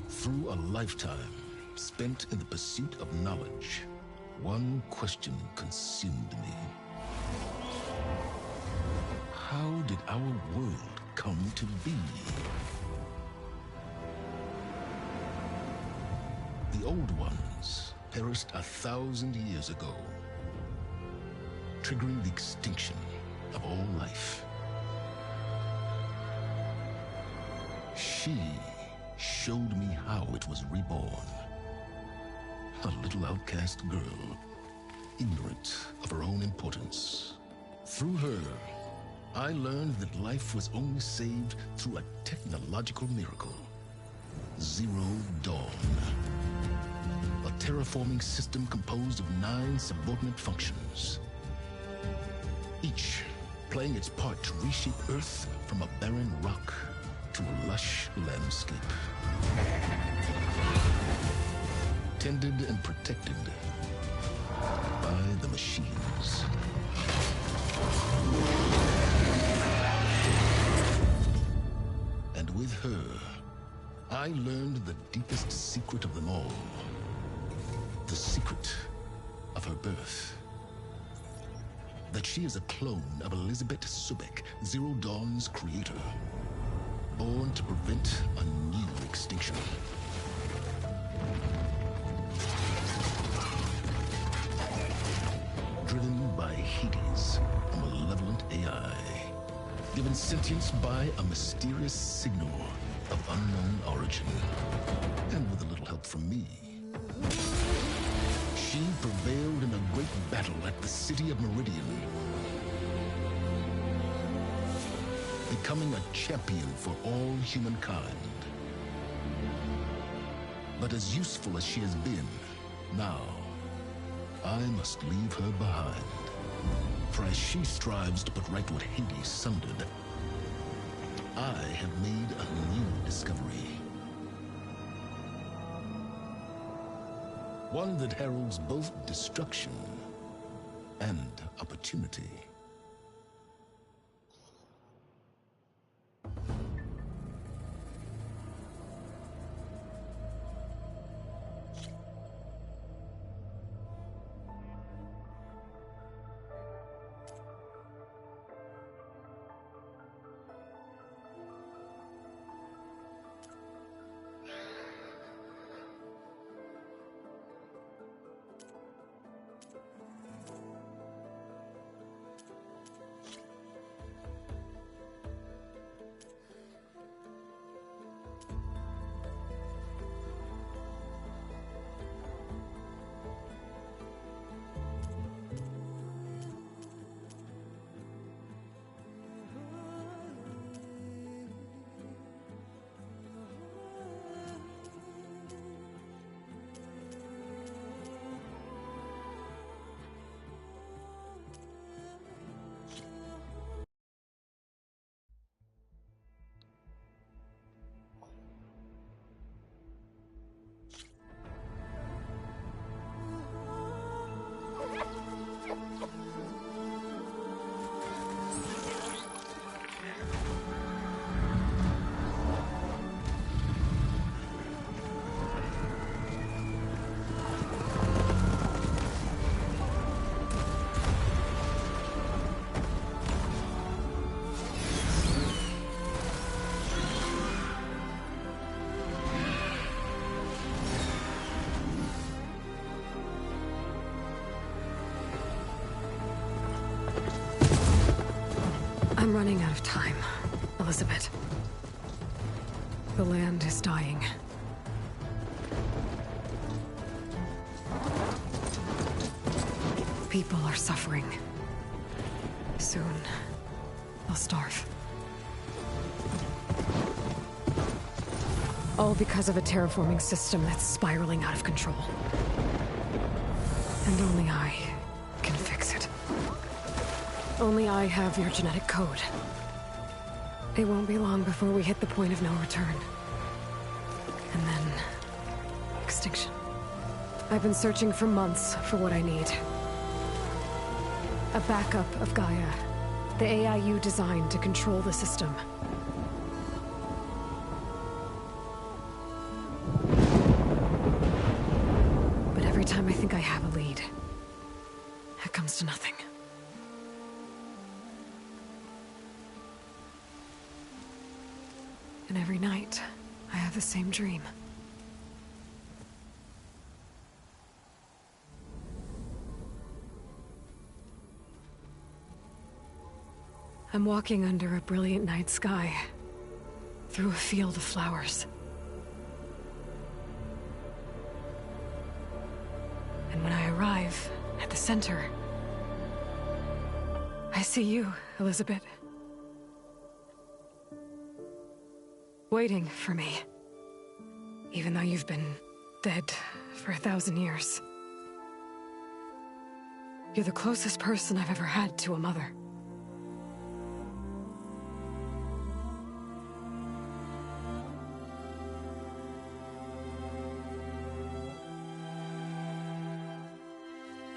Through a lifetime spent in the pursuit of knowledge, one question consumed me. How did our world come to be? The old ones perished 1,000 years ago, triggering the extinction of all life. She showed me how it was reborn. A little outcast girl, ignorant of her own importance. Through her, I learned that life was only saved through a technological miracle. Zero Dawn. A terraforming system composed of 9 subordinate functions, each playing its part to reshape Earth from a barren rock to a lush landscape. Tended and protected by the machines. And with her, I learned the deepest secret of them all. The secret of her birth. That she is a clone of Elizabeth Sobek, Zero Dawn's creator. Born to prevent a new extinction. Driven by Hades, a malevolent AI. Given sentience by a mysterious signal of unknown origin. And with a little help from me. She prevailed in a great battle at the city of Meridian. Becoming a champion for all humankind. But as useful as she has been, now, I must leave her behind. For as she strives to put right what Hades sundered, I have made a new discovery. One that heralds both destruction and opportunity. I'm running out of time, Elizabeth. The land is dying. People are suffering. Soon, they'll starve. All because of a terraforming system that's spiraling out of control. And only I can fix it. Only I have your genetic code. It won't be long before we hit the point of no return. And then... extinction. I've been searching for months for what I need. A backup of Gaia. The AI you designed to control the system. But every time I think I have a lead, it comes to nothing. And every night, I have the same dream. I'm walking under a brilliant night sky, through a field of flowers. And when I arrive at the center, I see you, Elizabeth. Waiting for me. Even though you've been dead for 1,000 years. You're the closest person I've ever had to a mother.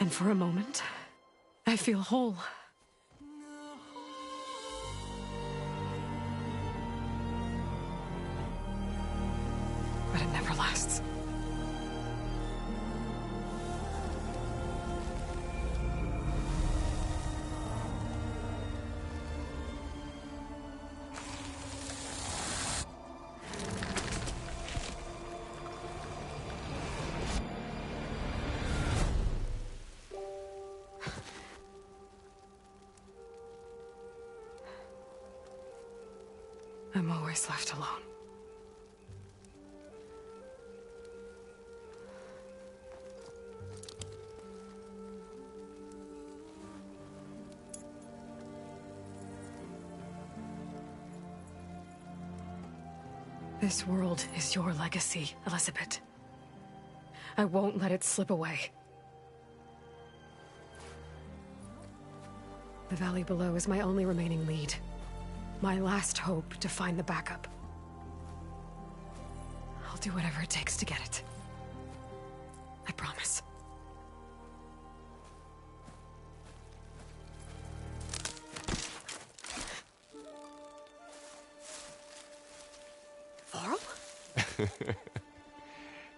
And for a moment, I feel whole. But it never lasts. I'm always left alone. This world is your legacy, Elizabeth. I won't let it slip away. The valley below is my only remaining lead. My last hope to find the backup. I'll do whatever it takes to get it. I promise. Varl?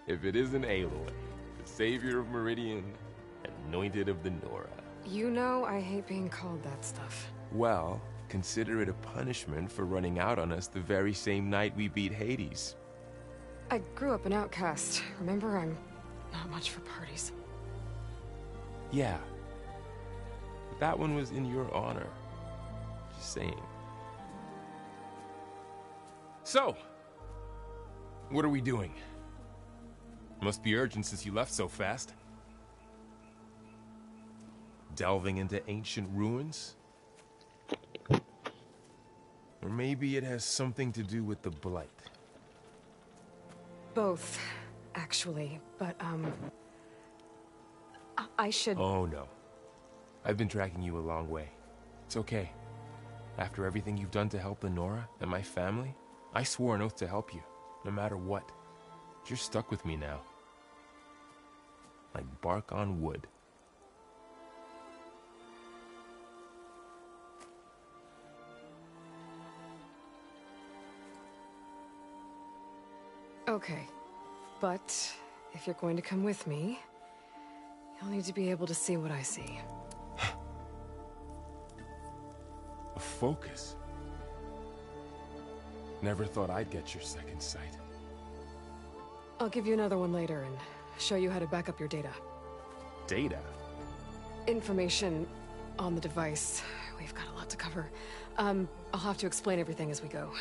If it isn't Aloy, the savior of Meridian, anointed of the Nora. You know I hate being called that stuff. Well, consider it a punishment for running out on us the very same night we beat Hades. I grew up an outcast. Remember, I'm not much for parties. Yeah. But that one was in your honor. Just saying. So, what are we doing? Must be urgent since you left so fast. Delving into ancient ruins? Or maybe it has something to do with the Blight. Both, actually, but, I should... Oh, no. I've been tracking you a long way. It's okay. After everything you've done to help the Nora and my family, I swore an oath to help you, no matter what. You're stuck with me now. Like bark on wood. Okay, but if you're going to come with me, you'll need to be able to see what I see. A focus? Never thought I'd get your second sight. I'll give you another one later and show you how to back up your data. Data? Information on the device. We've got a lot to cover. I'll have to explain everything as we go.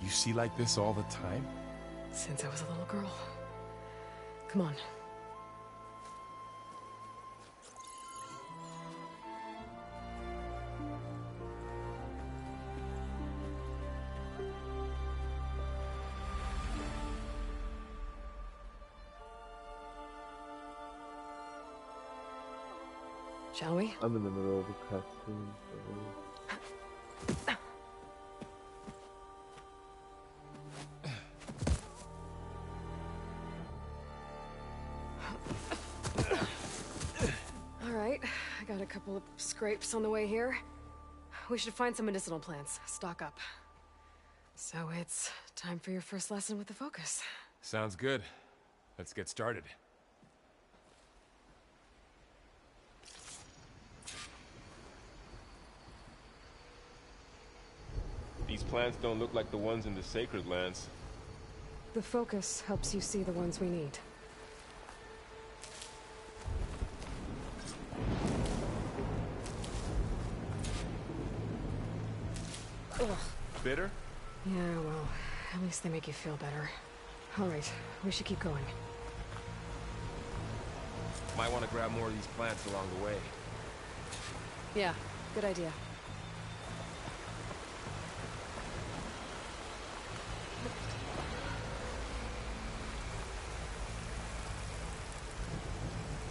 You see like this all the time? Since I was a little girl. Come on. Shall we? I'm in the middle of a cutscene. Alright, I got a couple of scrapes on the way here. We should find some medicinal plants, stock up. So it's time for your first lesson with the Focus. Sounds good. Let's get started. These plants don't look like the ones in the Sacred Lands. The Focus helps you see the ones we need. Ugh. Bitter? Yeah, well, at least they make you feel better. Alright, we should keep going. Might want to grab more of these plants along the way. Yeah, good idea.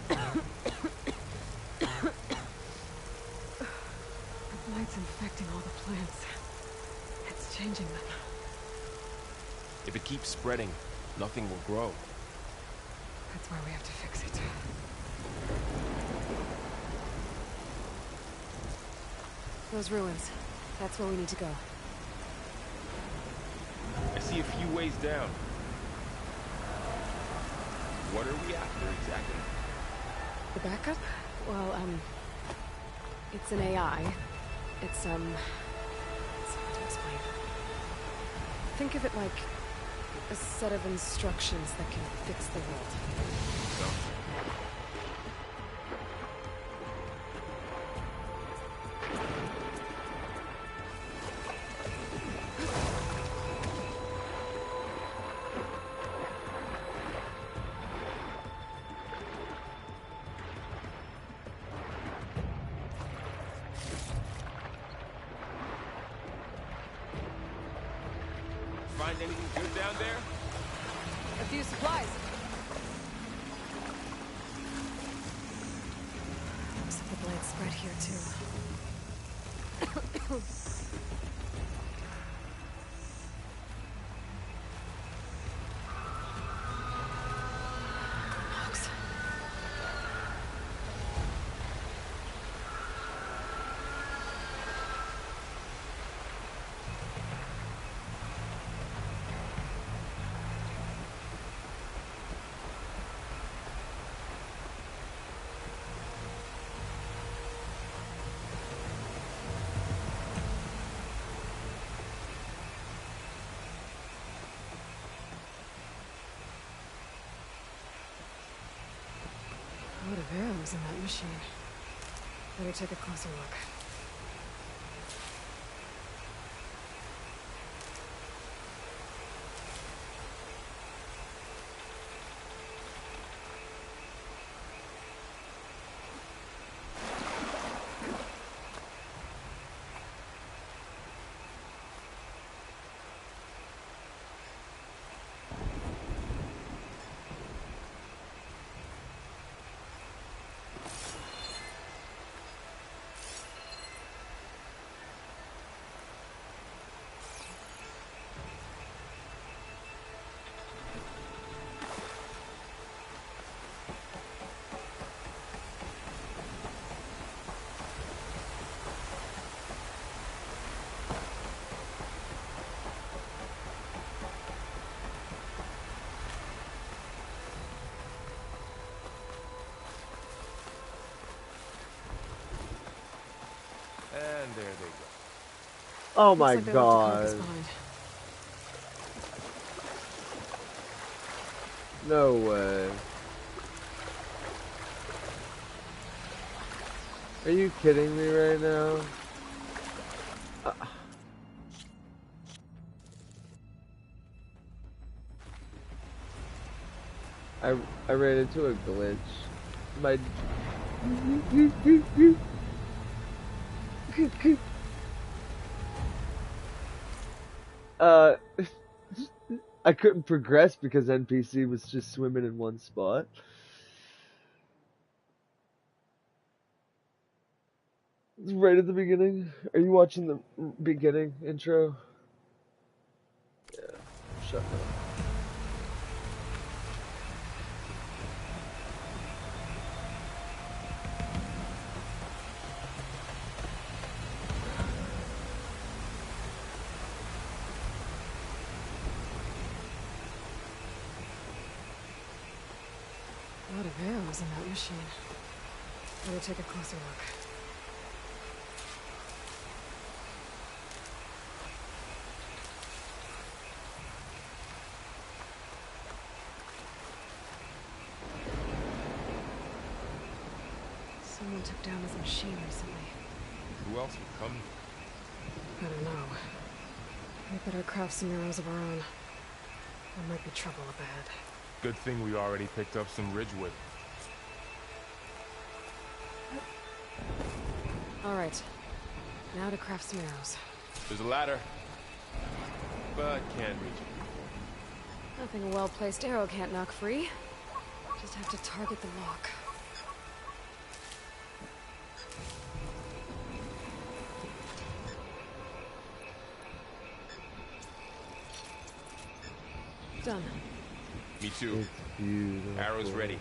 The light's infecting all the plants. It's changing them. If it keeps spreading, nothing will grow. That's why we have to fix it. Those ruins. That's where we need to go. I see a few ways down. What are we after exactly? The backup? Well, it's an AI. It's hard to explain. Think of it like a set of instructions that can fix the world. So? Find anything good down there? A few supplies. Looks like the blade spread here too. Logs. A lot of arrows in that machine. Better take a closer look. And there they go. Oh my Looks like they left a god. compass behind. No way. Are you kidding me right now? I ran into a glitch. My I couldn't progress because NPC was just swimming in one spot. It's right at the beginning. Are you watching the beginning intro? Yeah, shut up. arrows in that machine. Better take a closer look. Someone took down his machine recently. Who else would come? I don't know. We better craft some arrows of our own. There might be trouble up ahead. Good thing we already picked up some ridgewood. All right. Now to craft some arrows. There's a ladder, but can't reach it. Nothing a well-placed arrow can't knock free. Just have to target the lock. Done. Me too. It's beautiful. Arrows ready.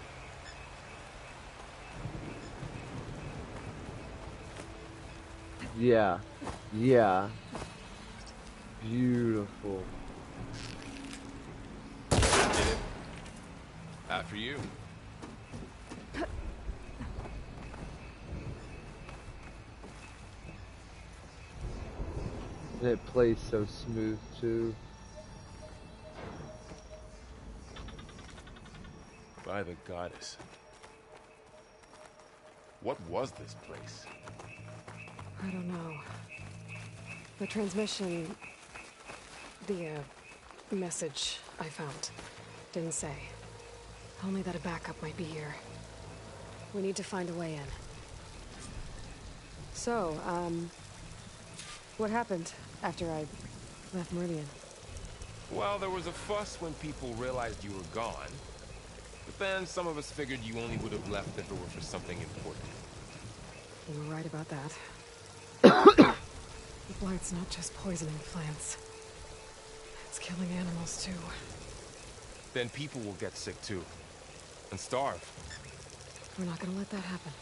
Yeah. Yeah. Beautiful. Did it. After you. And it plays so smooth too. By the goddess. What was this place? I don't know. The transmission... The, message I found didn't say. Only that a backup might be here. We need to find a way in. So, what happened after I left Meridian? Well, there was a fuss when people realized you were gone. But then some of us figured you only would have left if it were for something important. You were right about that. The blight's not just poisoning plants. It's killing animals, too. Then people will get sick too. And starve. We're not gonna let that happen.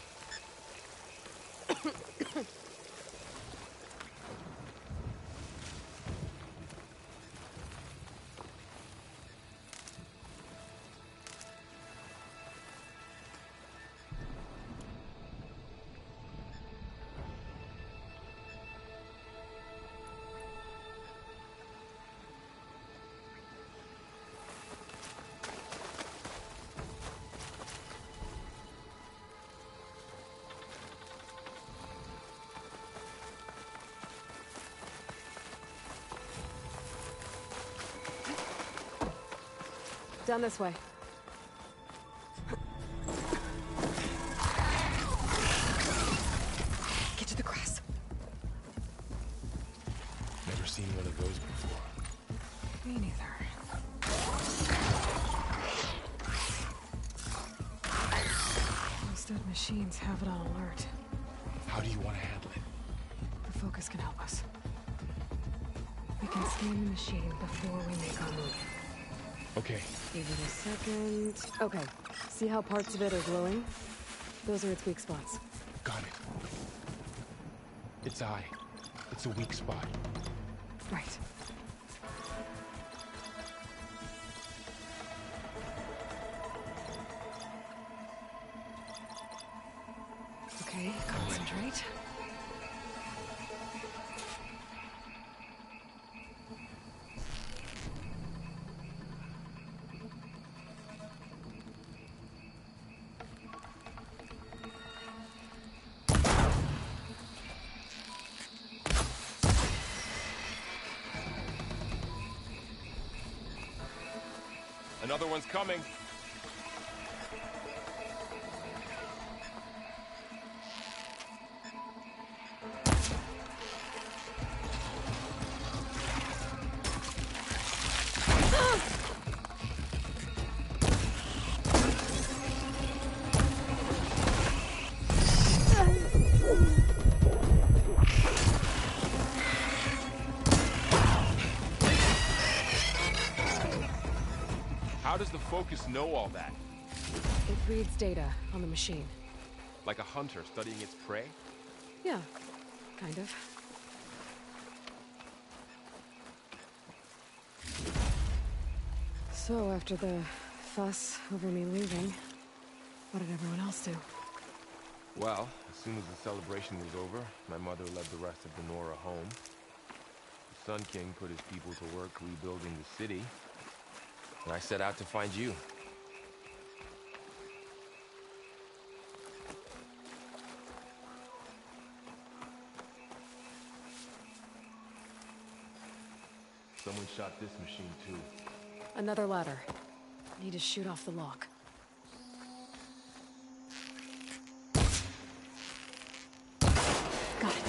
Down this way. Get to the grass. Never seen one of those before. Me neither. Those dead machines have it on alert. How do you want to handle it? The focus can help us. We can scan the machine before we make our move. Okay. Give it a second. Okay. See how parts of it are glowing? Those are its weak spots. Got it. Its eye. It's a weak spot. Right. Okay, concentrate. Another one's coming. How does the focus know all that? It reads data on the machine. Like a hunter studying its prey? Yeah, kind of. So after the fuss over me leaving, What did everyone else do? Well, as soon as the celebration was over, my mother led the rest of the Nora home. The Sun King put his people to work rebuilding the city, and I set out to find you. Someone shot this machine too. Another ladder. Need to shoot off the lock. Got it.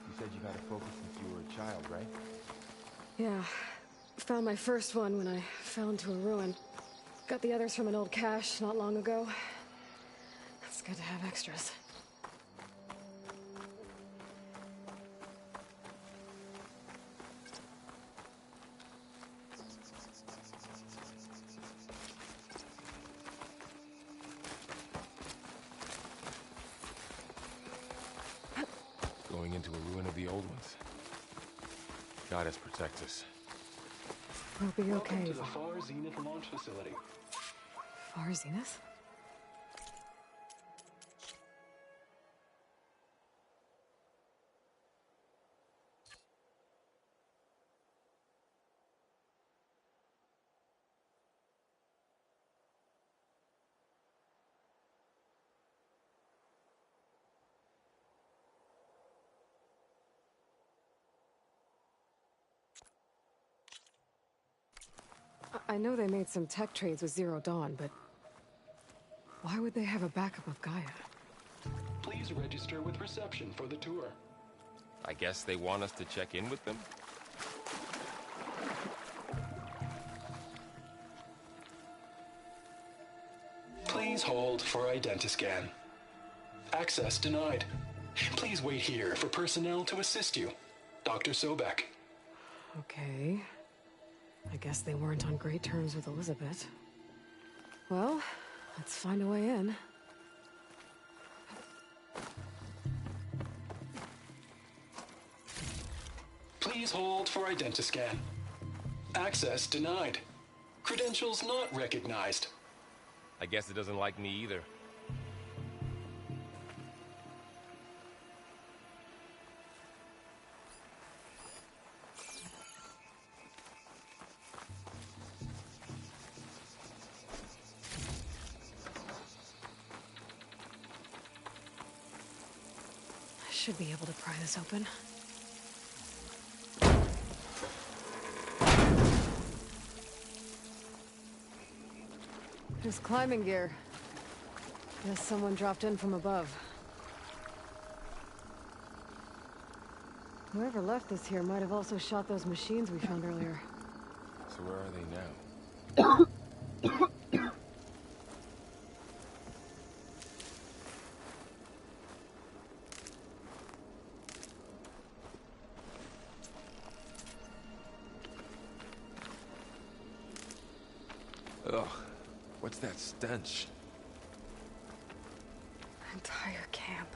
You said you got a focus since you were a child, right? Yeah. Found my first one when I fell into a ruin. Got the others from an old cache not long ago. It's good to have extras. Going into a ruin of the old ones. Goddess protect us. We'll be Welcome okay. to the Far Zenith launch facility. Far Zenith? I know they made some tech trades with Zero Dawn, but why would they have a backup of Gaia? Please register with reception for the tour. I guess they want us to check in with them? Please hold for identiscan. Access denied. Please wait here for personnel to assist you. Dr. Sobek. Okay. I guess they weren't on great terms with Elizabeth. Well, let's find a way in. Please hold for identiscan. Access denied. Credentials not recognized. I guess it doesn't like me either. I should be able to pry this open. There's climbing gear. Guess someone dropped in from above. Whoever left this here might have also shot those machines we found earlier. So where are they now? Ugh, what's that stench? Entire camp.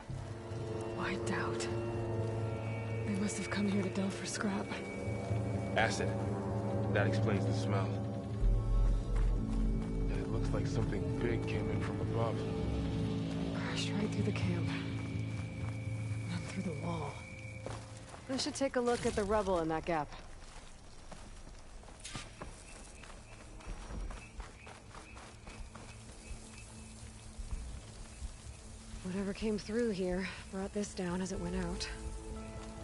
Wiped out. They must have come here to delve for scrap. Acid. That explains the smell. It looks like something big came in from above. Crashed right through the camp. Not through the wall. I should take a look at the rubble in that gap. Whatever came through here brought this down as it went out.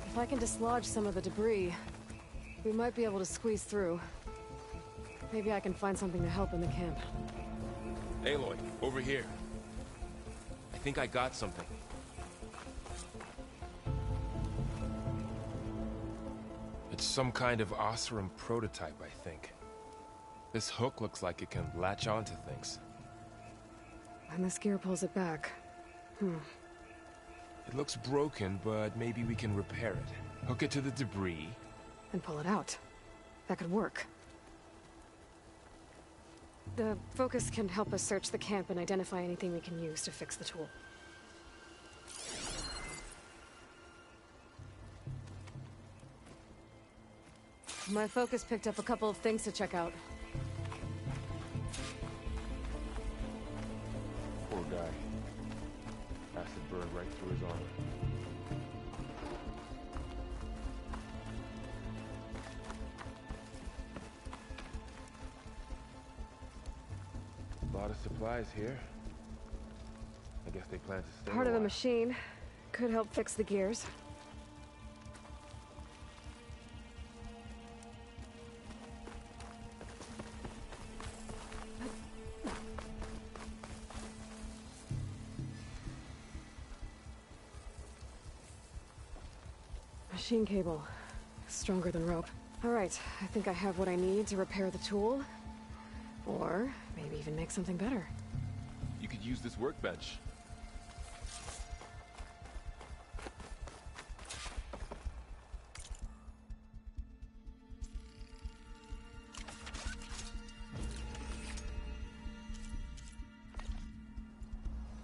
If I can dislodge some of the debris, we might be able to squeeze through. Maybe I can find something to help in the camp. Aloy, over here. I think I got something. It's some kind of Oseram prototype, I think. This hook looks like it can latch onto things. And this gear pulls it back. It looks broken, but maybe we can repair it. Hook it to the debris. And pull it out. That could work. The focus can help us search the camp and identify anything we can use to fix the tool. My focus picked up a couple of things to check out. Poor guy. Acid burned right through his armor. A lot of supplies here. I guess they plan to stay Part a of the while. machine. Could help fix the gears. Machine cable. Stronger than rope. Alright, I think I have what I need to repair the tool. Or maybe even make something better. You could use this workbench.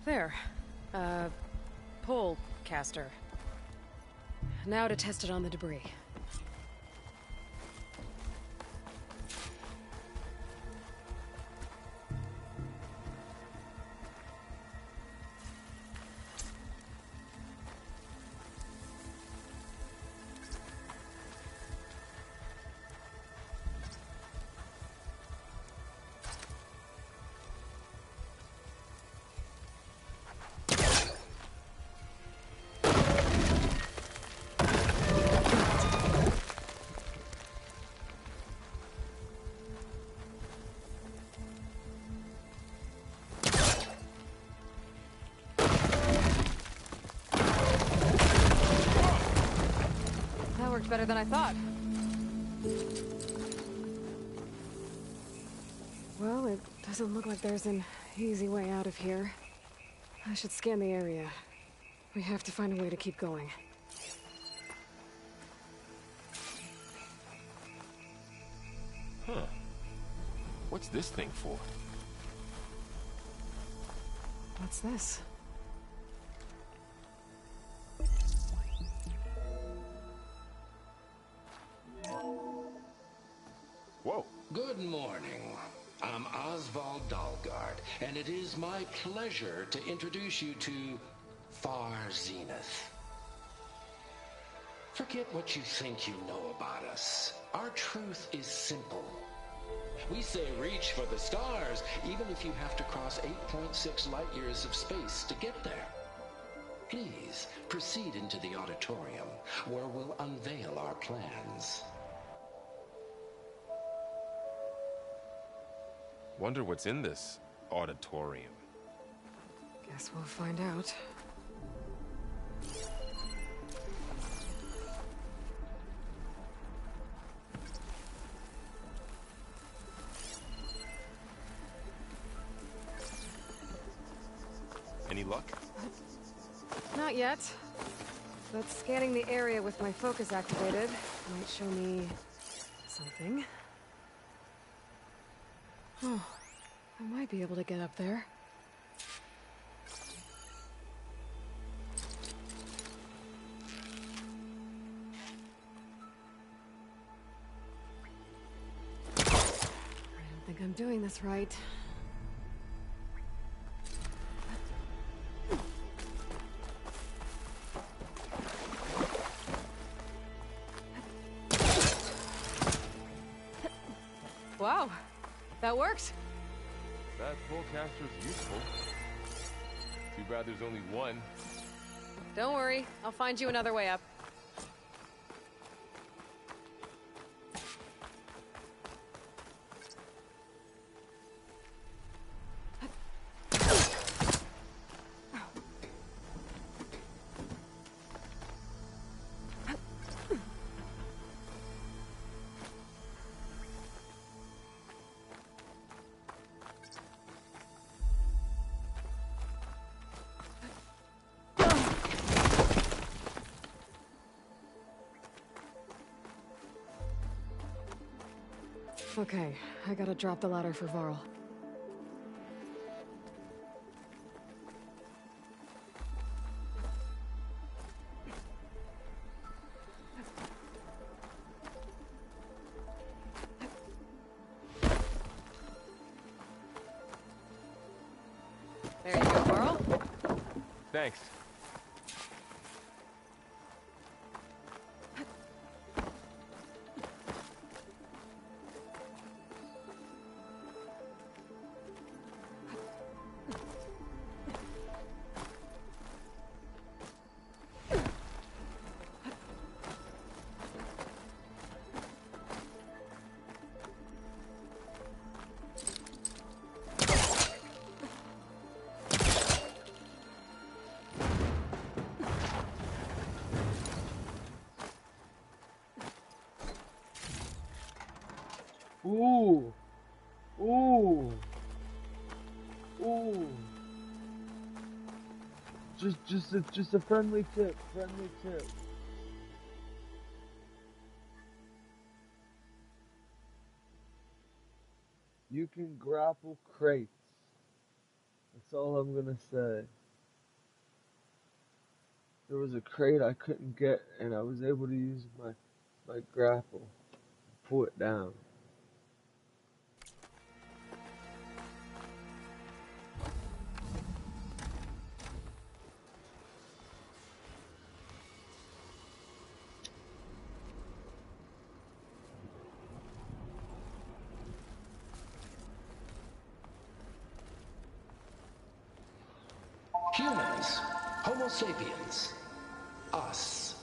There. Pole caster. Now to test it on the debris. Better than I thought. Well, it doesn't look like there's an easy way out of here. I should scan the area. We have to find a way to keep going. Huh. What's this thing for? What's this? Whoa. Good morning. I'm Oswald Dalgard, and it is my pleasure to introduce you to Far Zenith. Forget what you think you know about us. Our truth is simple. We say reach for the stars, even if you have to cross 8.6 light years of space to get there. Please, proceed into the auditorium, where we'll unveil our plans. Wonder what's in this auditorium. Guess we'll find out. Any luck? Not yet. But scanning the area with my focus activated might show me something. Oh, I might be able to get up there. I don't think I'm doing this right. Wow, that worked. That pole caster's useful. Too bad there's only one. Don't worry, I'll find you another way up. Okay, I gotta drop the ladder for Varl. Thanks. Ooh. Ooh. Ooh. Just a friendly tip. Friendly tip. You can grapple crates. That's all I'm gonna say. There was a crate I couldn't get, and I was able to use my grapple to pull it down. Humans, Homo sapiens, us.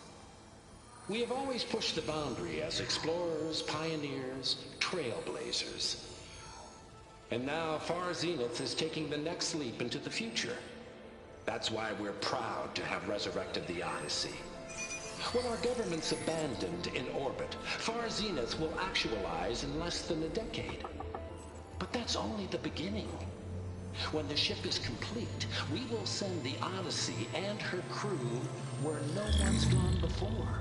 We have always pushed the boundary as explorers, pioneers, trailblazers. And now Far Zenith is taking the next leap into the future. That's why we're proud to have resurrected the Odyssey. When our government's abandoned in orbit, Far Zenith will actualize in less than a decade. But that's only the beginning. When the ship is complete, we will send the Odyssey and her crew where no one's gone before.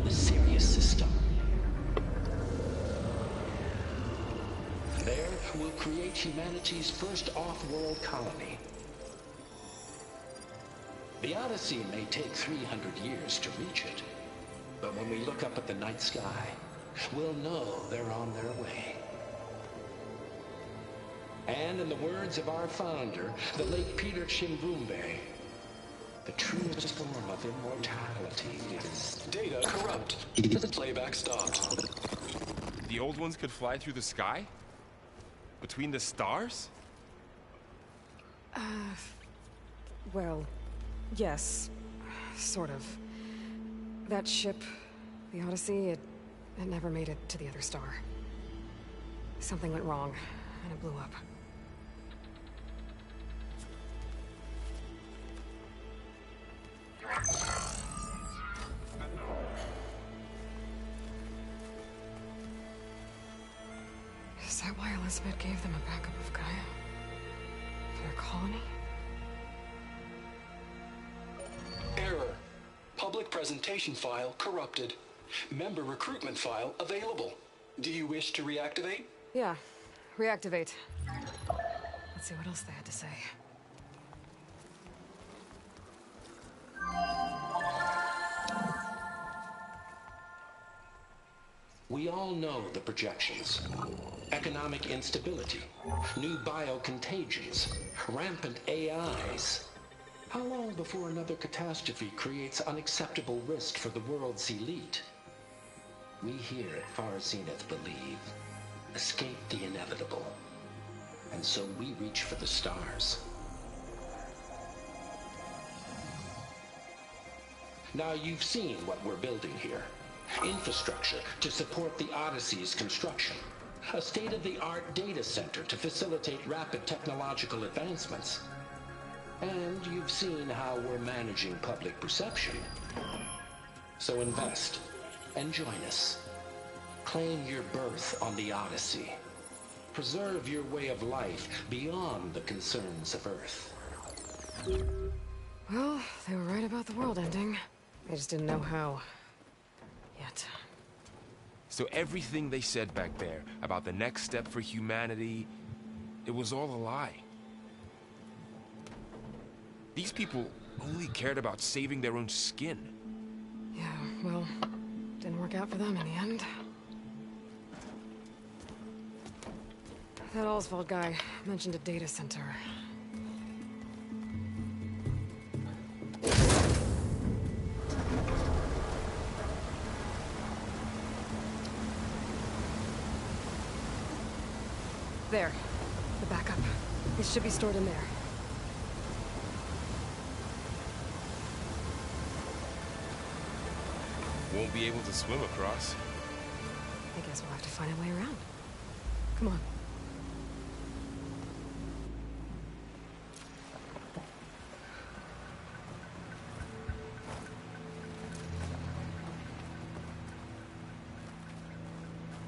The Sirius system. There, we'll create humanity's first off-world colony. The Odyssey may take 300 years to reach it. But when we look up at the night sky, we'll know they're on their way. And in the words of our founder, the late Peter Chimbumbe, the truest form of immortality is... Data corrupt. Playback stopped. The old ones could fly through the sky? Between the stars? Well, yes. Sort of. That ship, the Odyssey, it never made it to the other star. Something went wrong, and it blew up. Is that why Elizabeth gave them a backup of Gaia? For their colony? Error. Public presentation file corrupted. Member recruitment file available. Do you wish to reactivate? Yeah. Reactivate. Let's see what else they had to say. We all know the projections. Economic instability, new biocontagions, rampant AIs. How long before another catastrophe creates unacceptable risk for the world's elite? We here at Far Zenith believe, escape the inevitable. And so we reach for the stars. Now you've seen what we're building here. Infrastructure to support the Odyssey's construction. A state-of-the-art data center to facilitate rapid technological advancements. And you've seen how we're managing public perception. So invest and join us. Claim your berth on the Odyssey. Preserve your way of life beyond the concerns of Earth. Well, they were right about the world ending. They just didn't know how. Yet. So everything they said back there about the next step for humanity, it was all a lie. These people only cared about saving their own skin. Yeah, well, didn't work out for them in the end. That Oswald guy mentioned a data center. There. The backup. It should be stored in there. Won't be able to swim across. I guess we'll have to find a way around. Come on.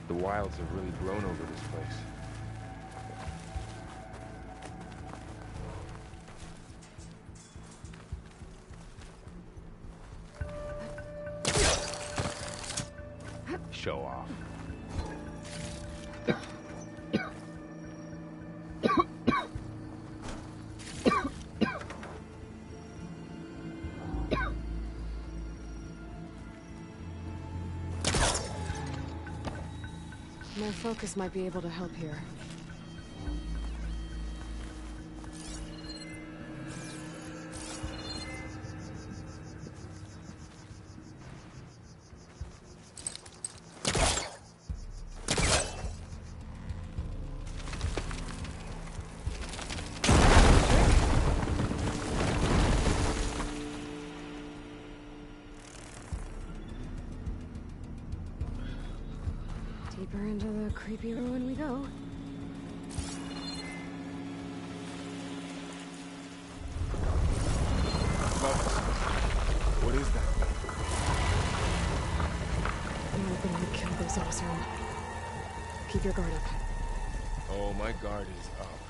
The wilds have really grown over this place. Show off. My focus might be able to help here. Deeper into the creepy ruin we go. What is that? I'm hoping we kill those Oseram. Keep your guard up. Oh, my guard is up.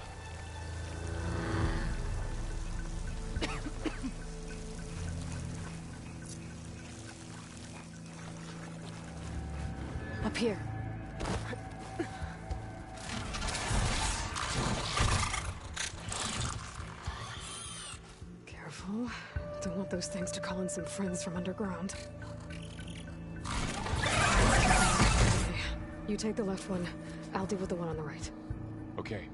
Up here. Careful. Don't want those things to call in some friends from underground. Okay. You take the left one. I'll deal with the one on the right. Okay.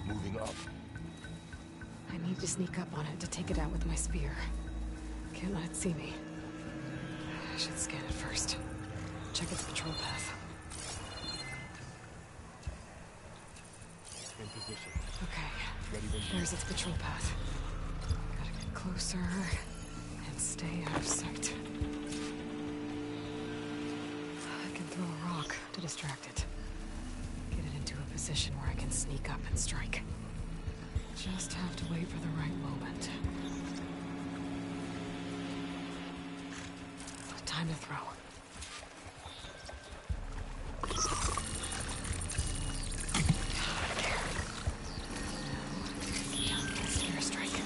Moving up. I need to sneak up on it to take it out with my spear. Can't let it see me. I should scan it first. Check its patrol path. In position. Okay. Ready when you There's its patrol path. Gotta get closer and stay out of sight. I can throw a rock to distract it. Get it into a position where I can sneak up and strike. Just have to wait for the right moment. Time to throw. Spear strike.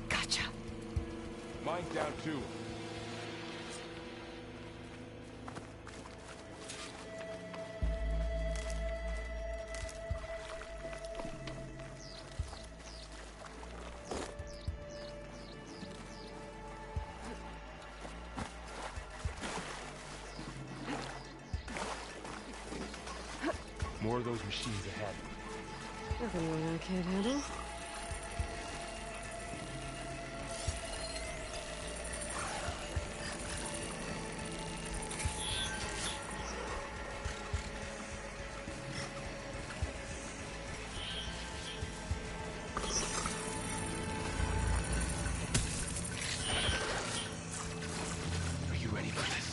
Gotcha. Mine down too. More of those machines ahead. Nothing I can't handle. Are you ready for this?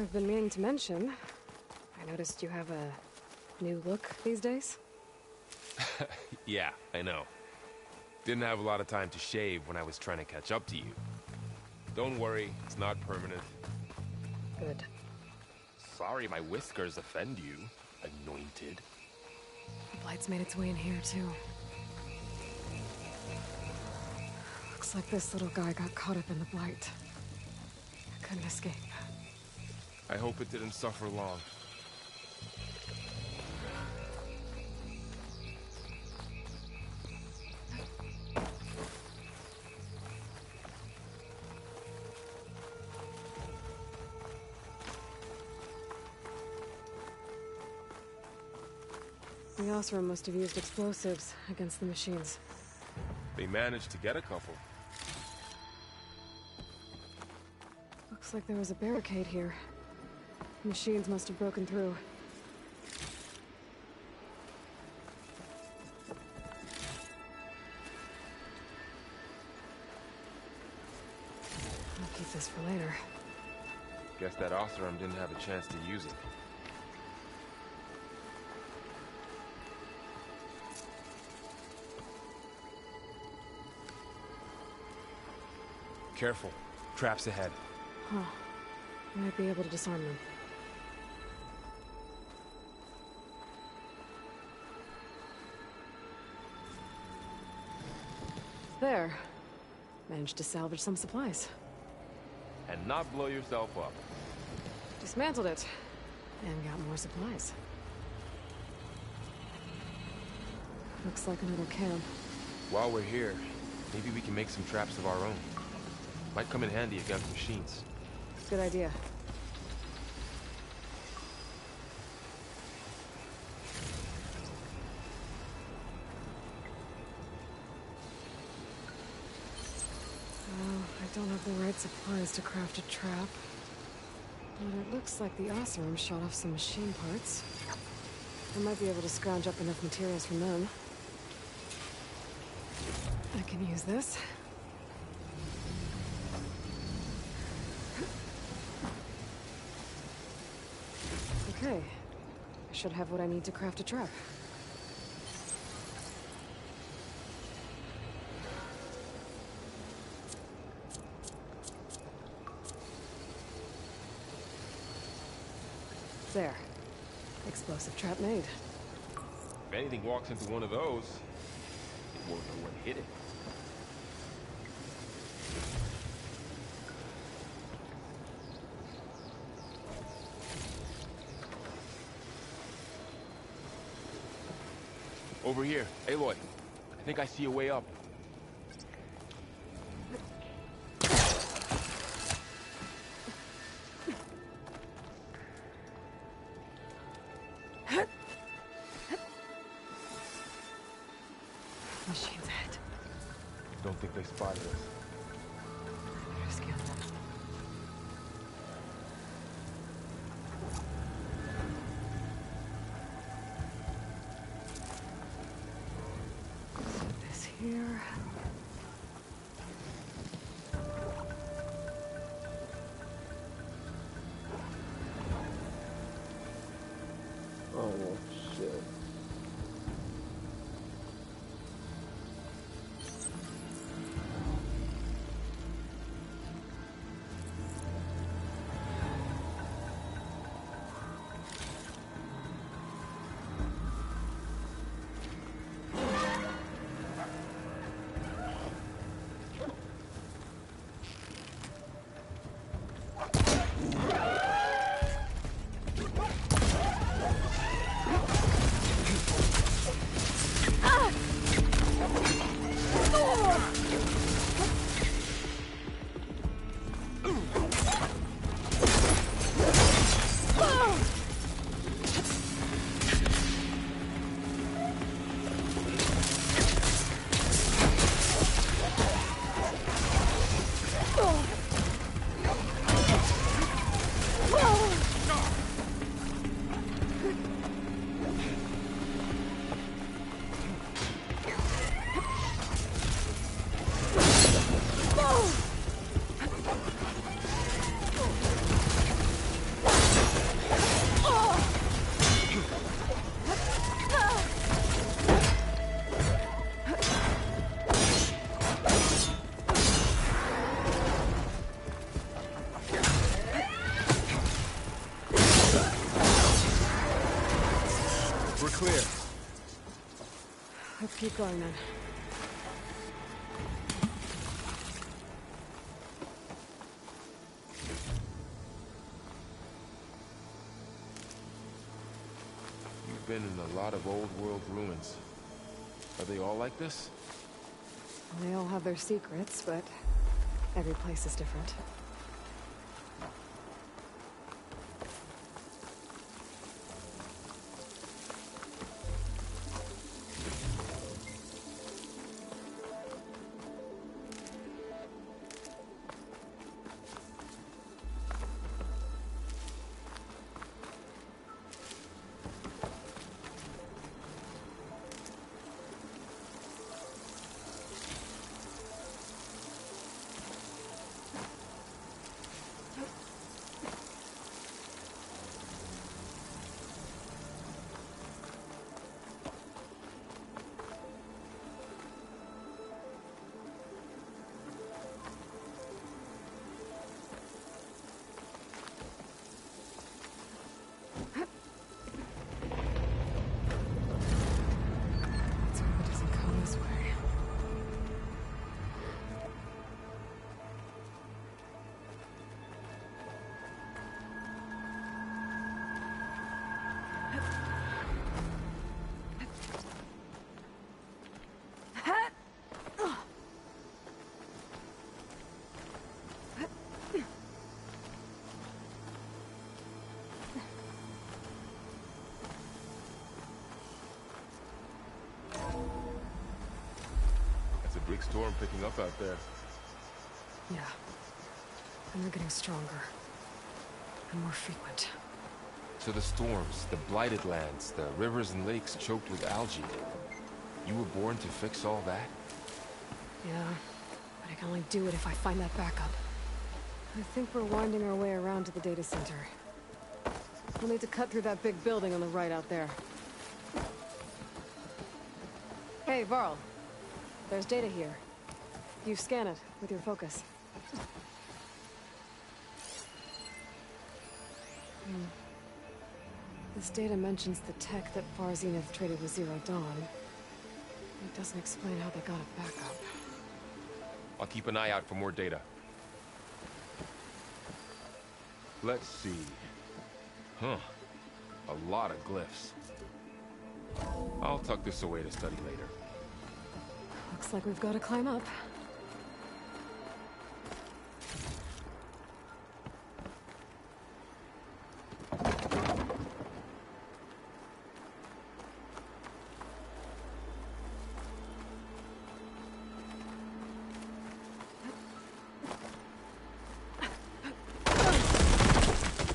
I've been meaning to mention, I noticed you have a new look these days. Yeah, I know. Didn't have a lot of time to shave when I was trying to catch up to you. Don't worry, it's not permanent. Good. Sorry my whiskers offend you, anointed. The blight's made its way in here, too. Looks like this little guy got caught up in the blight. Couldn't escape. I hope it didn't suffer long. The Oseram must have used explosives against the machines. They managed to get a couple. Looks like there was a barricade here. Machines must have broken through. I'll keep this for later. Guess that Oseram didn't have a chance to use it. Careful. Traps ahead. Huh. Might be able to disarm them. There. Managed to salvage some supplies. And not blow yourself up. Dismantled it. And got more supplies. Looks like another camp. While we're here, maybe we can make some traps of our own. Might come in handy against machines. Good idea. Well, I don't have the right supplies to craft a trap. But it looks like the Oseram shot off some machine parts. I might be able to scrounge up enough materials from them. I can use this. Okay. I should have what I need to craft a trap. There. Explosive trap made. If anything walks into one of those, it won't know what hit it. Over here. Aloy, I think I see a way up. Machine's ahead. Don't think they spotted us. Better scan them. Put this here. Oh, shit. We're clear. Let's keep going then. You've been in a lot of old world ruins. Are they all like this? They all have their secrets, but every place is different. Big storm picking up out there. Yeah. And they're getting stronger. And more frequent. So the storms, the blighted lands, the rivers and lakes choked with algae. You were born to fix all that? Yeah. But I can only do it if I find that backup. I think we're winding our way around to the data center. We'll need to cut through that big building on the right out there. Hey, Varl. There's data here. You scan it with your focus. This data mentions the tech that Far Zenith traded with Zero Dawn. It doesn't explain how they got it back up. I'll keep an eye out for more data. Let's see. Huh. A lot of glyphs. I'll tuck this away to study later. Looks like we've got to climb up.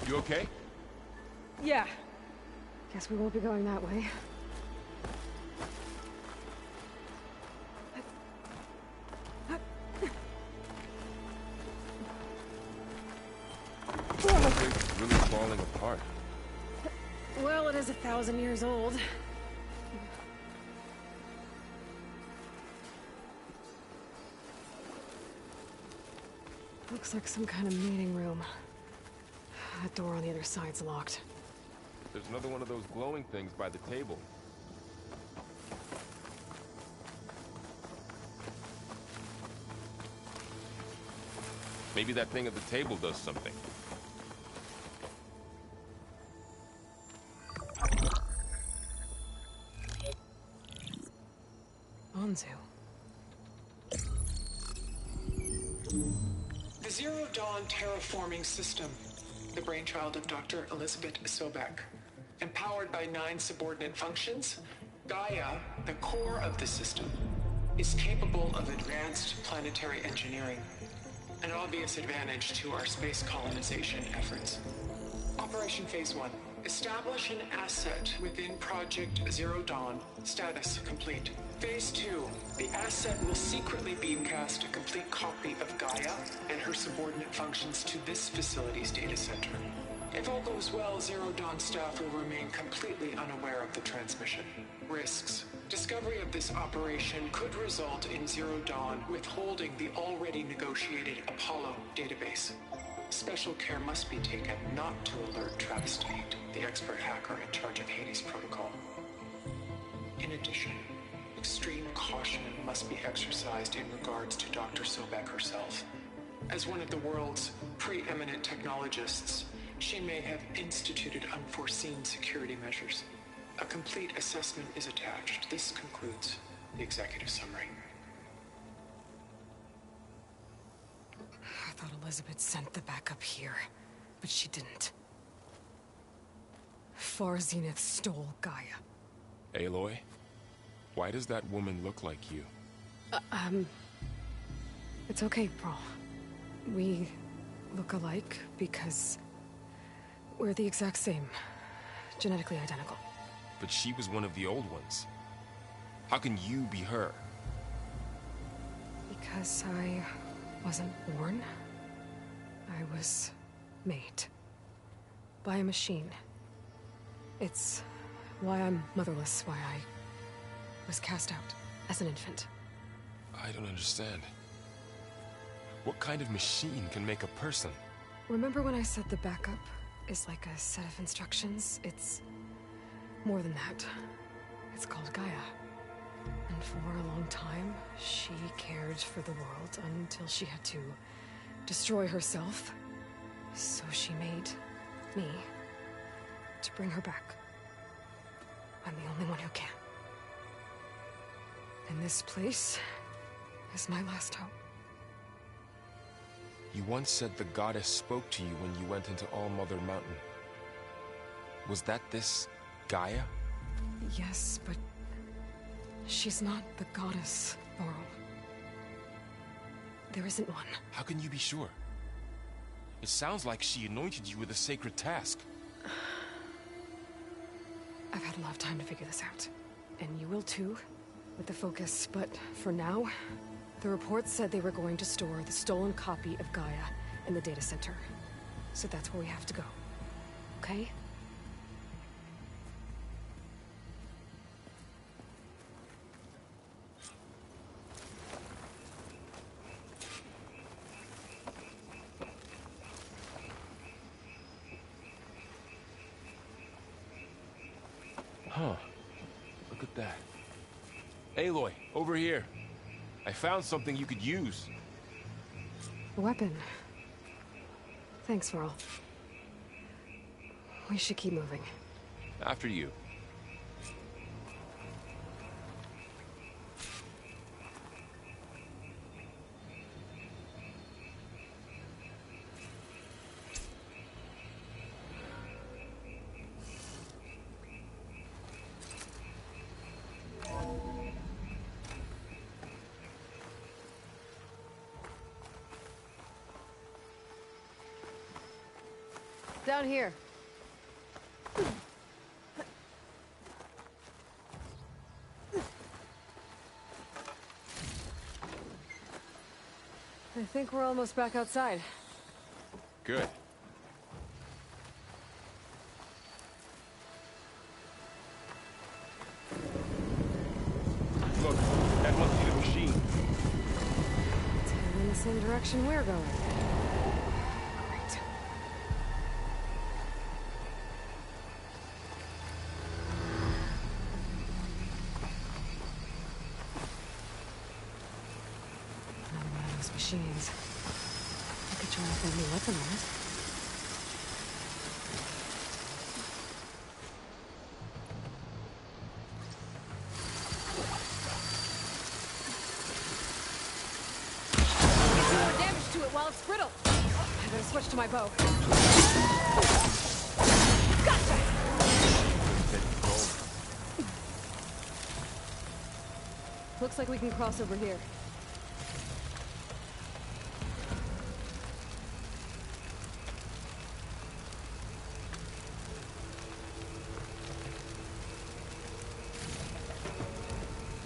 You okay? Yeah. Guess we won't be going that way. It's really falling apart. Well, it is 1,000 years old. Looks like some kind of meeting room. That door on the other side's locked. There's another one of those glowing things by the table. Maybe that thing at the table does something. Anzu. The Zero Dawn terraforming system, the brainchild of Dr. Elizabeth Sobek. Empowered by 9 subordinate functions, Gaia, the core of the system, is capable of advanced planetary engineering, an obvious advantage to our space colonization efforts. Operation Phase 1. Establish an asset within Project Zero Dawn. Status complete. Phase 2. The asset will secretly beamcast a complete copy of Gaia and her subordinate functions to this facility's data center. If all goes well, Zero Dawn staff will remain completely unaware of the transmission. Risks. Discovery of this operation could result in Zero Dawn withholding the already negotiated Apollo database. Special care must be taken not to alert Travis Tate, the expert hacker in charge of Hades Protocol. must be exercised in regards to Dr. Sobek herself. As one of the world's preeminent technologists, she may have instituted unforeseen security measures. A complete assessment is attached. This concludes the executive summary. I thought Elizabeth sent the backup here, but she didn't. Far Zenith stole Gaia. Aloy, why does that woman look like you? It's okay, Pearl. We look alike because we're the exact same. Genetically identical. But she was one of the old ones. How can you be her? Because I wasn't born. I was made. By a machine. It's why I'm motherless, why I was cast out as an infant. I don't understand. What kind of machine can make a person? Remember when I said the backup is like a set of instructions? It's more than that. It's called Gaia. And for a long time, she cared for the world until she had to destroy herself. So she made me to bring her back. I'm the only one who can. And this place is my last hope. You once said the goddess spoke to you when you went into All Mother Mountain. Was that this Gaia? Yes, but she's not the goddess, Laurel. There isn't one. How can you be sure? It sounds like she anointed you with a sacred task. I've had a lot of time to figure this out. And you will too, with the focus. But for now, the reports said they were going to store the stolen copy of Gaia in the data center. So that's where we have to go. Okay? Huh. Look at that. Aloy, over here. I found something you could use. A weapon. Thanks, Varl. We should keep moving. After you. Down here. I think we're almost back outside. Good. Look, that must be the machine. It's heading in the same direction we're going. Great. Another one of those machines. I could try a new weapon on it. Do more damage to it while it's brittle. I better switch to my bow. Gotcha! Looks like we can cross over here.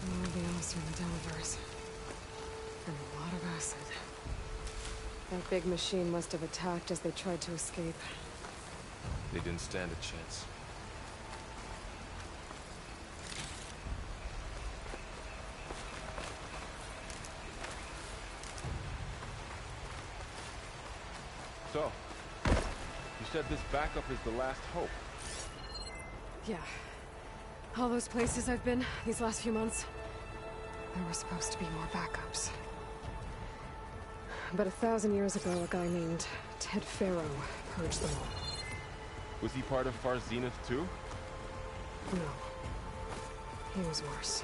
Oh, they also in the Delvers. And a lot of acid. That big machine must have attacked as they tried to escape. They didn't stand a chance. So, you said this backup is the last hope. Yeah. All those places I've been these last few months. There were supposed to be more backups. But 1,000 years ago, a guy named Ted Faro purged them all. Was he part of Far Zenith too? No. He was worse.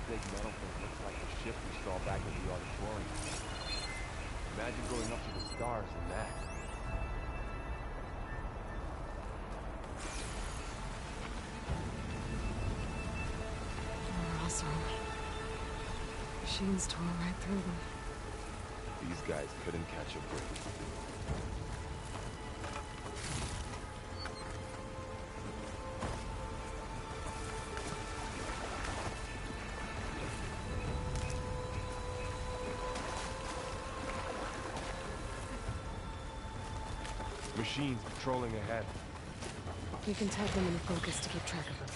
Big metal thing looks like the ship we saw back in the auditorium. Imagine going up to the stars in that. They're awesome. Machines tore right through them. These guys couldn't catch a break. Machines patrolling ahead. We can tag them in the focus to keep track of them.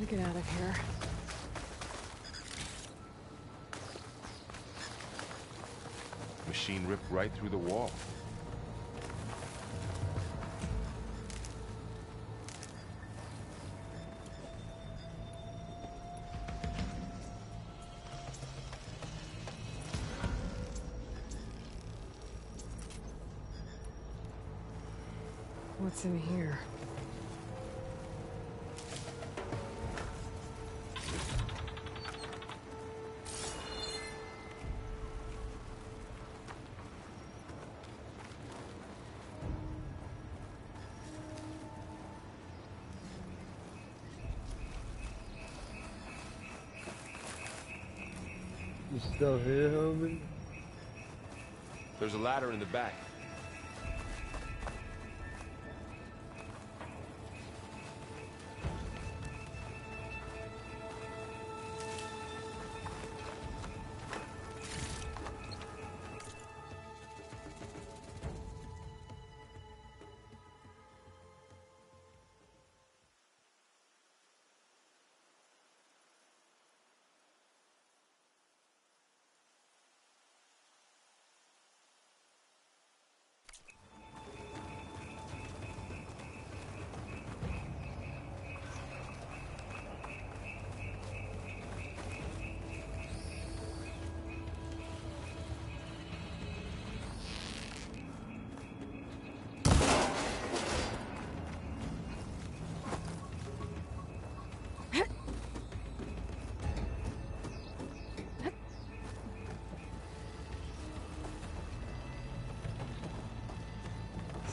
Get out of here. Machine ripped right through the wall. What's in here? You still here, homie? There's a ladder in the back.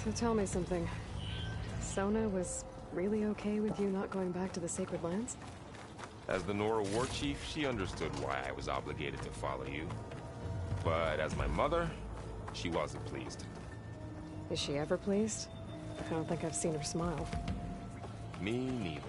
So tell me something. Sona was really okay with you not going back to the Sacred Lands? As the Nora war chief, she understood why I was obligated to follow you. But as my mother, she wasn't pleased. Is she ever pleased? I don't think I've seen her smile. Me neither.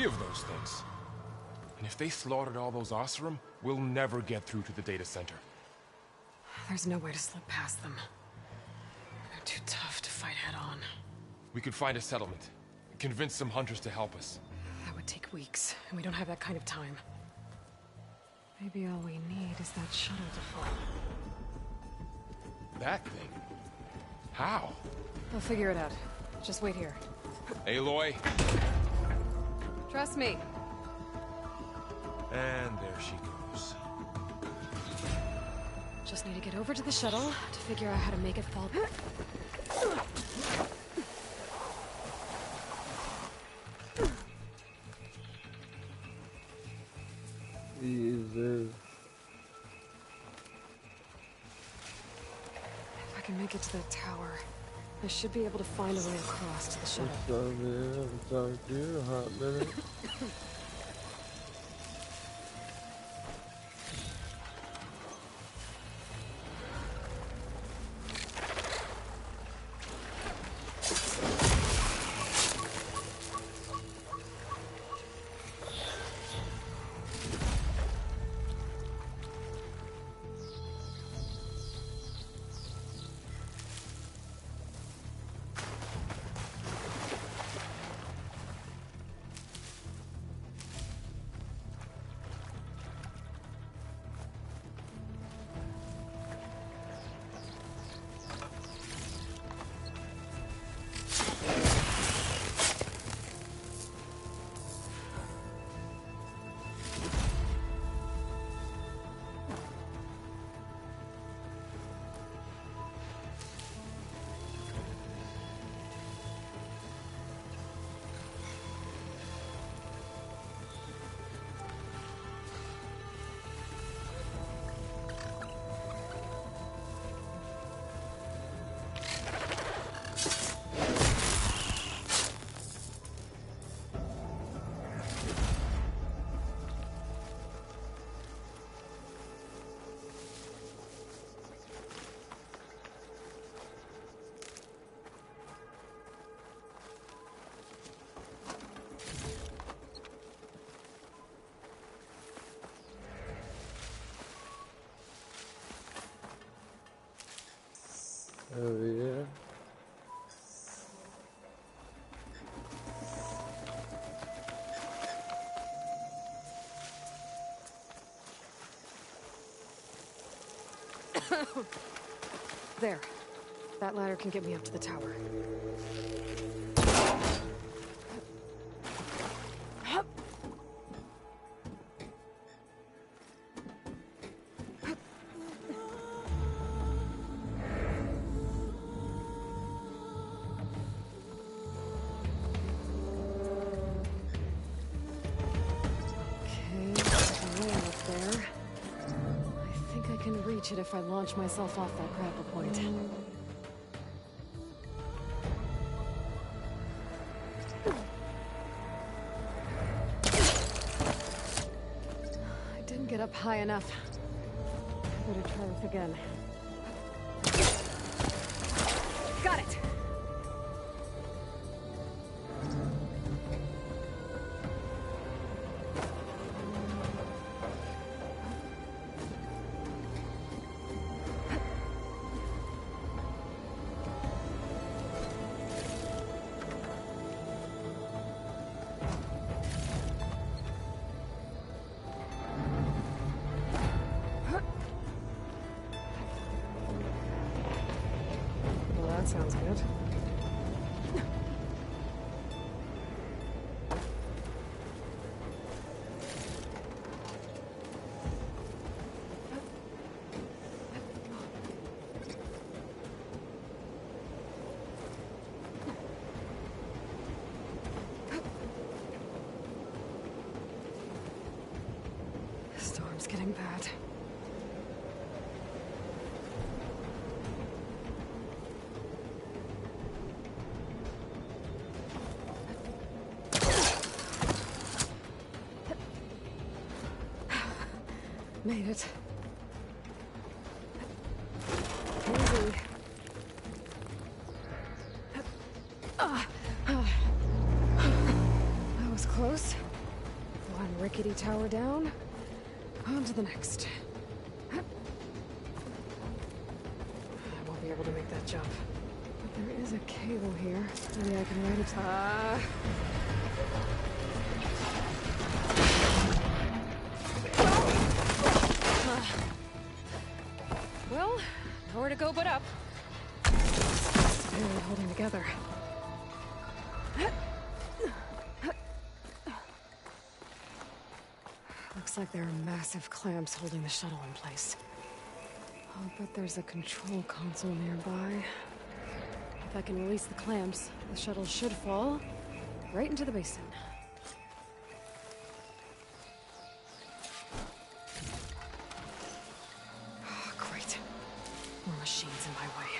Of those things. And if they slaughtered all those Oseram, we'll never get through to the data center. There's no way to slip past them. They're too tough to fight head-on. We could find a settlement. Convince some hunters to help us. That would take weeks, and we don't have that kind of time. Maybe all we need is that shuttle to fall. That thing? How? I'll figure it out. Just wait here. Aloy. Trust me. And there she goes. Just need to get over to the shuttle to figure out how to make it fall. Jesus. If I can make it to that tower, I should be able to find a way across to the shuttle. What's up, man? I haven't talked to you in a hot minute. There. That ladder can get me up to the tower. It if I launch myself off that grapple point. I didn't get up high enough. Better try this again. Got it! That sounds good. Storm's getting bad. Made it. Easy. That was close. One rickety tower down. On to the next. I won't be able to make that jump. But there is a cable here. Maybe I can ride it. Well, nowhere to go but up. Barely holding together. Looks like there are massive clamps holding the shuttle in place. I'll bet there's a control console nearby. If I can release the clamps, the shuttle should fall right into the basin. Great. More machines in my way.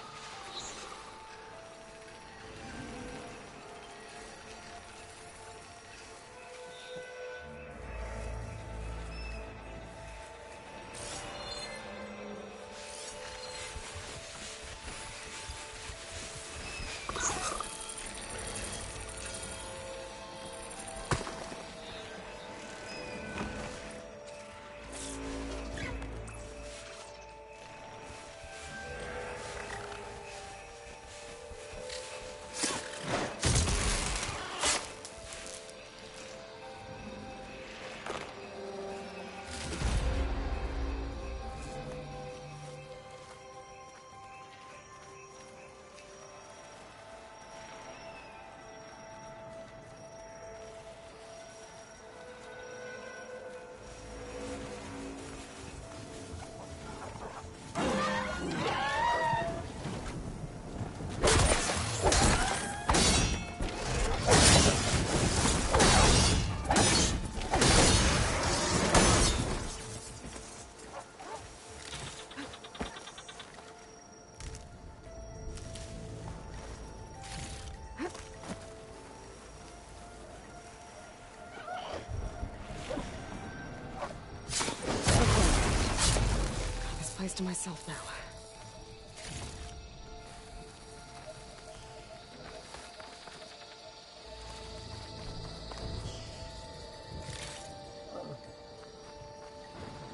To myself now.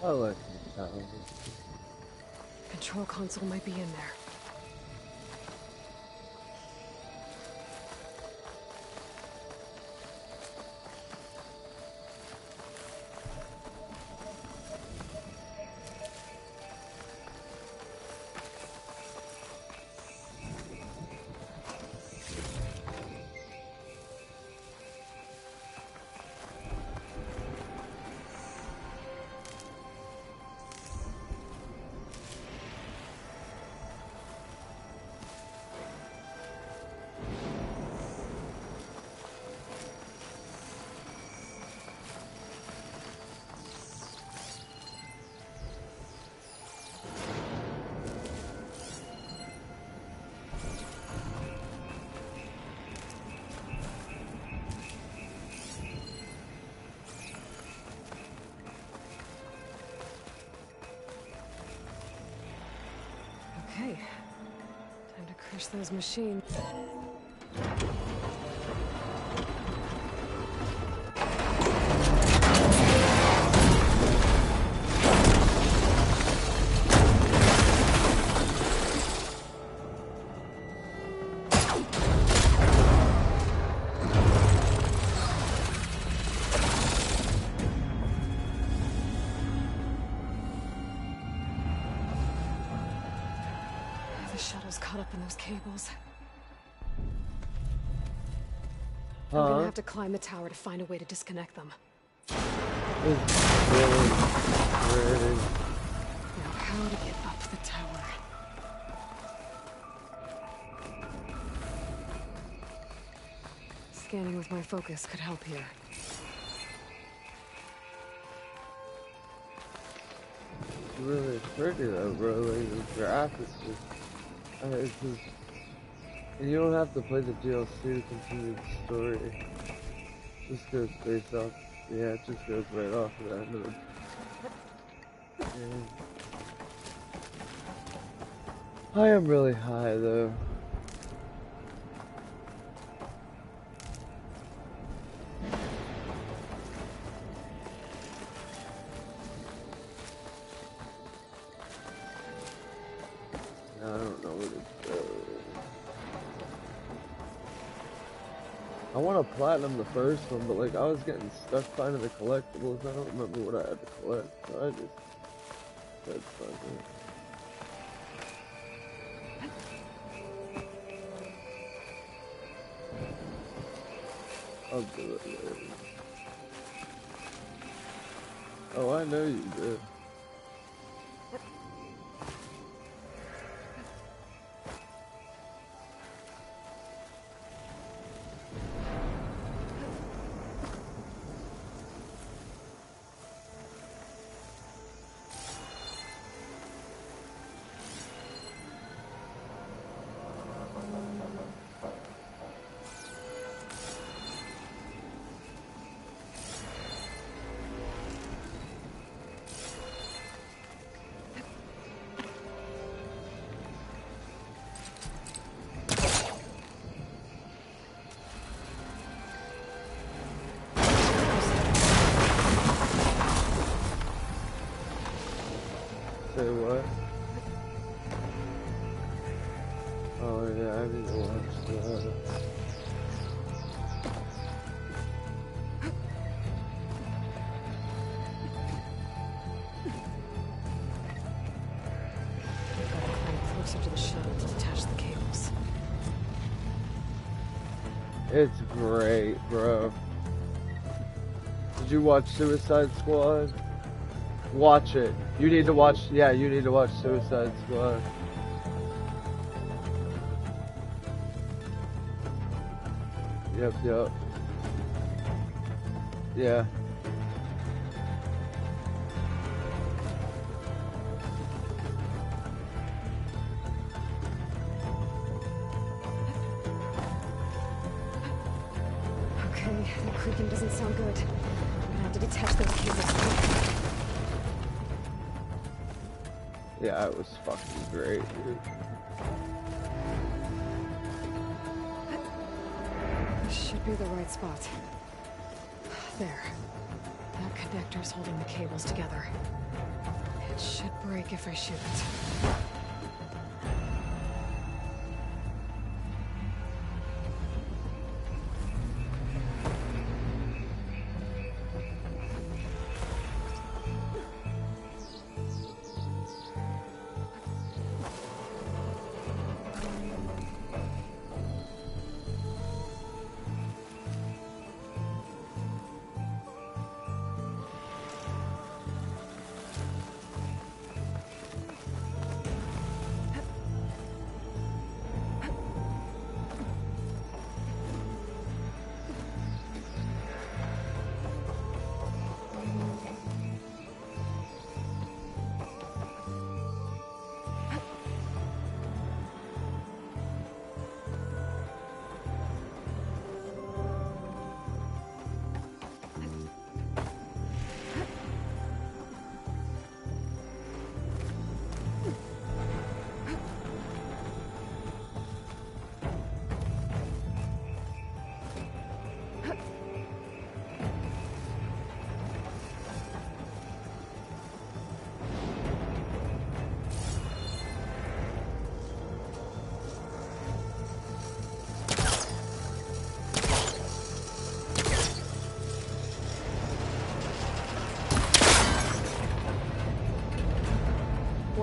Oh, I see. Control console might be in there. Gosh, those machines. The shuttle's caught up in those cables. I'm gonna have to climb the tower to find a way to disconnect them. It's really pretty. Now, how to get up the tower? Scanning with my focus could help here. It's really pretty though, bro. Like the graphics just, it's just, and you don't have to play the DLC to continue the story. Just goes based off, yeah, it just goes right off of that mode. Yeah. I am really high though. I don't know where to go. I want to platinum the first one, but like I was getting stuck finding the collectibles. I don't remember what I had to collect, so I just said fuck it. I'll do it later. Oh, I know you did. Say what? Oh yeah, I need to watch that. Gotta climb closer to the shuttle to detach the cables. It's great, bro. Did you watch Suicide Squad? Watch it. You need to watch, yeah, you need to watch Suicide Squad. Yep. Yeah. Okay, the creaking doesn't sound good. I'm gonna have to detach those cables. Yeah, it was fucking great, dude. This should be the right spot. There. That connector's holding the cables together. It should break if I shoot it.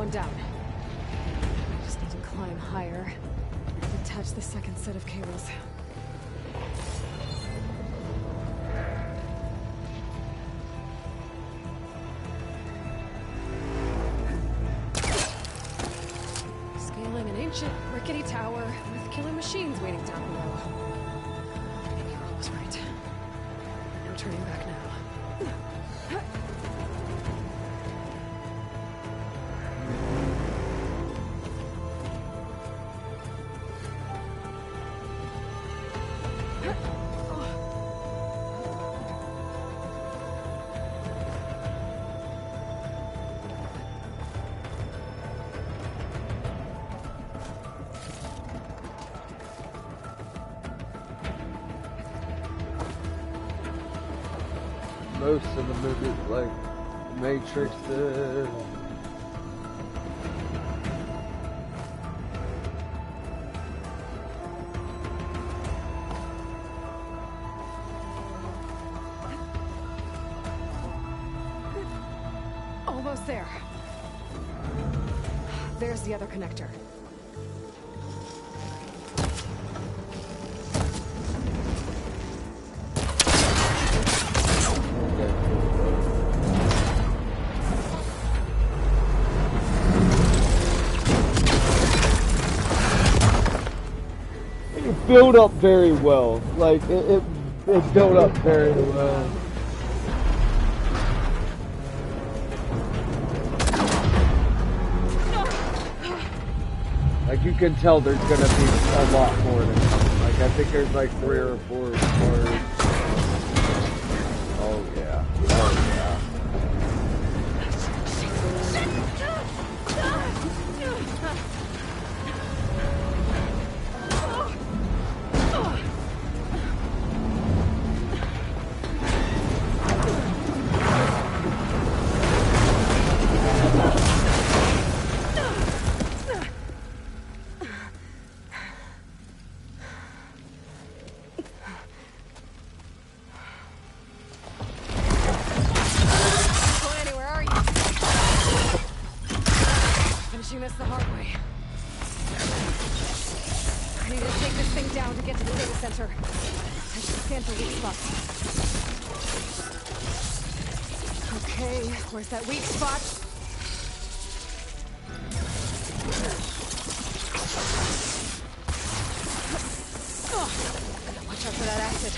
I'm down. I just need to climb higher. Attach the second set of cables. Scaling an ancient, rickety tower with killer machines waiting down below. Maybe Earl was right. No turning back now. Most of the movies, like Matrix did. Almost there. There's the other connector. Built up very well. Like it built up very well. Like you can tell there's gonna be a lot more to come. Like I think there's like 3 or 4 parts. Oh yeah. Oh yeah. Finishing this the hard way. I need to take this thing down to get to the data center. I should scan for weak spots. Okay, where's that weak spot? Oh, watch out for that acid.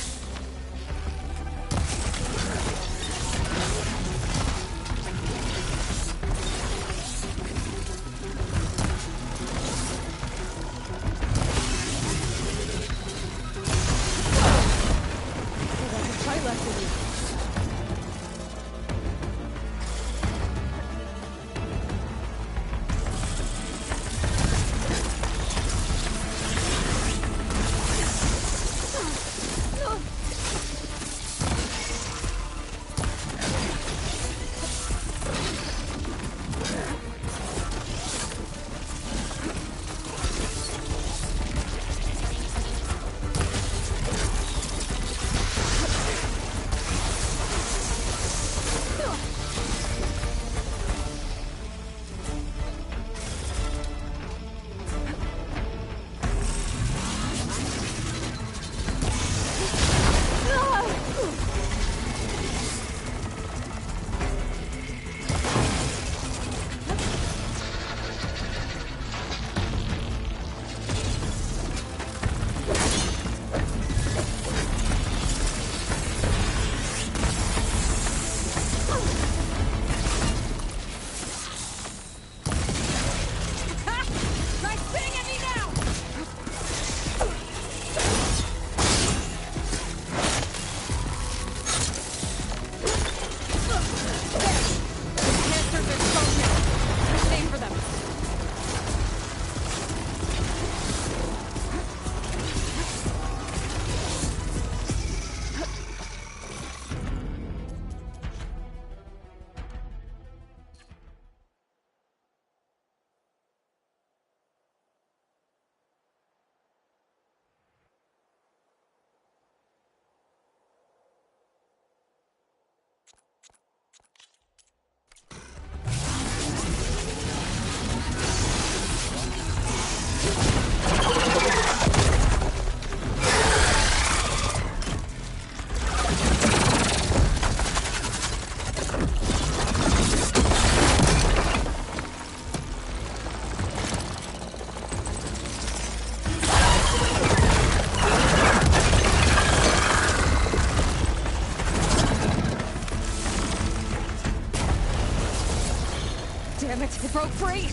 it! It broke free!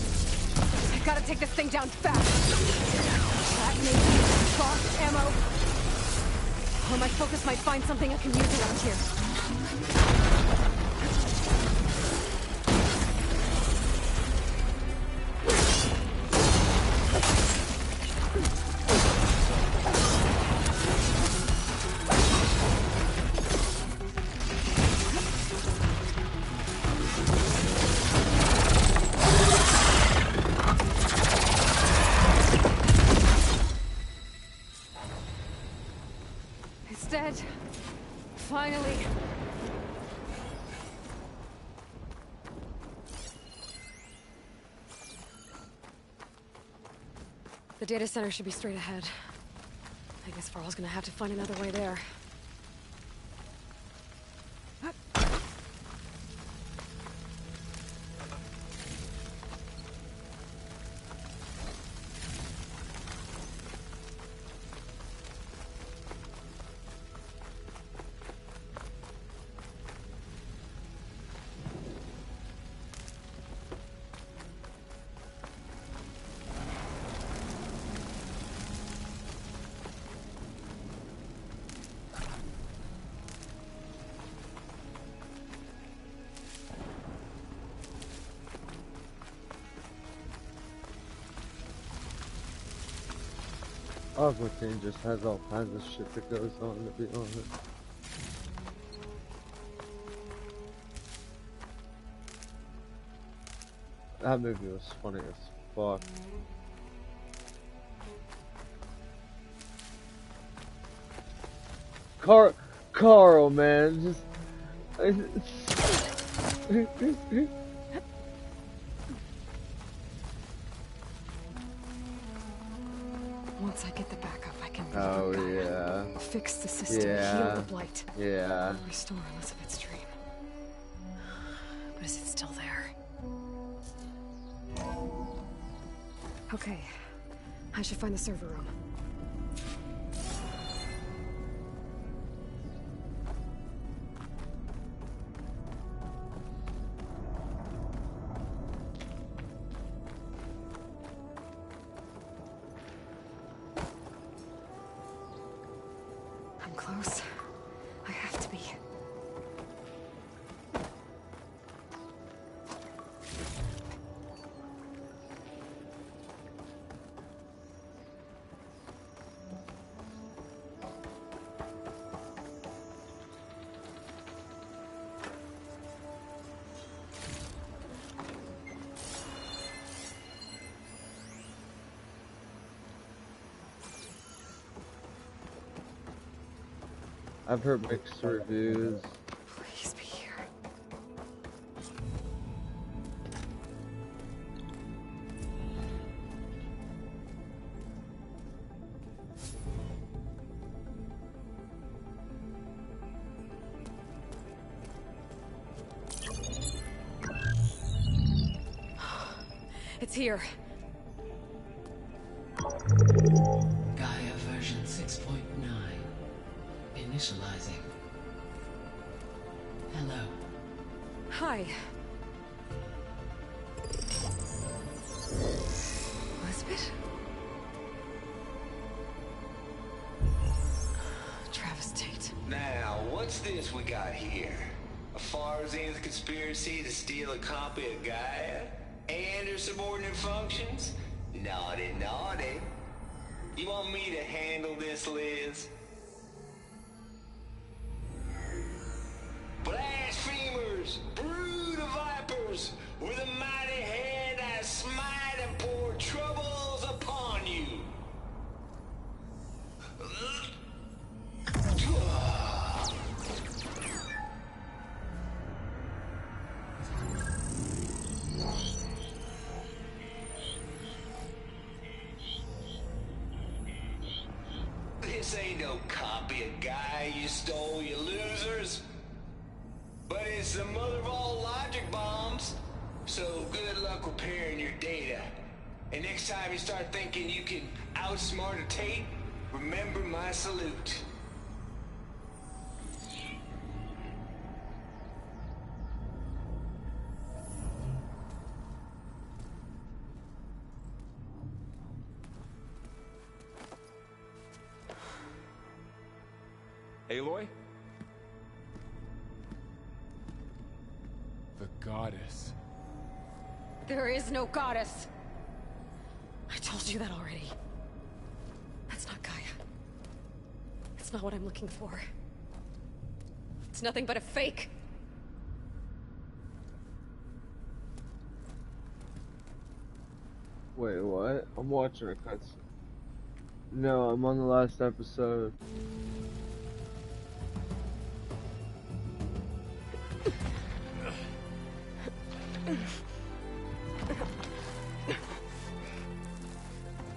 I gotta take this thing down fast! Fragmentation, spark, ammo... Or my focus might find something I can use around here. It's dead. Finally. The data center should be straight ahead. I guess Varl's gonna have to find another way there. Aquitaine just has all kinds of shit that goes on, to be honest. That movie was funny as fuck. Carl, man, just... Once I get the backup, I can Oh, yeah. fix the system, Yeah. heal the blight, Yeah. and restore Elizabeth's dream. But is it still there? Okay, I should find the server room. I'm close. I have to be. I've heard mixed reviews. Please be here. It's here. Gaia version 6.9. Initializing. Hello. Hi. Elizabeth? Travis Tate. Now, what's this we got here? A Farzian's conspiracy to steal a copy of Gaia? And her subordinate functions? Naughty, naughty. You want me to handle this, Liz? Blasphemers! Brood of vipers! With a mighty hand I smite and pour troubles upon you! This ain't no copy of Gaia you stole, you losers! But it's the mother of all logic bombs. So good luck repairing your data. And next time you start thinking you can outsmart a Tate, remember my salute. Aloy? The goddess. There is no goddess. I told you that already. That's not Gaia. It's not what I'm looking for. It's nothing but a fake. Wait, what? I'm watching a cutscene. No, I'm on the last episode.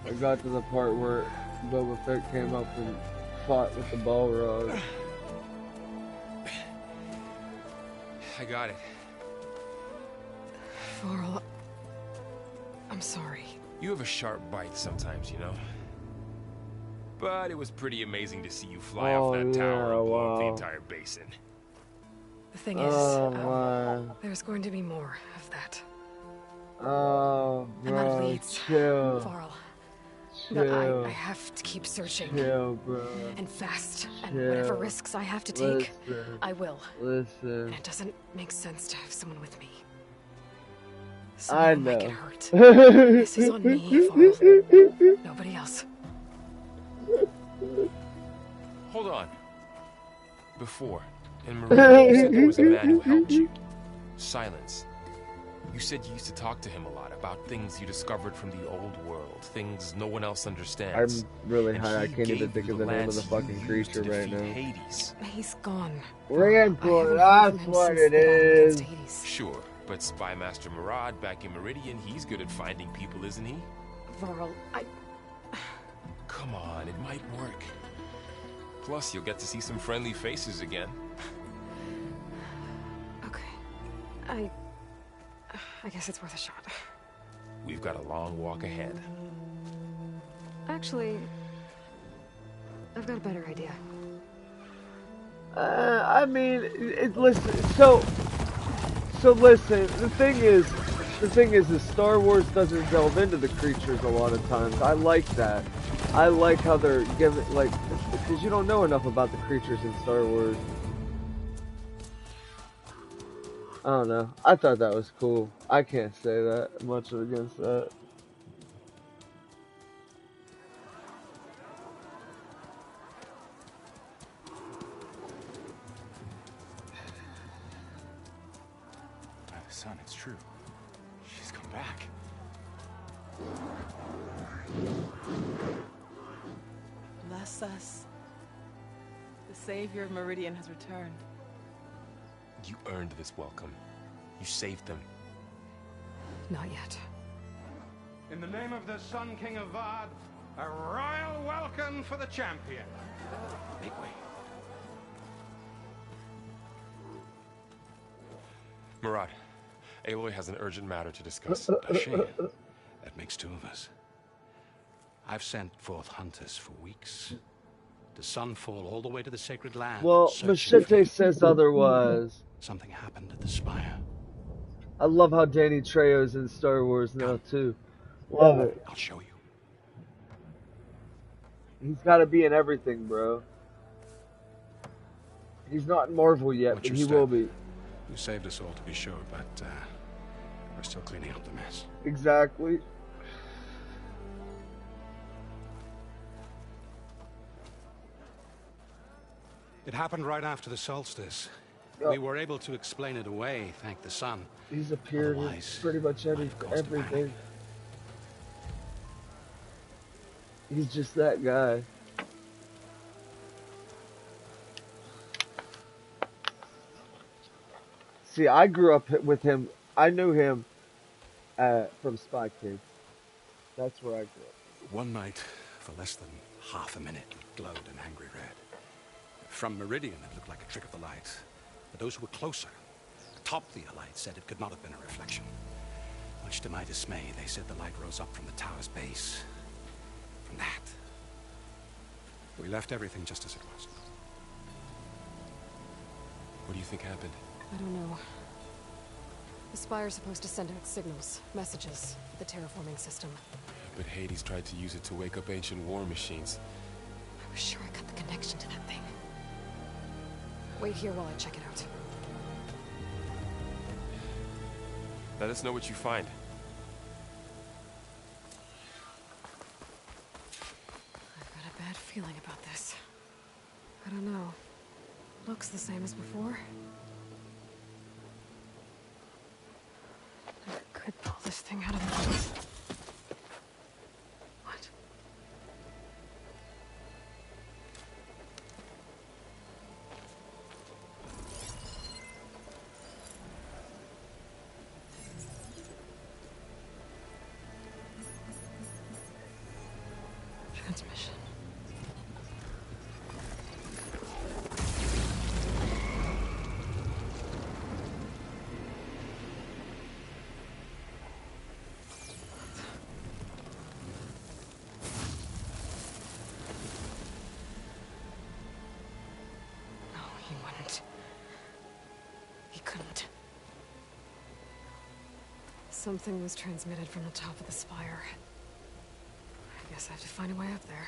I got to the part where Boba Fett came up and fought with the Balrog. I got it. Varl, I'm sorry. You have a sharp bite sometimes, you know? But it was pretty amazing to see you fly off that tower and blow up the entire basin. The thing is, there's going to be more of that. Oh, I'm out of bro, leads, chill. Varl. But I have to keep searching. Chill, bro. And fast. And Chill. whatever risks I have to take, Listen. I will. Listen. And it doesn't make sense to have someone with me. I Someone know. might get hurt. This is on me, Varl. Nobody else. Hold on. Before, in Maria, you said there was a man who helped you. Silence. You said you used to talk to him a lot about things you discovered from the old world, things no one else understands. I'm really And high. I he can't even gave think you of the name of the lance fucking you used creature to right defeat now. Hades. He's gone. Rampart, I haven't that's heard from him what since it the battle is. against Hades. Sure, but Spymaster Murad back in Meridian, he's good at finding people, isn't he? Varl, Come on, it might work. Plus, you'll get to see some friendly faces again. Okay. I guess it's worth a shot. We've got a long walk ahead. Actually, I've got a better idea. I mean, listen. So listen. The thing is, Star Wars doesn't delve into the creatures a lot of times. I like that. I like how they're given, like, because you don't know enough about the creatures in Star Wars. I don't know. I thought that was cool. I can't say that much against that. By the sun, it's true. She's come back. Bless us. The savior of Meridian has returned. You earned this welcome. You saved them. Not yet. In the name of the Sun King of Vard, a royal welcome for the champion. Make way. Murad, Aloy has an urgent matter to discuss. Shame. That makes two of us. I've sent forth hunters for weeks. The sun fall all the way to the sacred land. Well, Machete says otherwise. Something happened at the spire. I love how Danny Trejo's in Star Wars now too. Love it. I'll show you. He's got to be in everything, bro. He's not in Marvel yet, What's but your he will step? be. You saved us all, to be sure, but we're still cleaning up the mess. Exactly. It happened right after the solstice. Yep. We were able to explain it away, thank the sun. He's appeared in Otherwise, pretty much everything. He's just that guy. See, I grew up with him. I knew him from Spy Kids. That's where I grew up. One night, for less than half a minute, it glowed an angry red. From Meridian, it looked like a trick of the light. But those who were closer, atop the light, said it could not have been a reflection. Much to my dismay, they said the light rose up from the tower's base. From that. We left everything just as it was. What do you think happened? I don't know. The Spire's supposed to send out signals, messages, the terraforming system. But Hades tried to use it to wake up ancient war machines. I was sure I got the connection to that thing. Wait here while I check it out. Let us know what you find. I've got a bad feeling about this. I don't know. Looks the same as before. I could pull this thing out of the box. What? Transmission. He wouldn't. He couldn't. Something was transmitted from the top of the spire. I guess I have to find a way up there.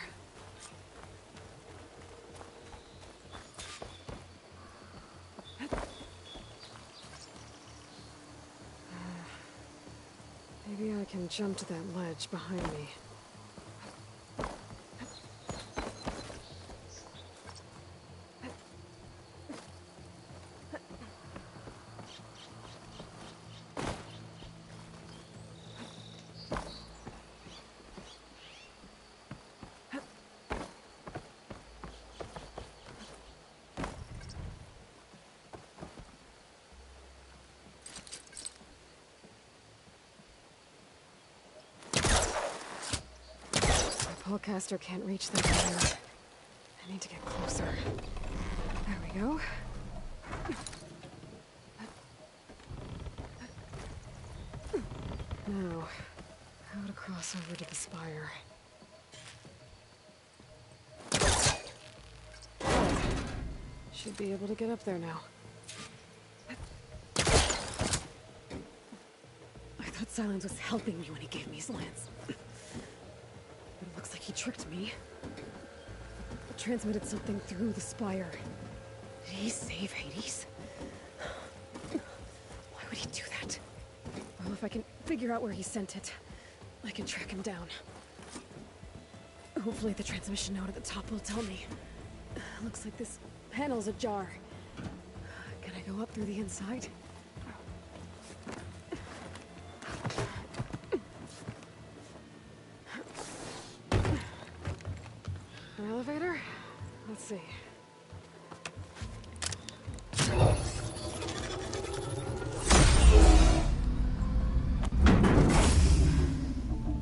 Maybe I can jump to that ledge behind me. Spellcaster can't reach the fire. I need to get closer. There we go. Now, how to cross over to the spire. Should be able to get up there now. I thought Silence was helping me when he gave me his lance. But it looks like he tricked me. Transmitted something through the spire. Did he save Hades? Why would he do that? Well, if I can figure out where he sent it, I can track him down. Hopefully the transmission node at the top will tell me. Looks like this panel's ajar. Can I go up through the inside? An elevator? Let's see.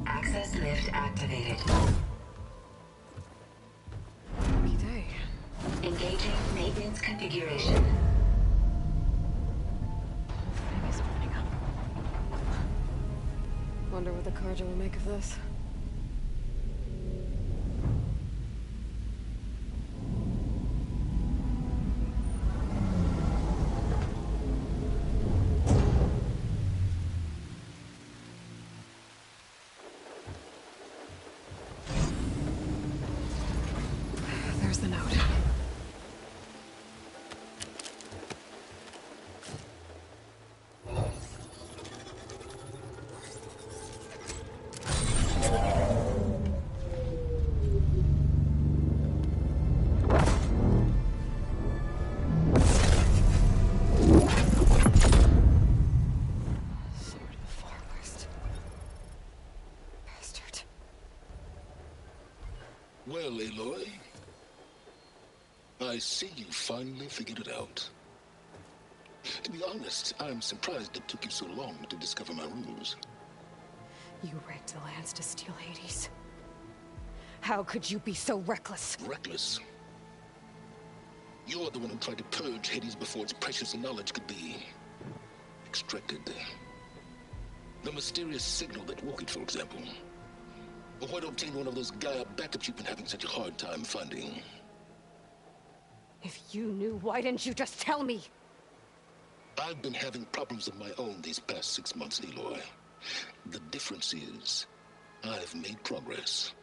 Access lift activated. Lucky day. Engaging maintenance configuration. Thing is opening up. Wonder what the Carja will make of this. There's the note. Sword of the Far West. Bastard. Well, Aloy, I see you finally figured it out. To be honest, I'm surprised it took you so long to discover my rules. You rigged the lance to steal Hades. How could you be so reckless? Reckless? You're the one who tried to purge Hades before its precious knowledge could be extracted. The mysterious signal that woke it, for example. Or why to obtain one of those Gaia backups you've been having such a hard time finding. If you knew, why didn't you just tell me? I've been having problems of my own these past 6 months, Aloy. The difference is, I've made progress.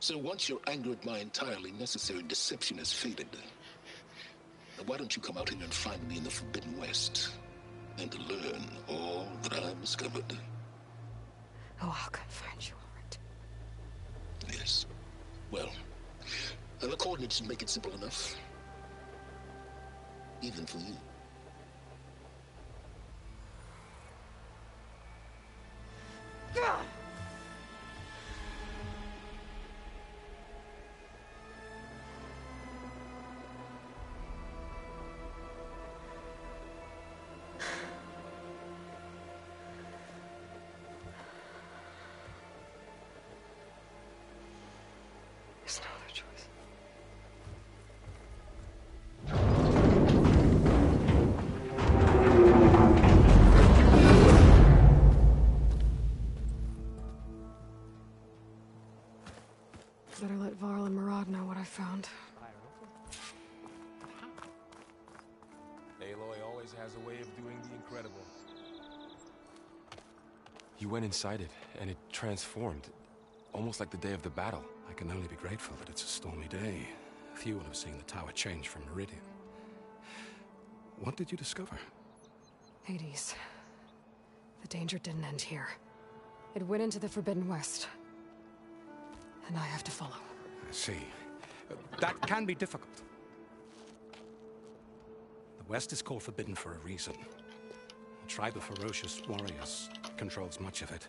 So once your anger at my entirely necessary deception has faded, why don't you come out here and find me in the Forbidden West and learn all that I've discovered? Oh, I'll come find you, all right. Yes. Well, the coordinates should make it simple enough. Even for you. God! There's no other choice. Better let Varl and Murad know what I found. Aloy always has a way of doing the incredible. You went inside it, and it transformed. Almost like the day of the battle. I can only be grateful that it's a stormy day. Few will have seen the tower change from Meridian. What did you discover? Hades. The danger didn't end here. It went into the Forbidden West. And I have to follow. I see. That can be difficult. The West is called Forbidden for a reason. A tribe of ferocious warriors controls much of it.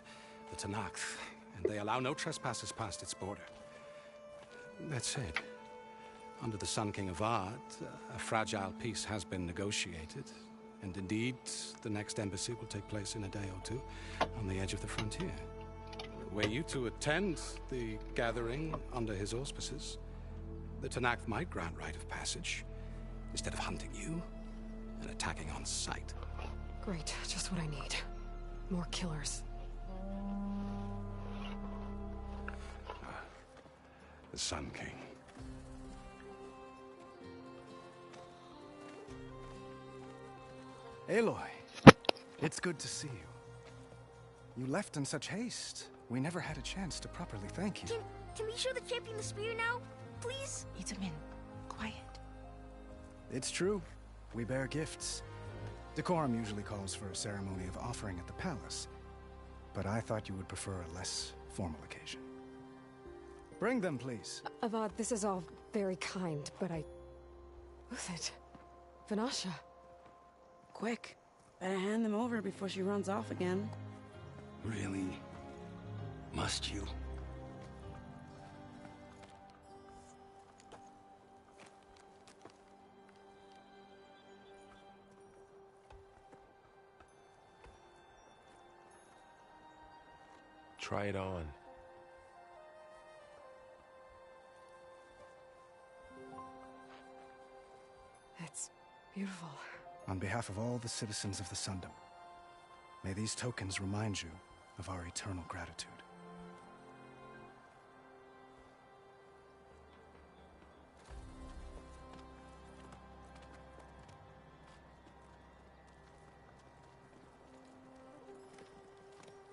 The Tenakth. And they allow no trespassers past its border. That said, under the Sun King Avad, a fragile peace has been negotiated. And indeed, the next embassy will take place in a day or two on the edge of the frontier. Were you to attend the gathering under his auspices, the Tenakth might grant right of passage, instead of hunting you and attacking on sight. Great, just what I need. More killers. The Sun King. Aloy, it's good to see you. You left in such haste. We never had a chance to properly thank you. Can we show the champion the spear now? Please? Itamin, quiet. It's true. We bear gifts. Decorum usually calls for a ceremony of offering at the palace. But I thought you would prefer a less formal occasion. Bring them, please. Avad, this is all very kind, but Who's it? Vanasha. Quick. Better hand them over before she runs off again. Really? Must you? Try it on. It's beautiful. On behalf of all the citizens of the Sundom, may these tokens remind you of our eternal gratitude.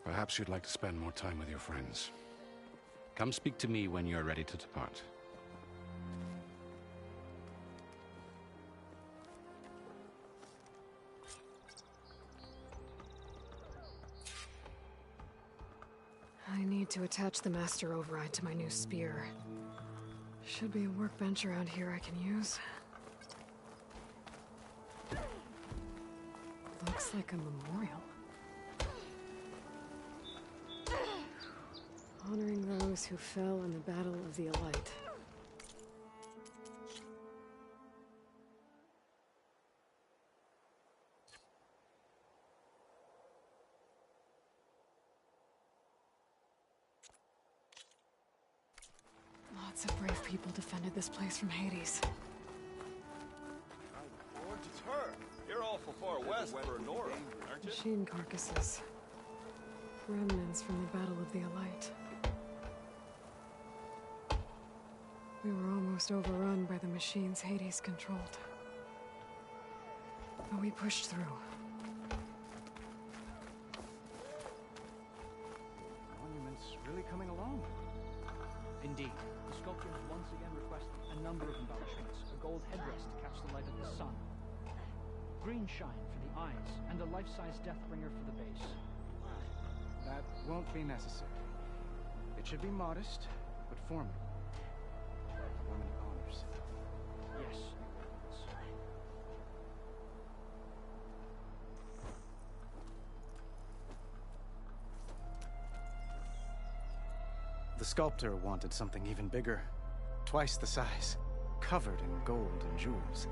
Perhaps you'd like to spend more time with your friends. Come speak to me when you're ready to depart. I need to attach the Master Override to my new spear. Should be a workbench around here I can use. Looks like a memorial. Honoring those who fell in the Battle of the Elite. Lots of brave people defended this place from Hades. Lord, it's her. You're awful far west for Nora, aren't you? Machine carcasses. Remnants from the Battle of the Elite. We were almost overrun by the machines Hades controlled. But we pushed through. Monument's really coming along. Indeed, the sculptor has once again requested a number of embellishments, a gold headdress to catch the light of the sun, green shine for the eyes, and a life-size Deathbringer for the base. That won't be necessary. It should be modest, but formidable. How many honors? Yes, The sculptor wanted something even bigger, twice the size, covered in gold and jewels.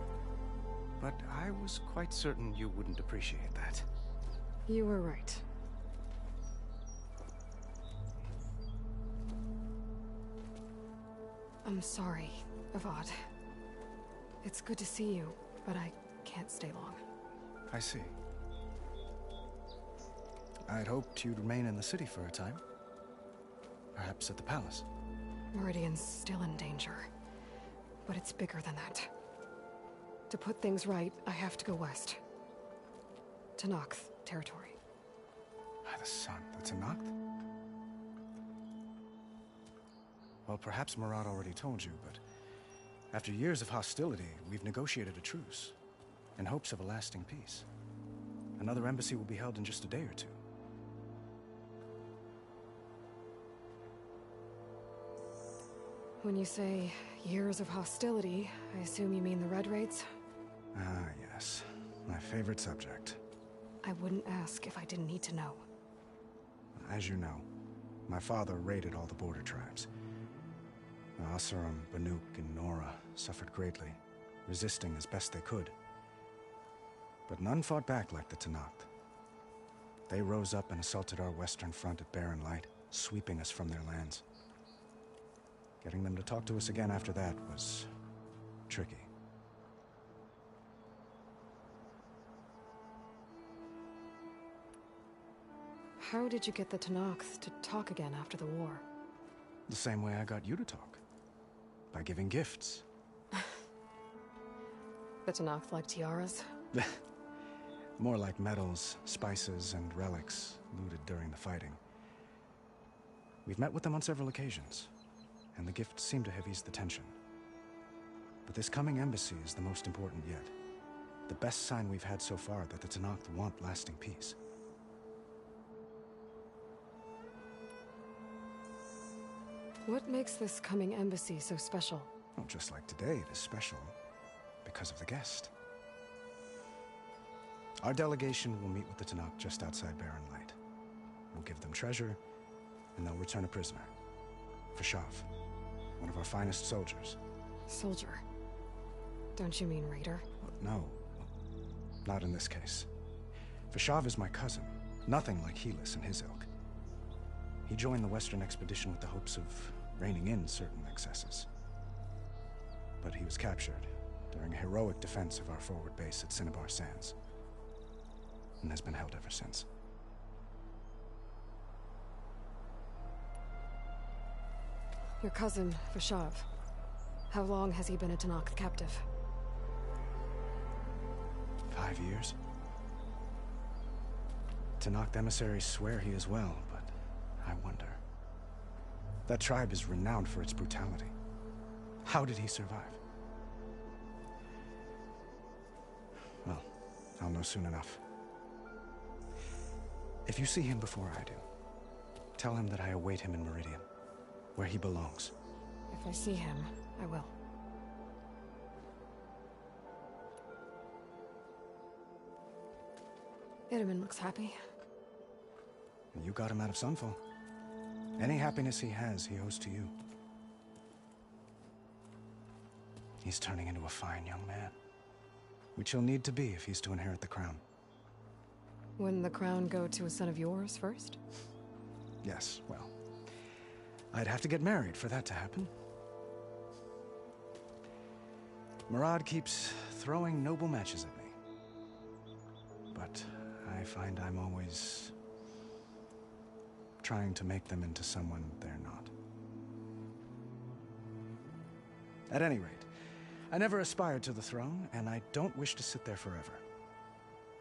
But I was quite certain you wouldn't appreciate that. You were right. I'm sorry, Avad. It's good to see you, but I can't stay long. I see. I'd hoped you'd remain in the city for a time. Perhaps at the palace. Meridian's still in danger. But it's bigger than that. To put things right, I have to go west. To Noct territory. By the sun, that's a Noct? Well, perhaps Murad already told you, but after years of hostility, we've negotiated a truce, in hopes of a lasting peace. Another embassy will be held in just a day or two. When you say years of hostility, I assume you mean the Red Raids? Ah, yes. My favorite subject. I wouldn't ask if I didn't need to know. As you know, my father raided all the border tribes. The Asuram, Banuk, and Nora suffered greatly, resisting as best they could. But none fought back like the Tenakth. They rose up and assaulted our western front at Barren Light, sweeping us from their lands. Getting them to talk to us again after that was tricky. How did you get the Tenakth to talk again after the war? The same way I got you to talk. By giving gifts. The Tenakth like tiaras? More like medals, spices, and relics looted during the fighting. We've met with them on several occasions, and the gifts seem to have eased the tension. But this coming embassy is the most important yet. The best sign we've had so far that the Tenakth want lasting peace. What makes this coming embassy so special? Oh, just like today, it is special because of the guest. Our delegation will meet with the Tenakth just outside Barren Light. We'll give them treasure, and they'll return a prisoner. Fashav, one of our finest soldiers. Soldier? Don't you mean raider? No, not in this case. Fashav is my cousin, nothing like Helis and his ilk. He joined the Western expedition with the hopes of reining in certain excesses. But he was captured during a heroic defense of our forward base at Cinnabar Sands, and has been held ever since. Your cousin, Fashav. How long has he been a Tenakth captive? 5 years. Tenakth emissaries swear he is well, but I wonder. That tribe is renowned for its brutality. How did he survive? Well, I'll know soon enough. If you see him before I do, tell him that I await him in Meridian, where he belongs. If I see him, I will. Itamen looks happy. You got him out of Sunfall. Any happiness he has, he owes to you. He's turning into a fine young man, which he'll need to be if he's to inherit the crown. Wouldn't the crown go to a son of yours first? Yes, well, I'd have to get married for that to happen. Murad keeps throwing noble matches at me. But I find I'm always trying to make them into someone they're not. At any rate, I never aspired to the throne, and I don't wish to sit there forever.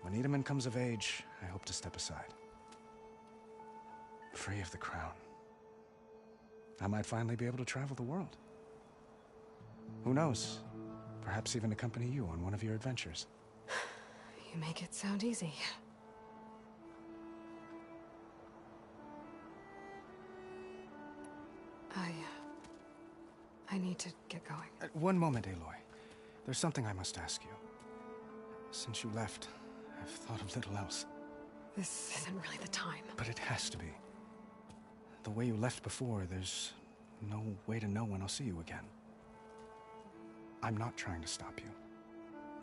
When Itamen comes of age, I hope to step aside. Free of the crown. I might finally be able to travel the world. Who knows? Perhaps even accompany you on one of your adventures. You make it sound easy. I need to get going. One moment, Aloy. There's something I must ask you. Since you left, I've thought of little else. This isn't really the time. But it has to be. The way you left before, there's no way to know when I'll see you again. I'm not trying to stop you,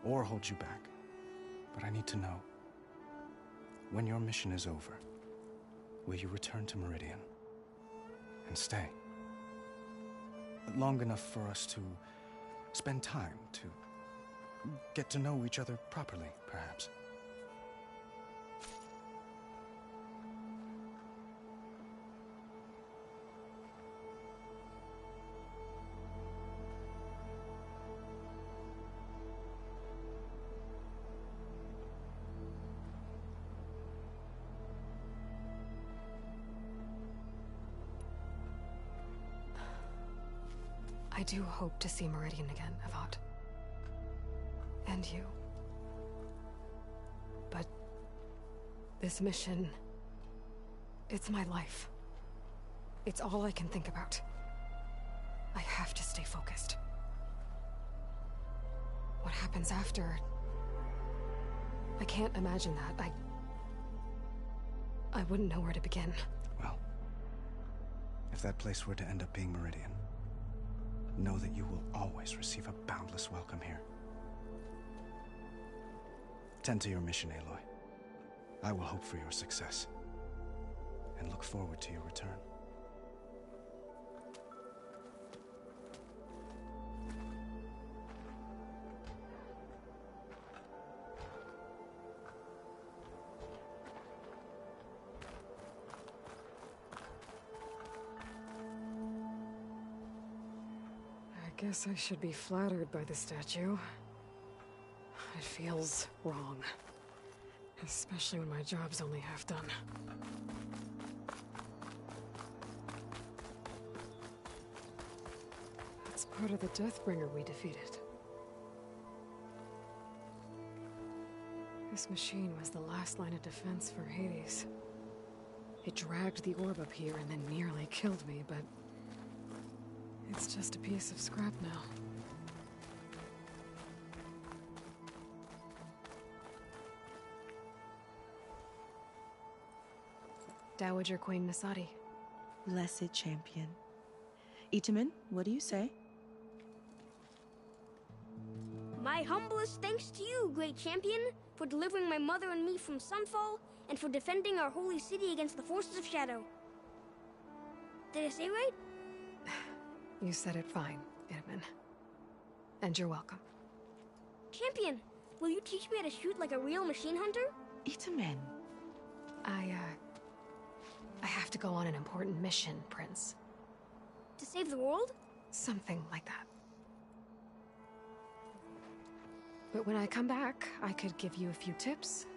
or hold you back, but I need to know. When your mission is over, will you return to Meridian and stay? Long enough for us to spend time, to get to know each other properly, perhaps. I do hope to see Meridian again, Avad. And you. But this mission, it's my life. It's all I can think about. I have to stay focused. What happens after? I can't imagine that. I wouldn't know where to begin. Well, if that place were to end up being Meridian, know that you will always receive a boundless welcome here. Tend to your mission, Aloy. I will hope for your success, and look forward to your return. I guess I should be flattered by the statue. It feels wrong. Especially when my job's only half done. That's part of the Deathbringer we defeated. This machine was the last line of defense for Hades. It dragged the orb up here and then nearly killed me, but it's just a piece of scrap now. Dowager Queen Nasadi. Blessed champion. Itamen, what do you say? My humblest thanks to you, great champion, for delivering my mother and me from Sunfall, and for defending our holy city against the forces of Shadow. Did I say right? You said it fine, Itamen. And you're welcome. Champion, will you teach me how to shoot like a real machine hunter? Itamen. I have to go on an important mission, Prince. To save the world? Something like that. But when I come back, I could give you a few tips.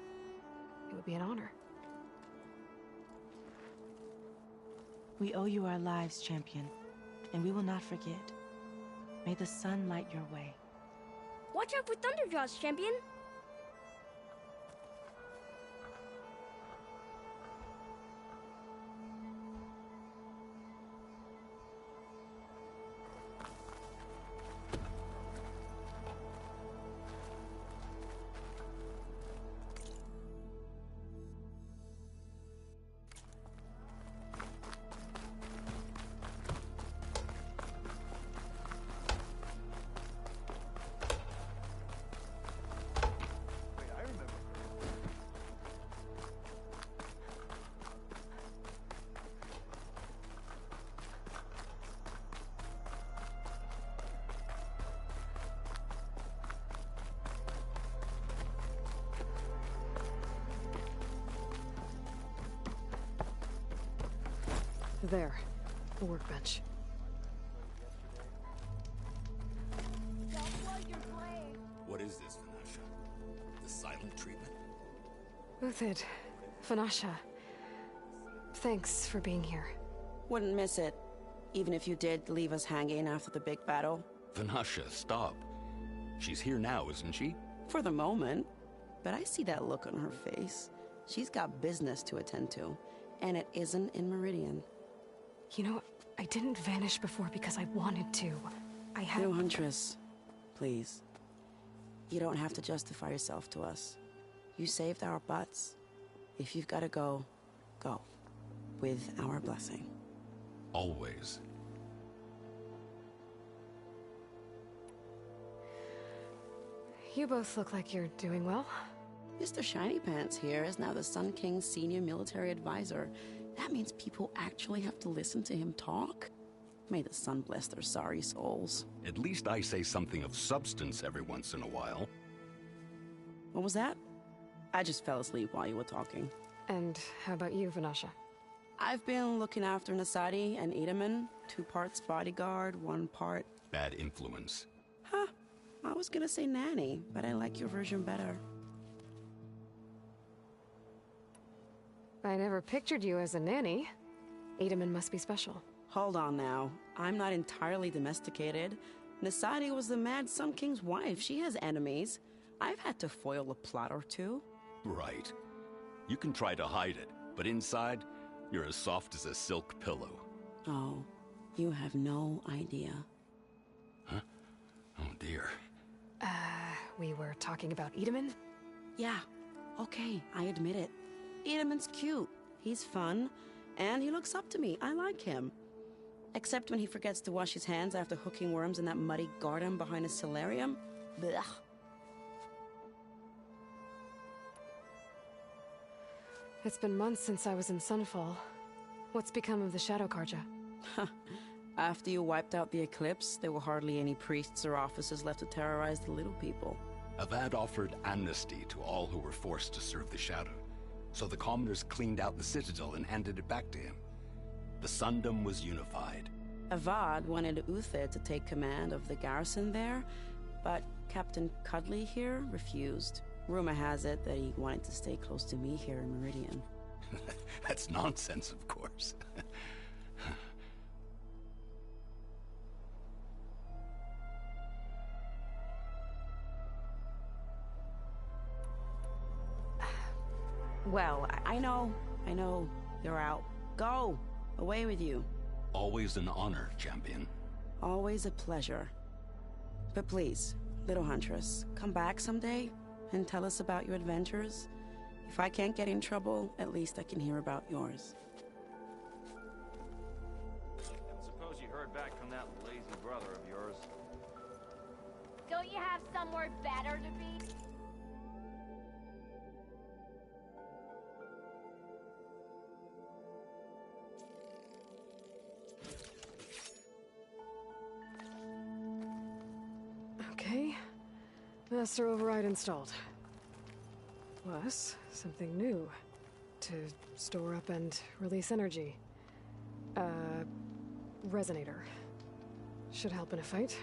It would be an honor. We owe you our lives, champion, and we will not forget. May the sun light your way. Watch out for Thunderjaws, champion! There, the workbench. What is this, Vanasha? The silent treatment? Uthid, Vanasha, thanks for being here. Wouldn't miss it. Even if you did leave us hanging after the big battle? Vanasha, stop. She's here now, isn't she? For the moment. But I see that look on her face. She's got business to attend to. And it isn't in Meridian. You know, I didn't vanish before because I wanted to. I had... No, Huntress. Please. You don't have to justify yourself to us. You saved our butts. If you've got to go, go. With our blessing. Always. You both look like you're doing well. Mr. Shiny Pants here is now the Sun King's senior military advisor. That means people actually have to listen to him talk? May the sun bless their sorry souls. At least I say something of substance every once in a while. What was that? I just fell asleep while you were talking. And how about you, Vanasha? I've been looking after Nasadi and Edaman. 2 parts bodyguard, 1 part... Bad influence. Huh. I was gonna say nanny, but I like your version better. I never pictured you as a nanny. Edaman must be special. Hold on now. I'm not entirely domesticated. Nasadi was the Mad Sun King's wife. She has enemies. I've had to foil a plot or 2. Right. You can try to hide it, but inside, you're as soft as a silk pillow. Oh, you have no idea. Huh? Oh dear. We were talking about Edaman? Yeah, okay, I admit it. Edaman's cute. He's fun, and he looks up to me. I like him. Except when he forgets to wash his hands after hooking worms in that muddy garden behind his solarium. Blech. It's been months since I was in Sunfall. What's become of the Shadow Carja? After you wiped out the Eclipse, there were hardly any priests or officers left to terrorize the little people. Avad offered amnesty to all who were forced to serve the Shadow. So the commoners cleaned out the Citadel and handed it back to him. The Sundom was unified. Avad wanted Uther to take command of the garrison there, but Captain Cudley here refused. Rumor has it that he wanted to stay close to me here in Meridian. That's nonsense, of course. Well, I know. You're out. Go! Away with you. Always an honor, champion. Always a pleasure. But please, little Huntress, come back someday and tell us about your adventures. If I can't get in trouble, at least I can hear about yours. I suppose you heard back from that lazy brother of yours. Don't you have somewhere better to be? Okay. Master override installed. Plus, something new. To store up and release energy. Resonator. Should help in a fight.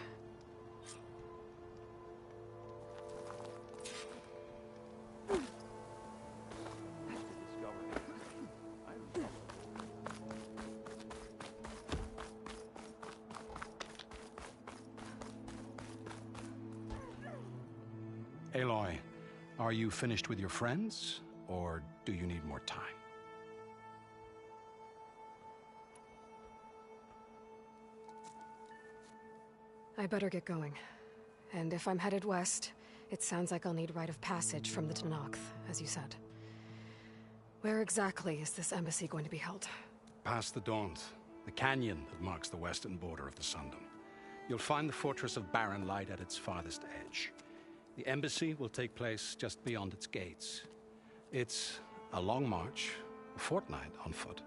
Aloy, are you finished with your friends, or do you need more time? I better get going. And if I'm headed west, it sounds like I'll need rite of passage from the Tenakth, as you said. Where exactly is this embassy going to be held? Past the Daunt, the canyon that marks the western border of the Sundom. You'll find the fortress of Barren Light at its farthest edge. The embassy will take place just beyond its gates. It's a long march, a fortnight on foot.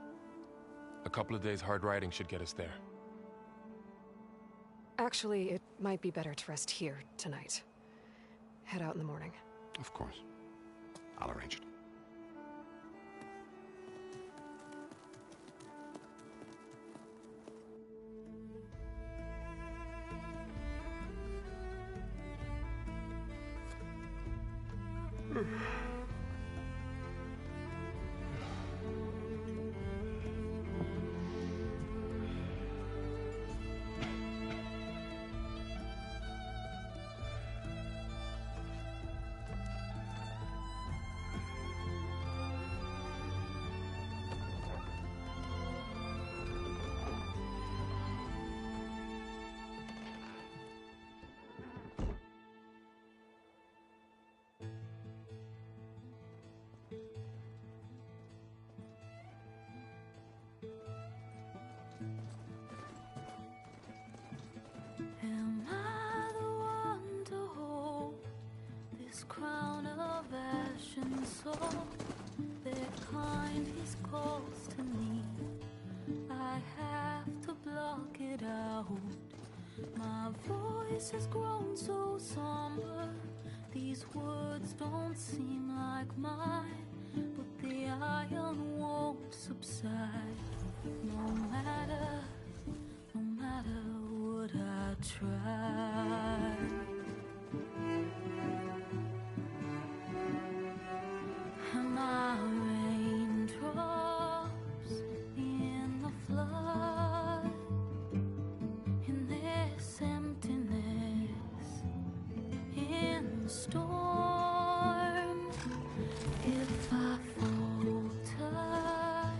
A couple of days hard riding should get us there. Actually, it might be better to rest here tonight. Head out in the morning. Of course. I'll arrange it. this crown of ash and soul, their kind is calls to me. I have to block it out. My voice has grown so somber. These words don't seem like mine, but the iron won't subside. No matter what I try. My raindrops in the flood, in this emptiness, in the storm. If I falter,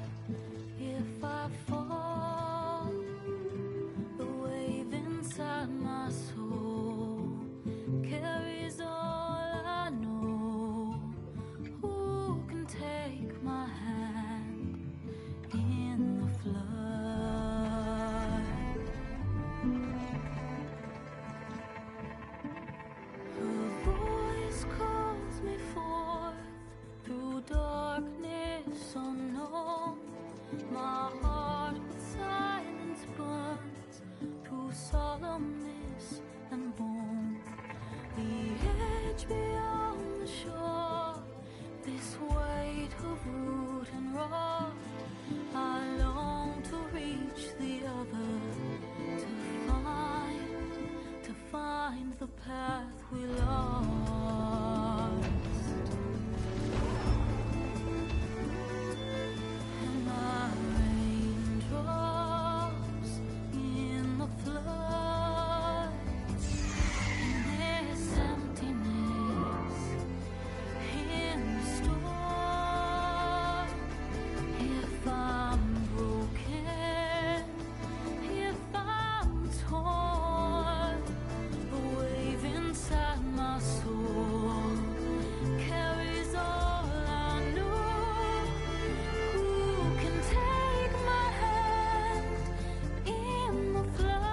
if I fall, the wave inside my soul carries all I know. Who can take my hand in the flood? Her voice calls me forth through darkness unknown. My heart with silence burns through solemnness and bone. The edge beyond the shore, this weight of root and rock, I long to reach the other, to find the path we lost. And my raindrops in the flood, in this emptiness, in the storm. If I'm broken, if I'm torn, the wave inside my soul carries all I know. Who can take my hand in the flood?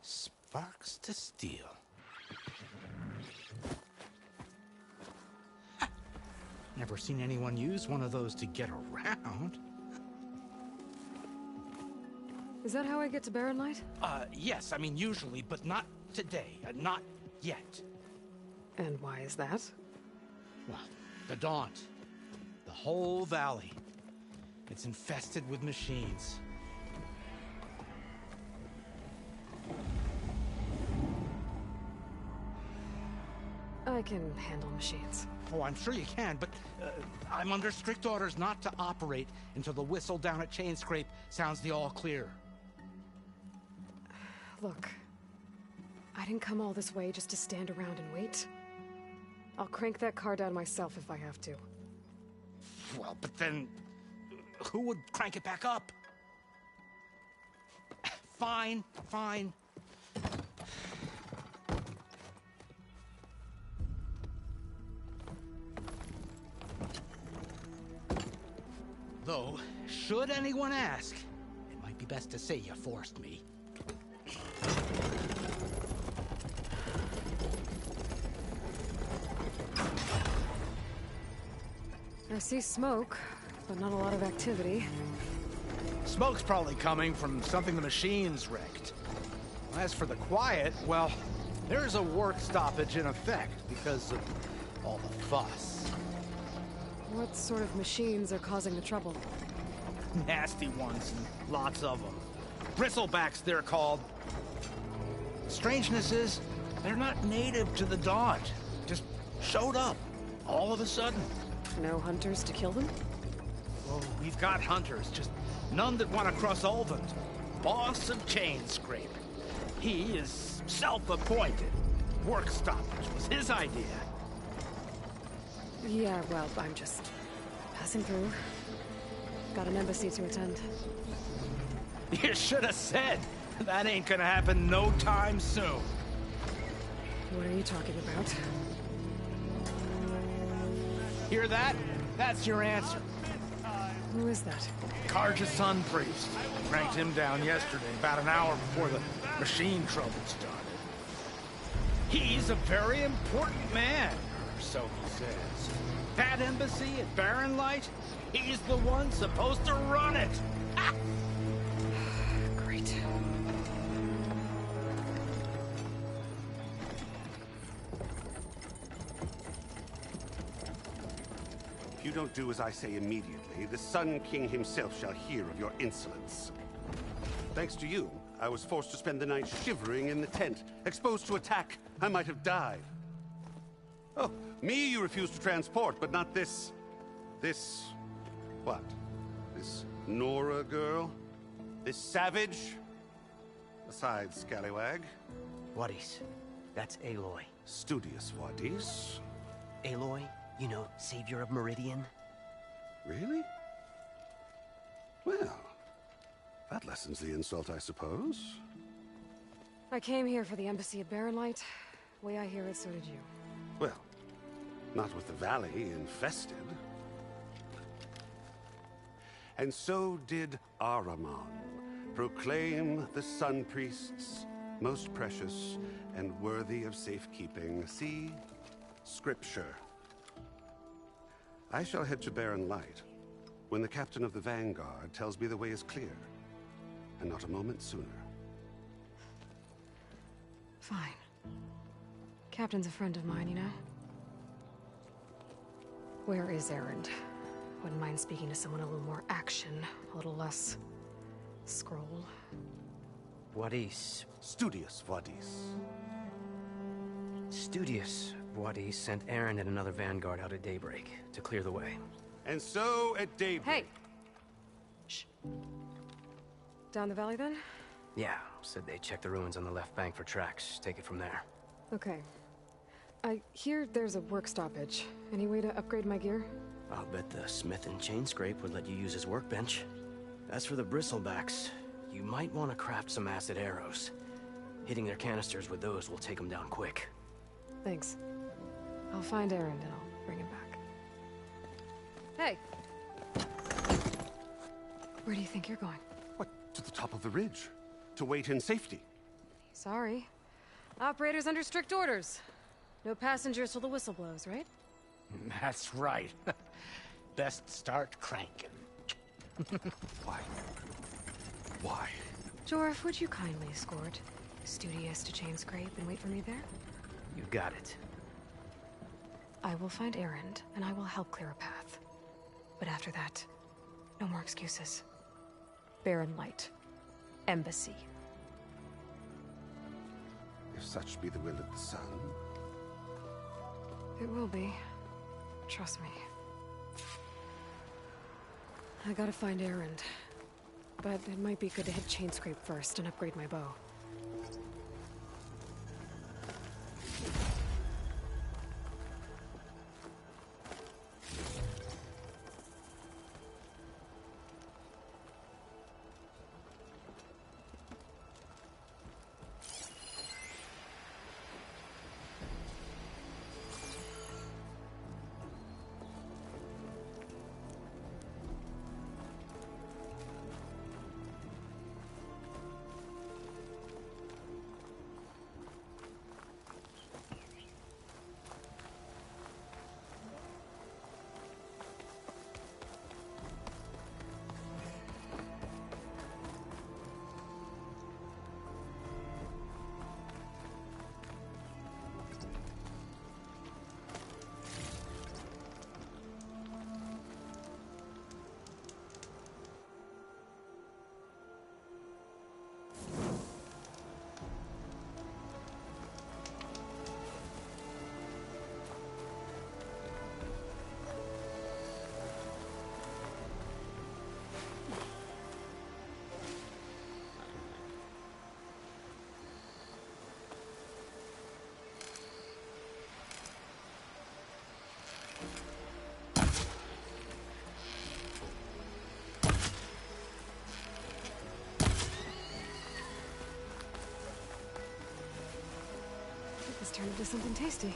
Sparks to steel. Never seen anyone use one of those to get around. Is that how I get to Barren Light? Yes, I mean usually, but not today. Not yet. And why is that? Well, the Daunt. The whole valley. It's infested with machines. I can handle machines. Oh, I'm sure you can, but I'm under strict orders not to operate until the whistle down at Chainscrape sounds the all clear. Look, I didn't come all this way just to stand around and wait. I'll crank that car down myself if I have to. Well, but then who would crank it back up? Fine, fine. Though, should anyone ask, it might be best to say you forced me. I see smoke, but not a lot of activity. Smoke's probably coming from something the machines wrecked. As for the quiet, well, there's a work stoppage in effect because of all the fuss. What sort of machines are causing the trouble? Nasty ones, and lots of them. Bristlebacks, they're called. Strangeness is, they're not native to the Daunt. Just showed up, all of a sudden. No hunters to kill them? Well, we've got hunters, just none that want to cross Ulvund. Boss of Chainscrape. He is self-appointed. Work stoppage was his idea. Yeah, well, I'm just passing through. Got an embassy to attend. You should have said. That ain't gonna happen no time soon. What are you talking about? Hear that? That's your answer. Who is that? Karja's son priest. Cranked him down yesterday, about an hour before the machine trouble started. He's a very important man, or so he says. That embassy at Barren Light, he's the one supposed to run it. Ah! Great. If you don't do as I say immediately, the Sun King himself shall hear of your insolence. Thanks to you, I was forced to spend the night shivering in the tent. Exposed to attack, I might have died. Oh, me you refuse to transport, but not this... what? This Nora girl? This savage? Besides, scallywag. Wadis. That's Aloy. Studious Wadis. Aloy, you know, savior of Meridian. Really? Well, that lessens the insult, I suppose. I came here for the embassy at Barren Light. Way I hear it, so did you. Well, not with the valley infested. And so did Ahriman, proclaim the Sun Priests most precious and worthy of safekeeping. See Scripture. I shall head to Barren Light when the captain of the Vanguard tells me the way is clear, and not a moment sooner. Fine. Captain's a friend of mine, you know? Where is Erend? Wouldn't mind speaking to someone a little more action, a little less... scroll. Wadis. Studious Wadis. Studious Wadis sent Aaron and another Vanguard out at daybreak to clear the way. And so at daybreak... Hey! Shh. Down the valley, then? Yeah, said they checked the ruins on the left bank for tracks. Take it from there. Okay. I hear there's a work stoppage. Any way to upgrade my gear? I'll bet the smith and chain scrape would let you use his workbench. As for the bristlebacks, you might want to craft some acid arrows. Hitting their canisters with those will take them down quick. Thanks. I'll find Erend and I'll bring him back. Hey! Where do you think you're going? What, to the top of the ridge? To wait in safety? Sorry. Operator's under strict orders. No passengers till the whistle blows, right? That's right. Best start cranking. Why? Why? Jorf, would you kindly escort Studious to Chain Scrape and wait for me there? You got it. I will find Erend, and I will help clear a path. But after that, no more excuses. Barren Light. Embassy. If such be the will of the Sun. It will be. Trust me. I gotta find Erend. But it might be good to hit Chain Scrape first and upgrade my bow. this turn into something tasty.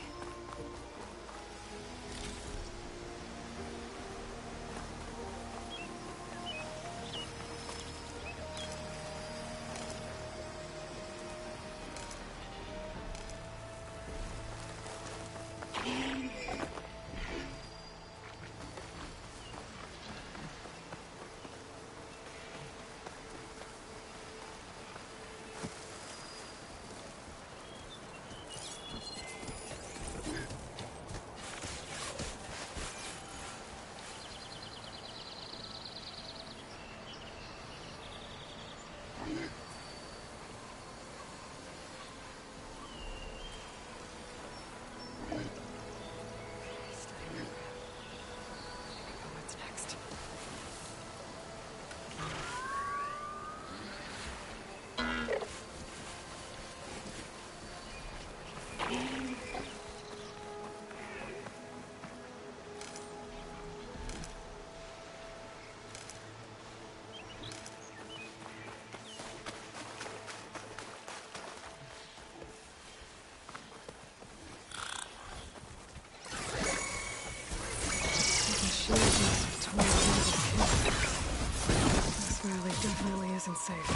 What's next? This valley definitely isn't safe.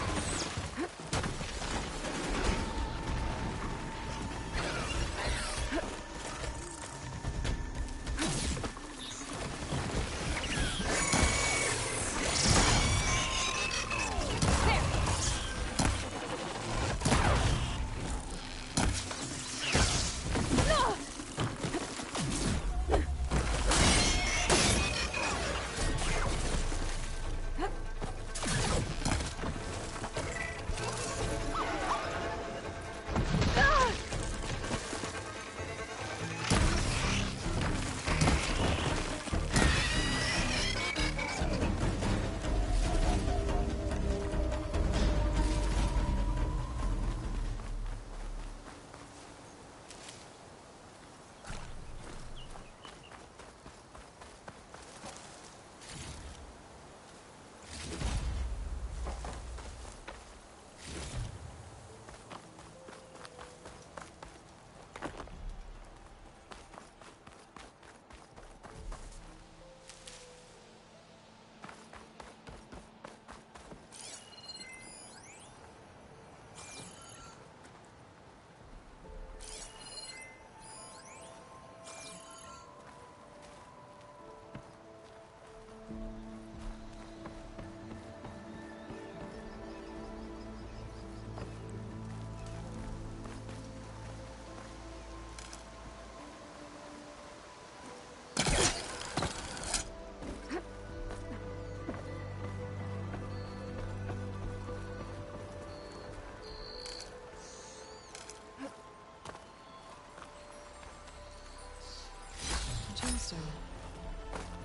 Gemstone.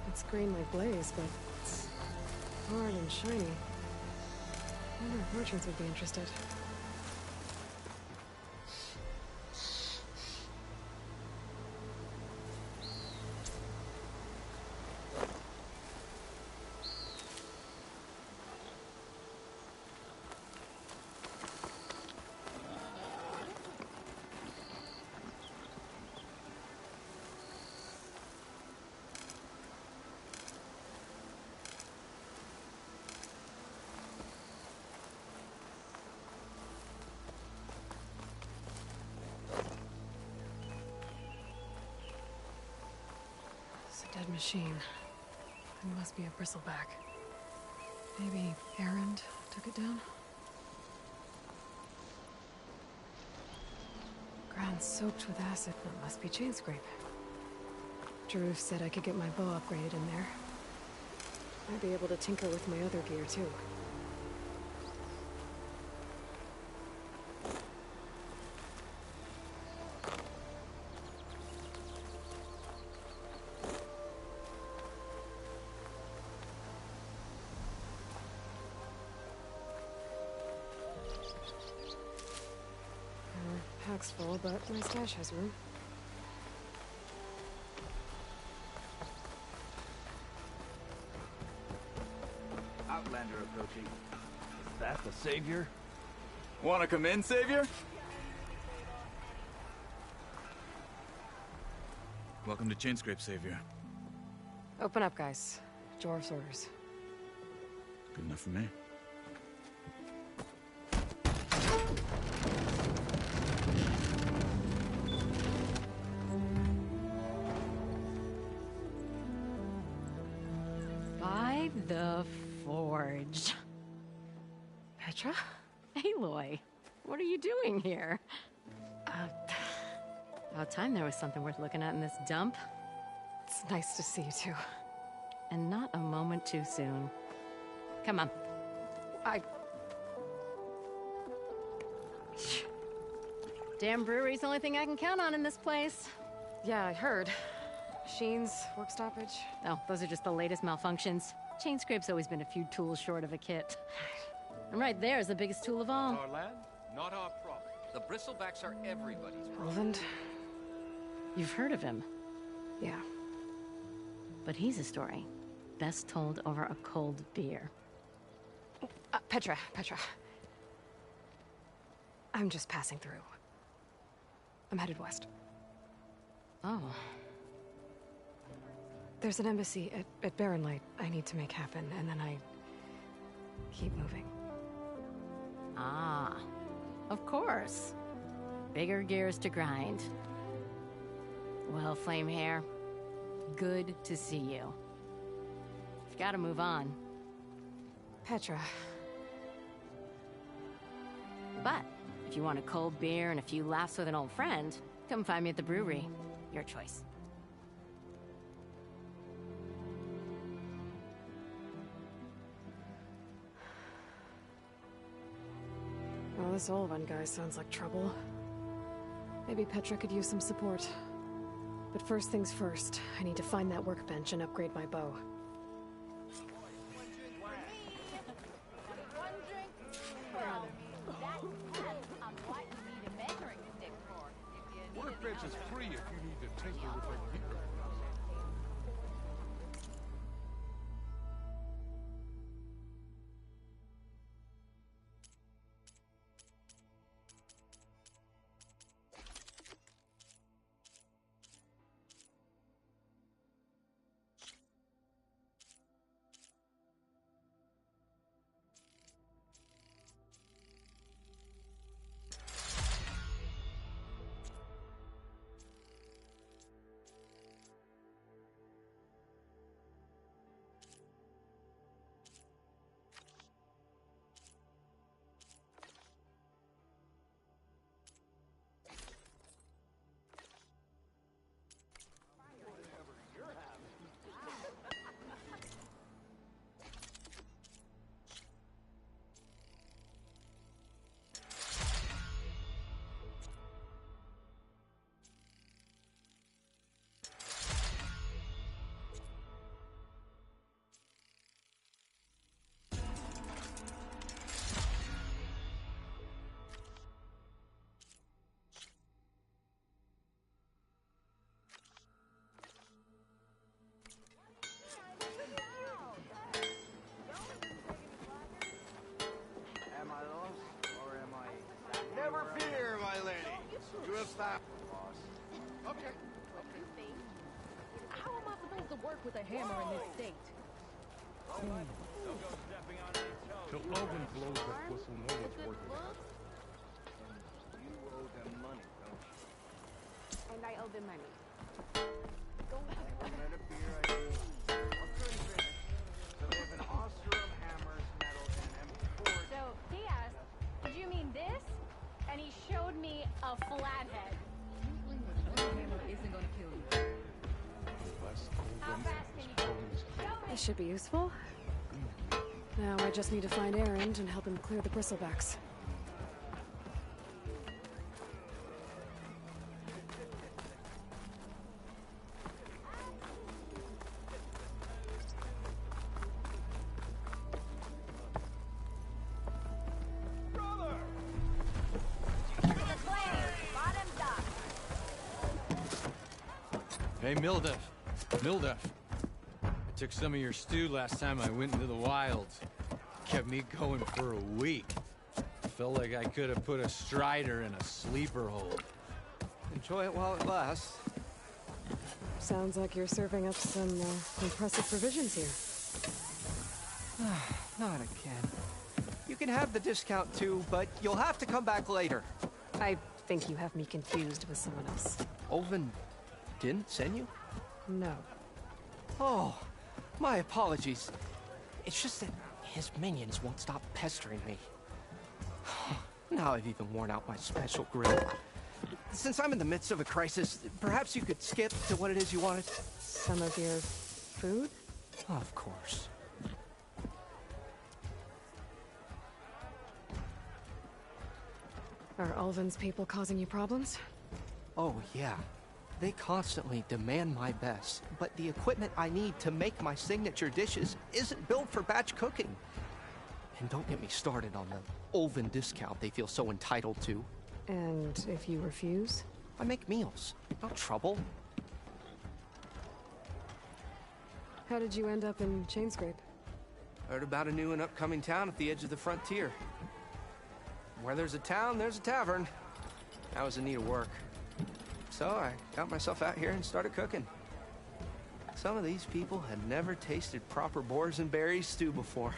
It's green like blaze, but it's hard and shiny. I wonder if merchants would be interested. Dead machine. It must be a bristleback. Maybe Erend took it down? Ground soaked with acid. That must be Chainscrape. Jaruf said I could get my bow upgraded in there. I'd be able to tinker with my other gear too. Pack's full, but my stash has room. Outlander approaching. Is that the Savior? Wanna come in, Savior? Welcome to Chainscrape, Savior. Open up, guys. Jorv's orders. Good enough for me. By the Forge. Petra? Aloy, what are you doing here? About time there was something worth looking at in this dump. It's nice to see you too. And not a moment too soon. Come on. Damn brewery's the only thing I can count on in this place. Yeah, I heard. Machines, work stoppage. Oh, those are just the latest malfunctions. Chainscrape's always been a few tools short of a kit. And right there is the biggest tool of all. Our land, not our problem. The bristlebacks are everybody's problem. Roland? You've heard of him. Yeah. But he's a story best told over a cold beer. Petra. I'm just passing through. I'm headed west. Oh. There's an embassy at Barren Light I need to make happen, and then I keep moving. Ah, of course. Bigger gears to grind. Well, Flamehair, good to see you. You've got to move on. Petra. But if you want a cold beer and a few laughs with an old friend, come find me at the brewery. Your choice. Well, this old one guy sounds like trouble. Maybe Petra could use some support. But first things first, I need to find that workbench and upgrade my bow. Workbench is free if you need to tinker with a gear. Never fear, my lady. You have found... Okay. How am I supposed to work with a hammer in this state? Till Logan blows that whistle, no one's working. You owe them money, don't you? And I owe them money. Let it be right here. What good is it? So they have an Oseram hammers, metal, and M4. So he asked, "Did you mean this?" And he showed me a flathead. Hammer isn't gonna kill you. How fast can you go? This should be useful. Now I just need to find Erend and help him clear the bristlebacks. Hey, Mildef. Mildef. I took some of your stew last time I went into the wilds. Kept me going for a week. Felt like I could have put a strider in a sleeper hold. Enjoy it while it lasts. Sounds like you're serving up some impressive provisions here. Not again. You can have the discount too, but you'll have to come back later. I think you have me confused with someone else. Olvin didn't send you? No. Oh, my apologies. It's just that his minions won't stop pestering me. Now I've even worn out my special grill. Since I'm in the midst of a crisis, perhaps you could skip to what it is you wanted? Some of your food? Of course. Are Ulvin's people causing you problems? Oh, yeah. They constantly demand my best, but the equipment I need to make my signature dishes isn't built for batch cooking. And don't get me started on the Ulvin discount they feel so entitled to. And if you refuse? I make meals, not trouble. How did you end up in Chainscrape? Heard about a new and upcoming town at the edge of the frontier. Where there's a town, there's a tavern. I was in need of work. So I got myself out here and started cooking. Some of these people had never tasted proper boars and berries stew before.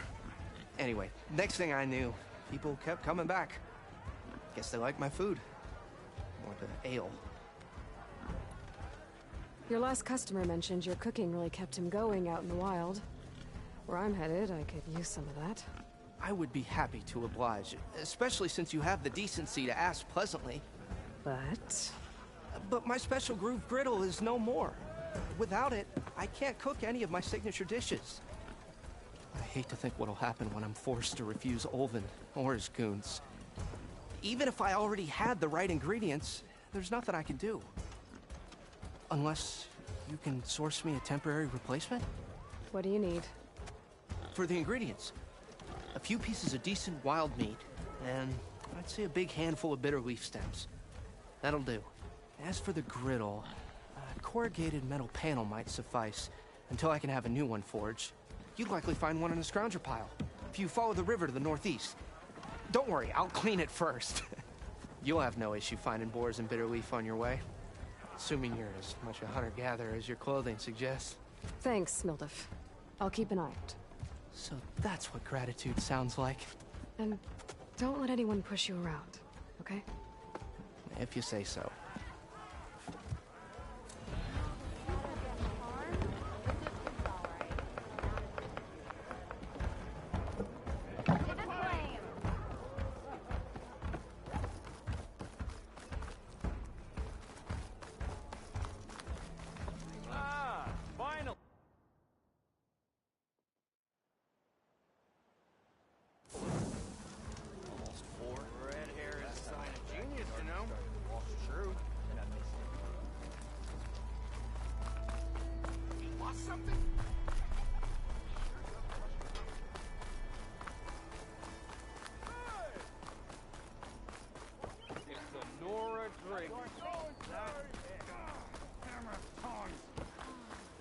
Anyway, next thing I knew, people kept coming back. Guess they like my food. Or the ale. Your last customer mentioned your cooking really kept him going out in the wild. Where I'm headed, I could use some of that. I would be happy to oblige, especially since you have the decency to ask pleasantly. But my special groove griddle is no more. Without it, I can't cook any of my signature dishes. I hate to think what'll happen when I'm forced to refuse Ulvin or his goons. Even if I already had the right ingredients, there's nothing I can do. Unless you can source me a temporary replacement? What do you need? For the ingredients, a few pieces of decent wild meat, and I'd say a big handful of bitter leaf stems. That'll do. As for the griddle, a corrugated metal panel might suffice until I can have a new one forged. You'd likely find one in a scrounger pile, if you follow the river to the northeast. Don't worry, I'll clean it first. You'll have no issue finding boars and bitter leaf on your way. Assuming you're as much a hunter-gatherer as your clothing suggests. Thanks, Mildef. I'll keep an eye out. So that's what gratitude sounds like. And don't let anyone push you around, okay? If you say so.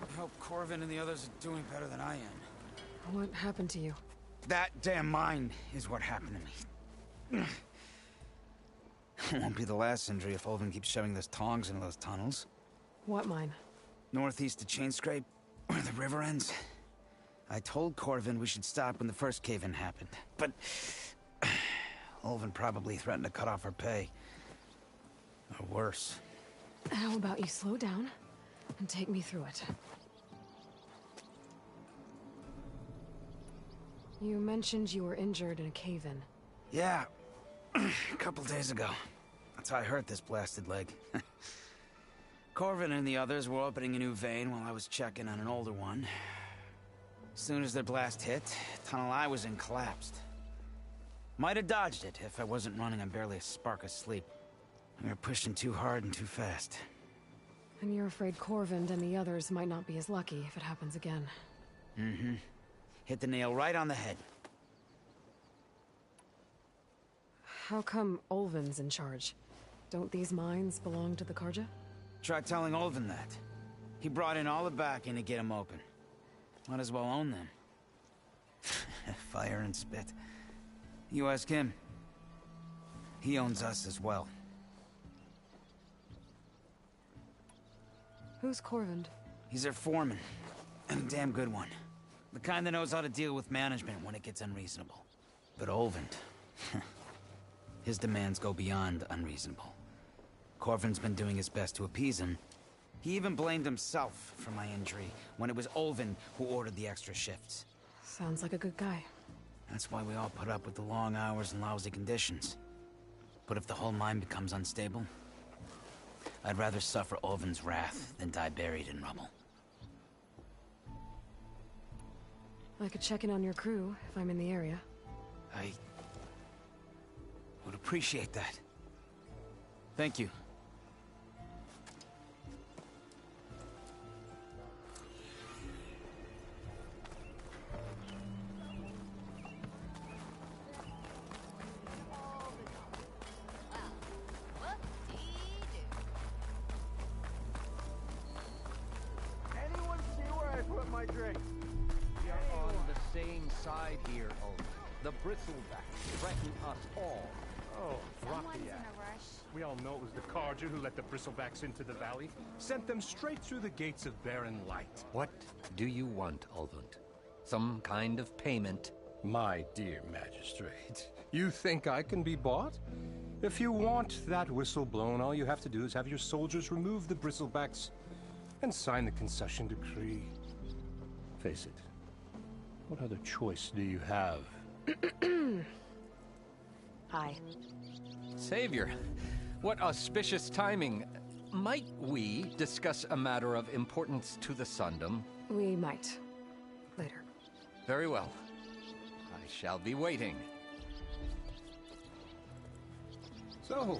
I hope Corvin and the others are doing better than I am. What happened to you? That damn mine is what happened to me. It won't be the last injury if Ulvin keeps shoving those tongs into those tunnels. What mine? Northeast of Chainscrape, where the river ends. I told Corvin we should stop when the first cave-in happened, but Ulvin probably threatened to cut off our pay. Or worse. How about you slow down and take me through it? You mentioned you were injured in a cave-in. Yeah, a couple days ago. That's how I hurt this blasted leg. Corvin and the others were opening a new vein while I was checking on an older one. As soon as their blast hit, the tunnel I was in collapsed. Might have dodged it if I wasn't running on barely a spark of sleep. We were pushing too hard and too fast. And you're afraid Corvin and the others might not be as lucky if it happens again. Mm-hmm. Hit the nail right on the head. How come Ulvin's in charge? Don't these mines belong to the Carja? Try telling Ulvin that. He brought in all the backing to get them open. Might as well own them. Fire and spit. You ask him. He owns us as well. Who's Corvind? He's their foreman. And a damn good one. The kind that knows how to deal with management when it gets unreasonable. But Olvend... his demands go beyond unreasonable. Corvin's been doing his best to appease him. He even blamed himself for my injury when it was Olvend who ordered the extra shifts. Sounds like a good guy. That's why we all put up with the long hours and lousy conditions. But if the whole mine becomes unstable, I'd rather suffer Olvend's wrath than die buried in rubble. I could check in on your crew if I'm in the area. I would appreciate that. Thank you. Anyone see where I put my drink? We are on the same side here, Olvend. The Bristlebacks threaten us all. Oh, Someone's in Rakia. a rush. We all know it was the Carja who let the Bristlebacks into the valley. Sent them straight through the gates of Barren Light. What do you want, Olvend? Some kind of payment? My dear magistrate, you think I can be bought? If you want that whistle blown, all you have to do is have your soldiers remove the Bristlebacks and sign the concession decree. Face it, what other choice do you have? Hi. Savior, what auspicious timing. Might we discuss a matter of importance to the Sundom? We might. Later. Very well. I shall be waiting. So,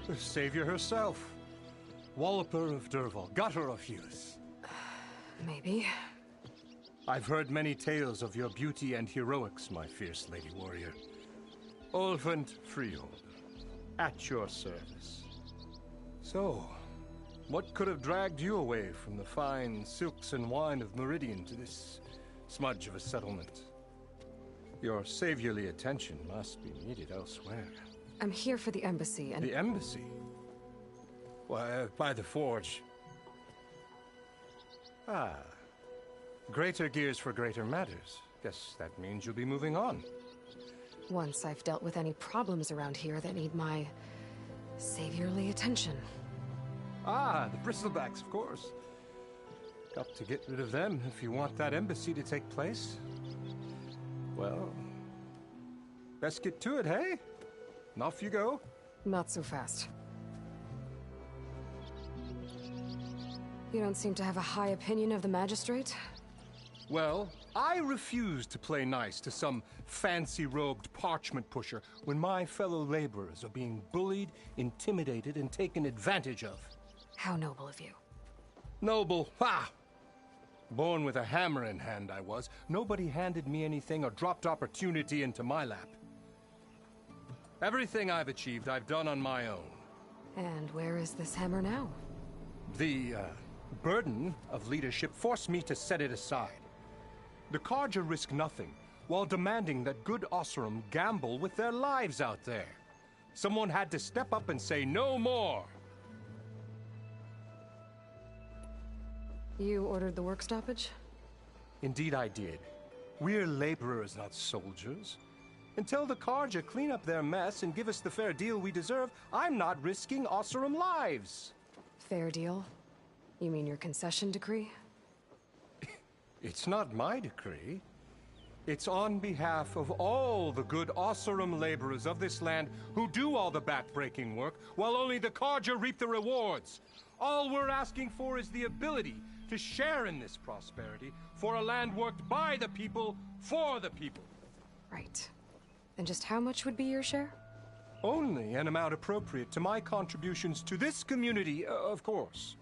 the savior herself. Walloper of Derval, gutter of youth. Maybe. I've heard many tales of your beauty and heroics, my fierce lady warrior. Olvend Freehold, at your service. So, what could have dragged you away from the fine silks and wine of Meridian to this smudge of a settlement? Your saviorly attention must be needed elsewhere. I'm here for the embassy and... The embassy? Why, by the forge. Ah. Greater gears for greater matters. Guess that means you'll be moving on. Once I've dealt with any problems around here that need my... saviorly attention. Ah, the Bristlebacks, of course. Got to get rid of them if you want that embassy to take place. Well, best get to it, hey? And off you go. Not so fast. You don't seem to have a high opinion of the magistrate? Well, I refuse to play nice to some fancy-robed parchment pusher when my fellow laborers are being bullied, intimidated, and taken advantage of. How noble of you. Noble? Ha! Born with a hammer in hand, I was. Nobody handed me anything or dropped opportunity into my lap. Everything I've achieved, I've done on my own. And where is this hammer now? The, burden of leadership forced me to set it aside. The Carja risk nothing, while demanding that good Oseram gamble with their lives out there. Someone had to step up and say no more. You ordered the work stoppage? Indeed I did. We're laborers, not soldiers. Until the Carja clean up their mess and give us the fair deal we deserve, I'm not risking Oseram lives. Fair deal? You mean your concession decree? It's not my decree. It's on behalf of all the good Oseram laborers of this land who do all the back-breaking work, while only the Carja reap the rewards. All we're asking for is the ability to share in this prosperity for a land worked by the people, for the people. Right. And just how much would be your share? Only an amount appropriate to my contributions to this community, of course.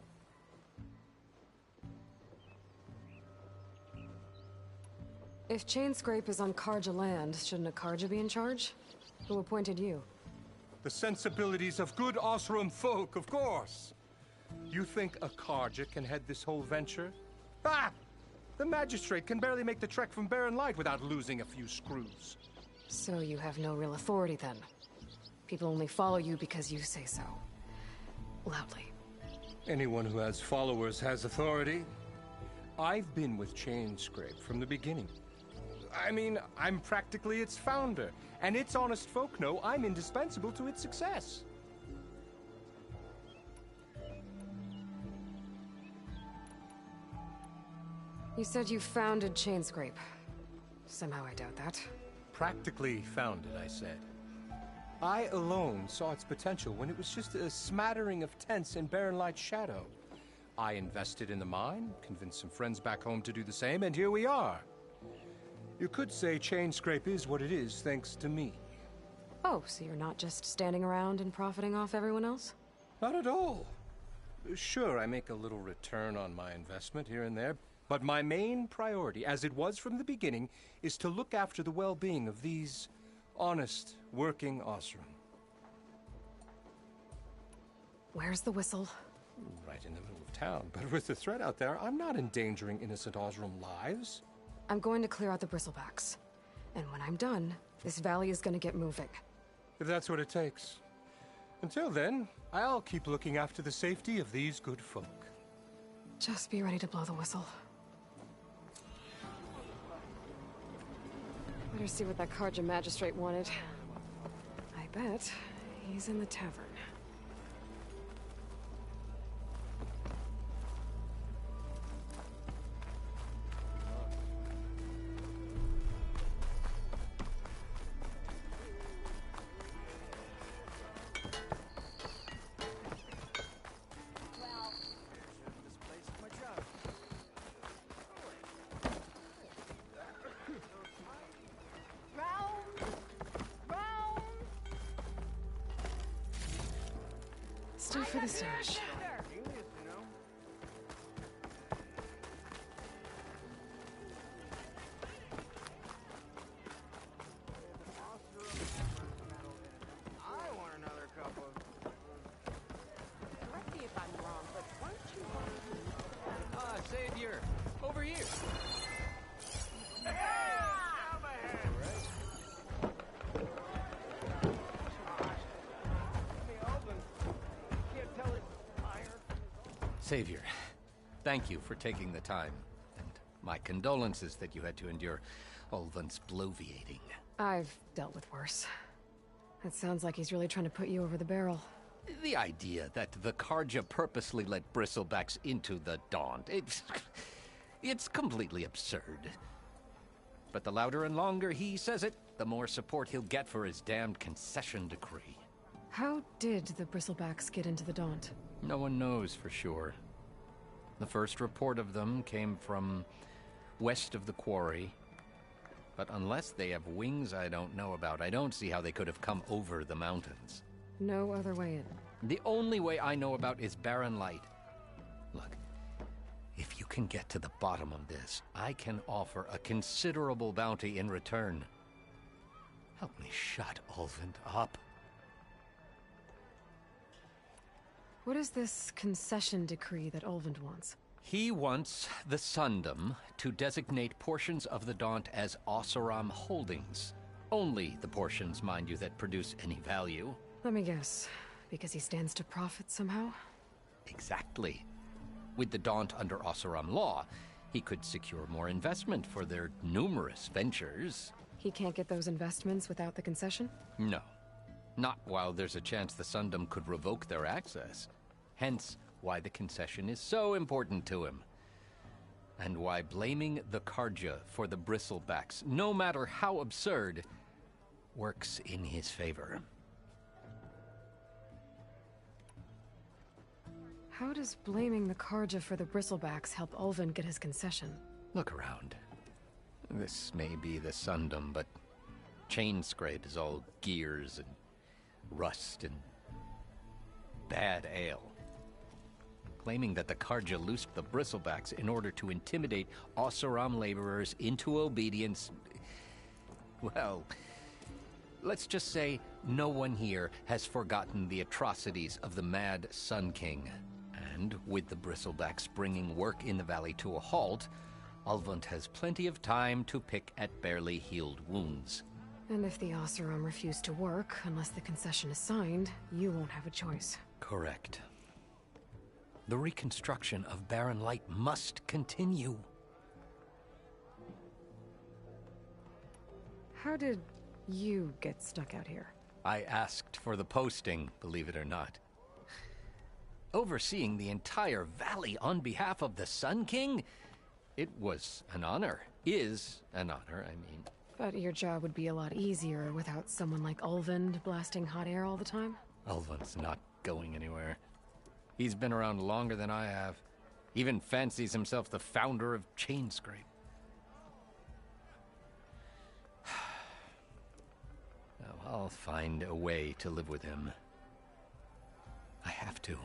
If Chainscrape is on Carja land, shouldn't a Carja be in charge? Who appointed you? The sensibilities of good Oseram folk, of course. You think a Carja can head this whole venture? Ah! The magistrate can barely make the trek from Barren Light without losing a few screws. So you have no real authority then? People only follow you because you say so. Loudly. Anyone who has followers has authority. I've been with Chainscrape from the beginning. I mean, I'm practically its founder, and its honest folk know I'm indispensable to its success. You said you founded Chainscrape. Somehow I doubt that. Practically founded, I said. I alone saw its potential when it was just a smattering of tents in Barren Light's shadow. I invested in the mine, convinced some friends back home to do the same, and here we are. You could say Chainscrape is what it is thanks to me. Oh, so you're not just standing around and profiting off everyone else? Not at all. Sure, I make a little return on my investment here and there, but my main priority, as it was from the beginning, is to look after the well-being of these honest, working Oseram. Where's the whistle? Right in the middle of town, but with the threat out there, I'm not endangering innocent Oseram lives. I'm going to clear out the bristlebacks. And when I'm done, this valley is going to get moving. If that's what it takes. Until then, I'll keep looking after the safety of these good folk. Just be ready to blow the whistle. Better see what that Carja magistrate wanted. I bet he's in the tavern. Still for the stash. I want another cup of... Correct me if I'm wrong, but weren't you Ah, Savior! Over here! Savior, thank you for taking the time, and my condolences that you had to endure Ulvund's bloviating. I've dealt with worse. It sounds like he's really trying to put you over the barrel. The idea that the Carja purposely let bristlebacks into the Daunt, it's completely absurd. But the louder and longer he says it, the more support he'll get for his damned concession decree. How did the bristlebacks get into the Daunt? No one knows for sure. The first report of them came from west of the quarry. But unless they have wings I don't know about, I don't see how they could have come over the mountains. No other way in. The only way I know about is Barren Light. Look, if you can get to the bottom of this, I can offer a considerable bounty in return. Help me shut Ulvund up. What is this concession decree that Ulvund wants? He wants the Sundom to designate portions of the Daunt as Oseram holdings. Only the portions, mind you, that produce any value. Let me guess. Because he stands to profit somehow? Exactly. With the Daunt under Oseram law, he could secure more investment for their numerous ventures. He can't get those investments without the concession? No. Not while there's a chance the Sundom could revoke their access. Hence, why the concession is so important to him. And why blaming the Carja for the bristlebacks, no matter how absurd, works in his favor. How does blaming the Carja for the bristlebacks help Ulvund get his concession? Look around. This may be the Sundom, but Chainscrape is all gears and rust and bad ale. Claiming that the Carja loosed the bristlebacks in order to intimidate Oseram laborers into obedience. Well, let's just say no one here has forgotten the atrocities of the Mad Sun King. And with the bristlebacks bringing work in the valley to a halt, Ulvund has plenty of time to pick at barely healed wounds. And if the Oseram refuse to work, unless the concession is signed, you won't have a choice. Correct. The reconstruction of Barren Light must continue. How did you get stuck out here? I asked for the posting, believe it or not. Overseeing the entire valley on behalf of the Sun King? It was an honor. Is an honor, I mean. But your job would be a lot easier without someone like Ulvund blasting hot air all the time? Ulvund's not going anywhere. He's been around longer than I have. Even fancies himself the founder of Chainscrape. Now, I'll find a way to live with him. I have to.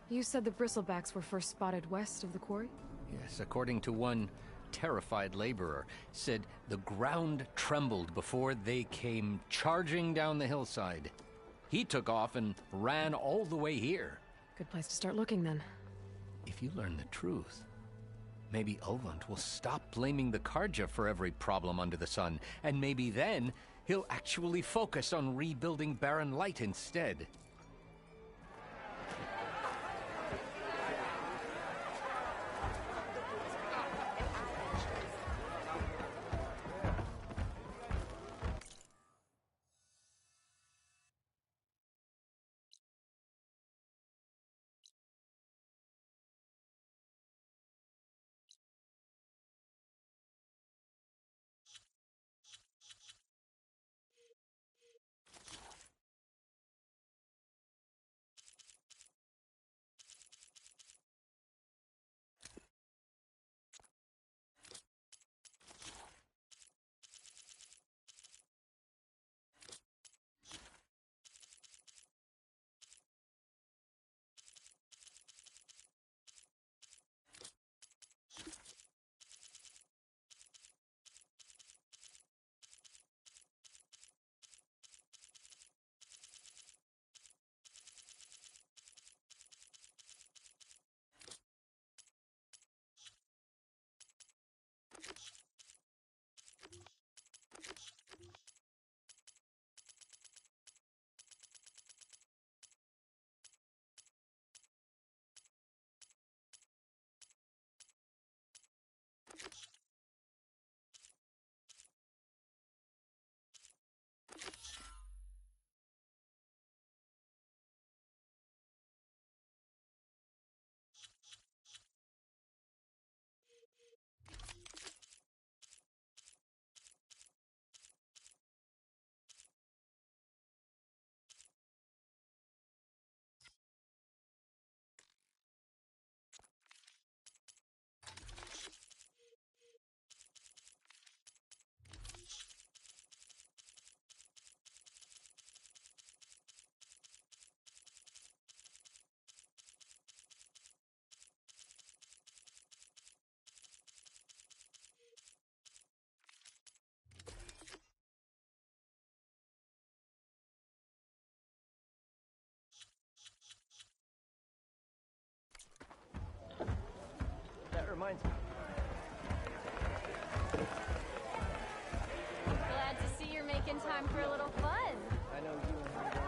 You said the bristlebacks were first spotted west of the quarry? Yes, according to one terrified laborer, said the ground trembled before they came charging down the hillside. He took off and ran all the way here. Good place to start looking, then. If you learn the truth, maybe Ulvund will stop blaming the Karja for every problem under the sun, and maybe then he'll actually focus on rebuilding Barren Light instead. That reminds me. Glad to see you're making time for a little fun. I know you and her.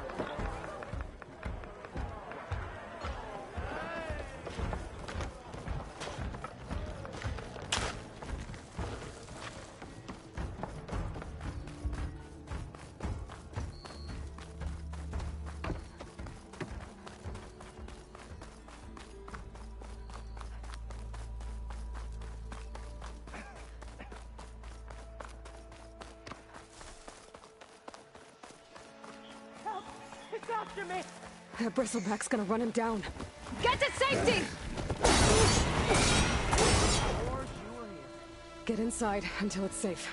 It's after me! That bristleback's gonna run him down. Get to safety! Get inside until it's safe.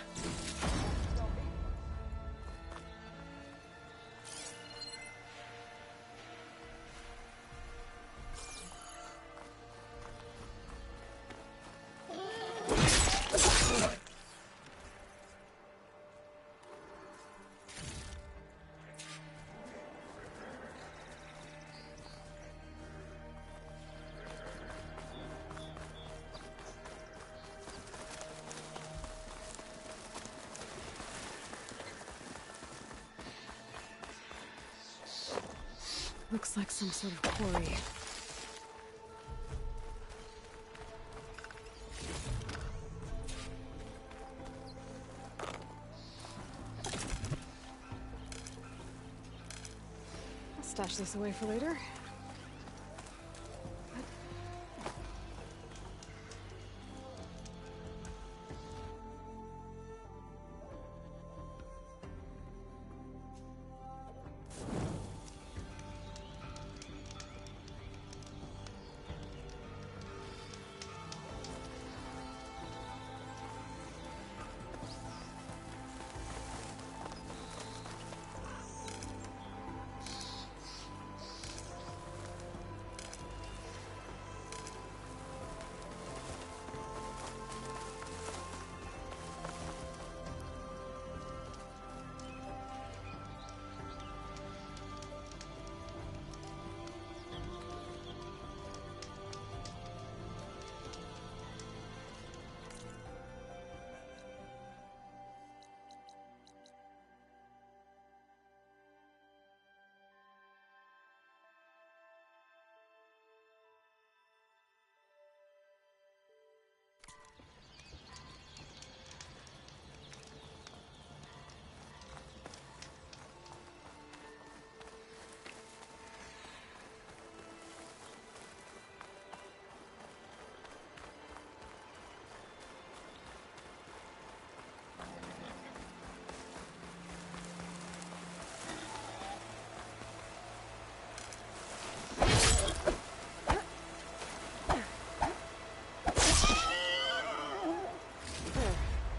Looks like some sort of quarry. I'll stash this away for later.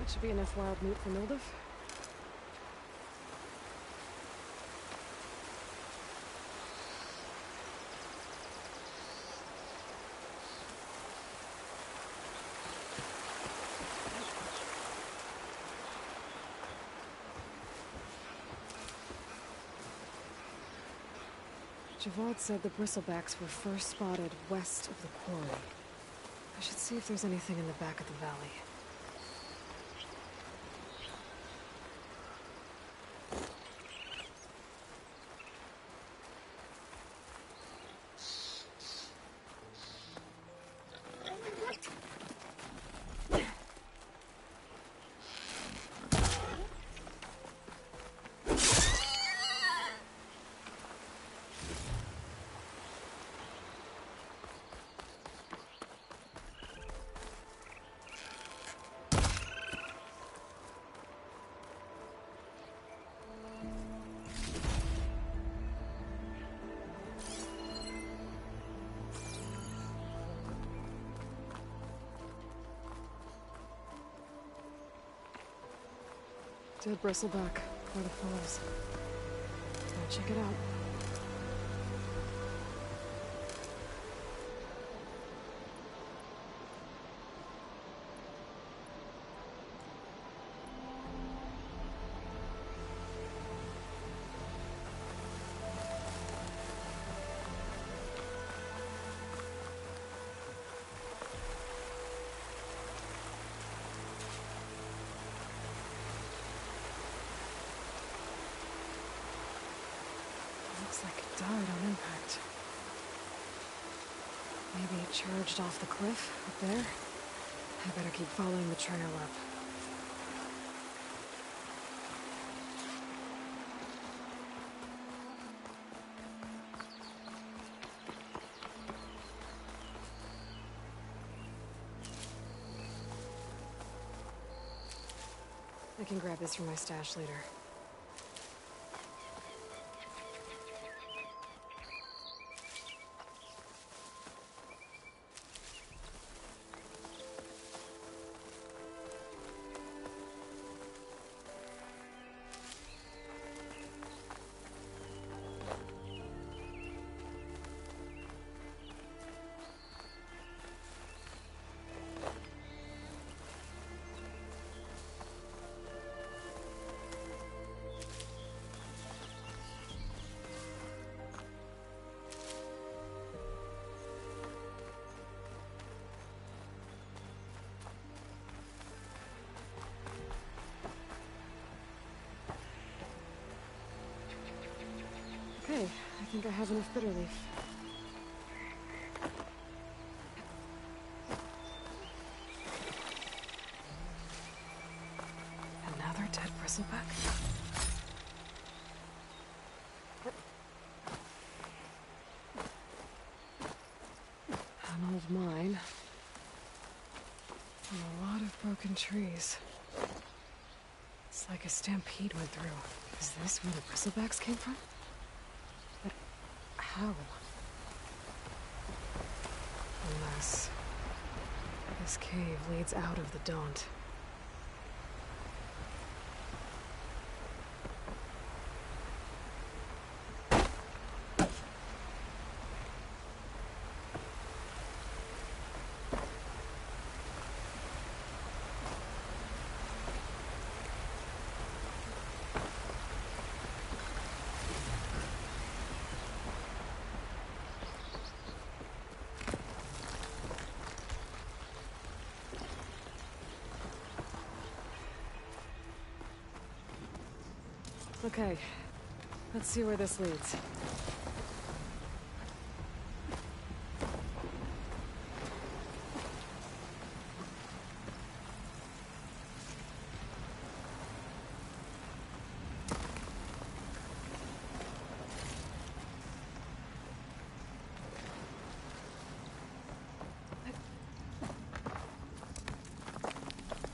Should be enough wild meat for Mildov. Javad said the bristlebacks were first spotted west of the quarry. I should see if there's anything in the back of the valley. Dead bristleback by the falls. I'll check it out. Looks like it died on impact. Maybe it charged off the cliff up there. I better keep following the trail up. I can grab this from my stash later. Okay, I think I have enough bitter leaf. Another dead bristleback? An old mine. And a lot of broken trees. It's like a stampede went through. Is this where the bristlebacks came from? But how? Unless this cave leads out of the Daunt. Okay, let's see where this leads.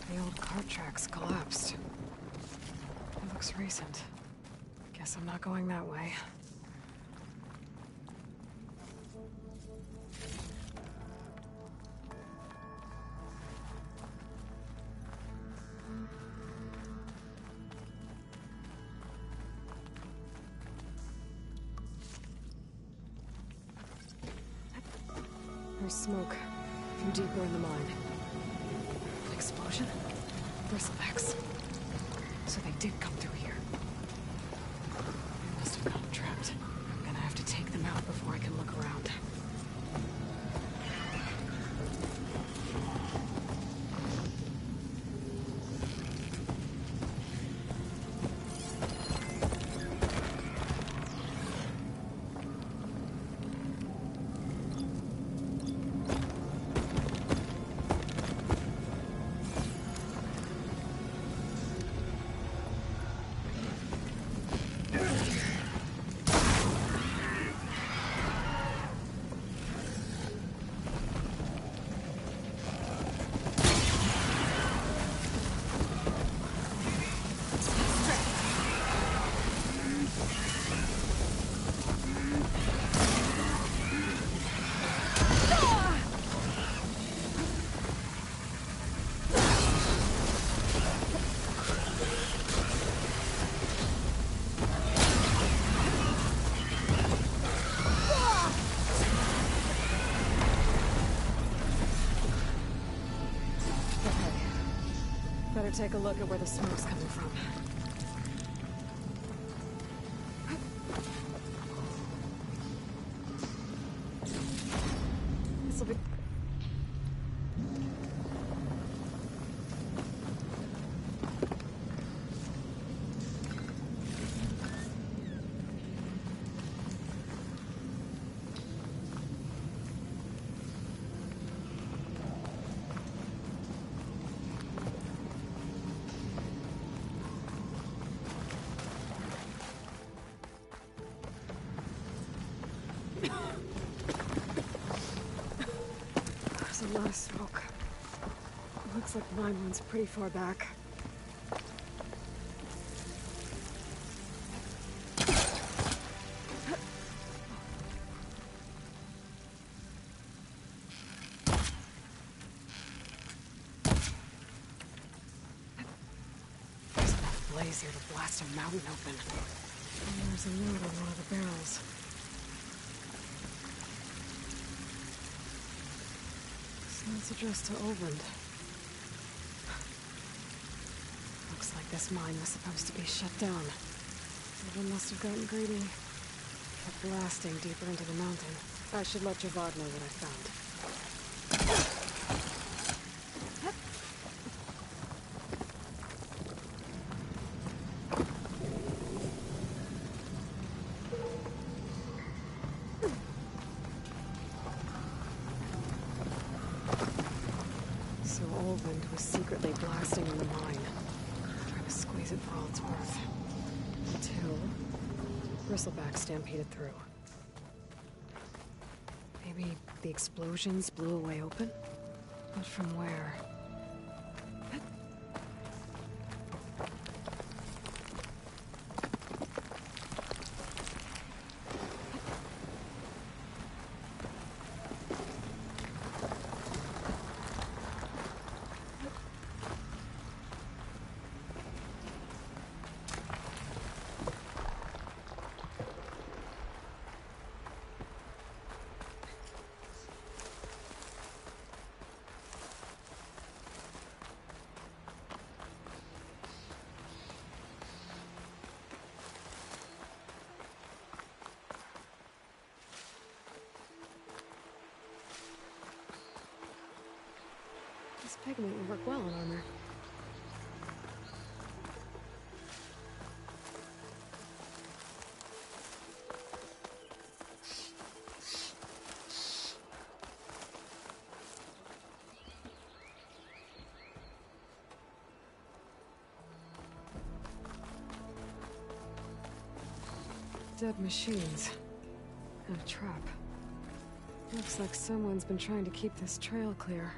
The old cart tracks collapsed. It looks recent. Guess I'm not going that way. There's smoke from deeper in the mine. An explosion? Bristlebacks. So they did come through here. They must have gotten trapped. I'm gonna have to take them out before I can look around. Better take a look at where the smoke's coming from. This'll be... There's a lot of smoke. Looks like the mine runs pretty far back. There's enough blaze here to blast a mountain open. And there's a note on one of the barrels. It's addressed to Olvend. Looks like this mine was supposed to be shut down. Someone must have gotten greedy. Kept blasting deeper into the mountain. I should let Javad know what I found. Olvend was secretly blasting in the mine, trying to squeeze it for all it's worth. Until bristleback stampeded through. Maybe the explosions blew a way open? But from where? This pigment would work well on armor. Dead machines. And a trap. Looks like someone's been trying to keep this trail clear.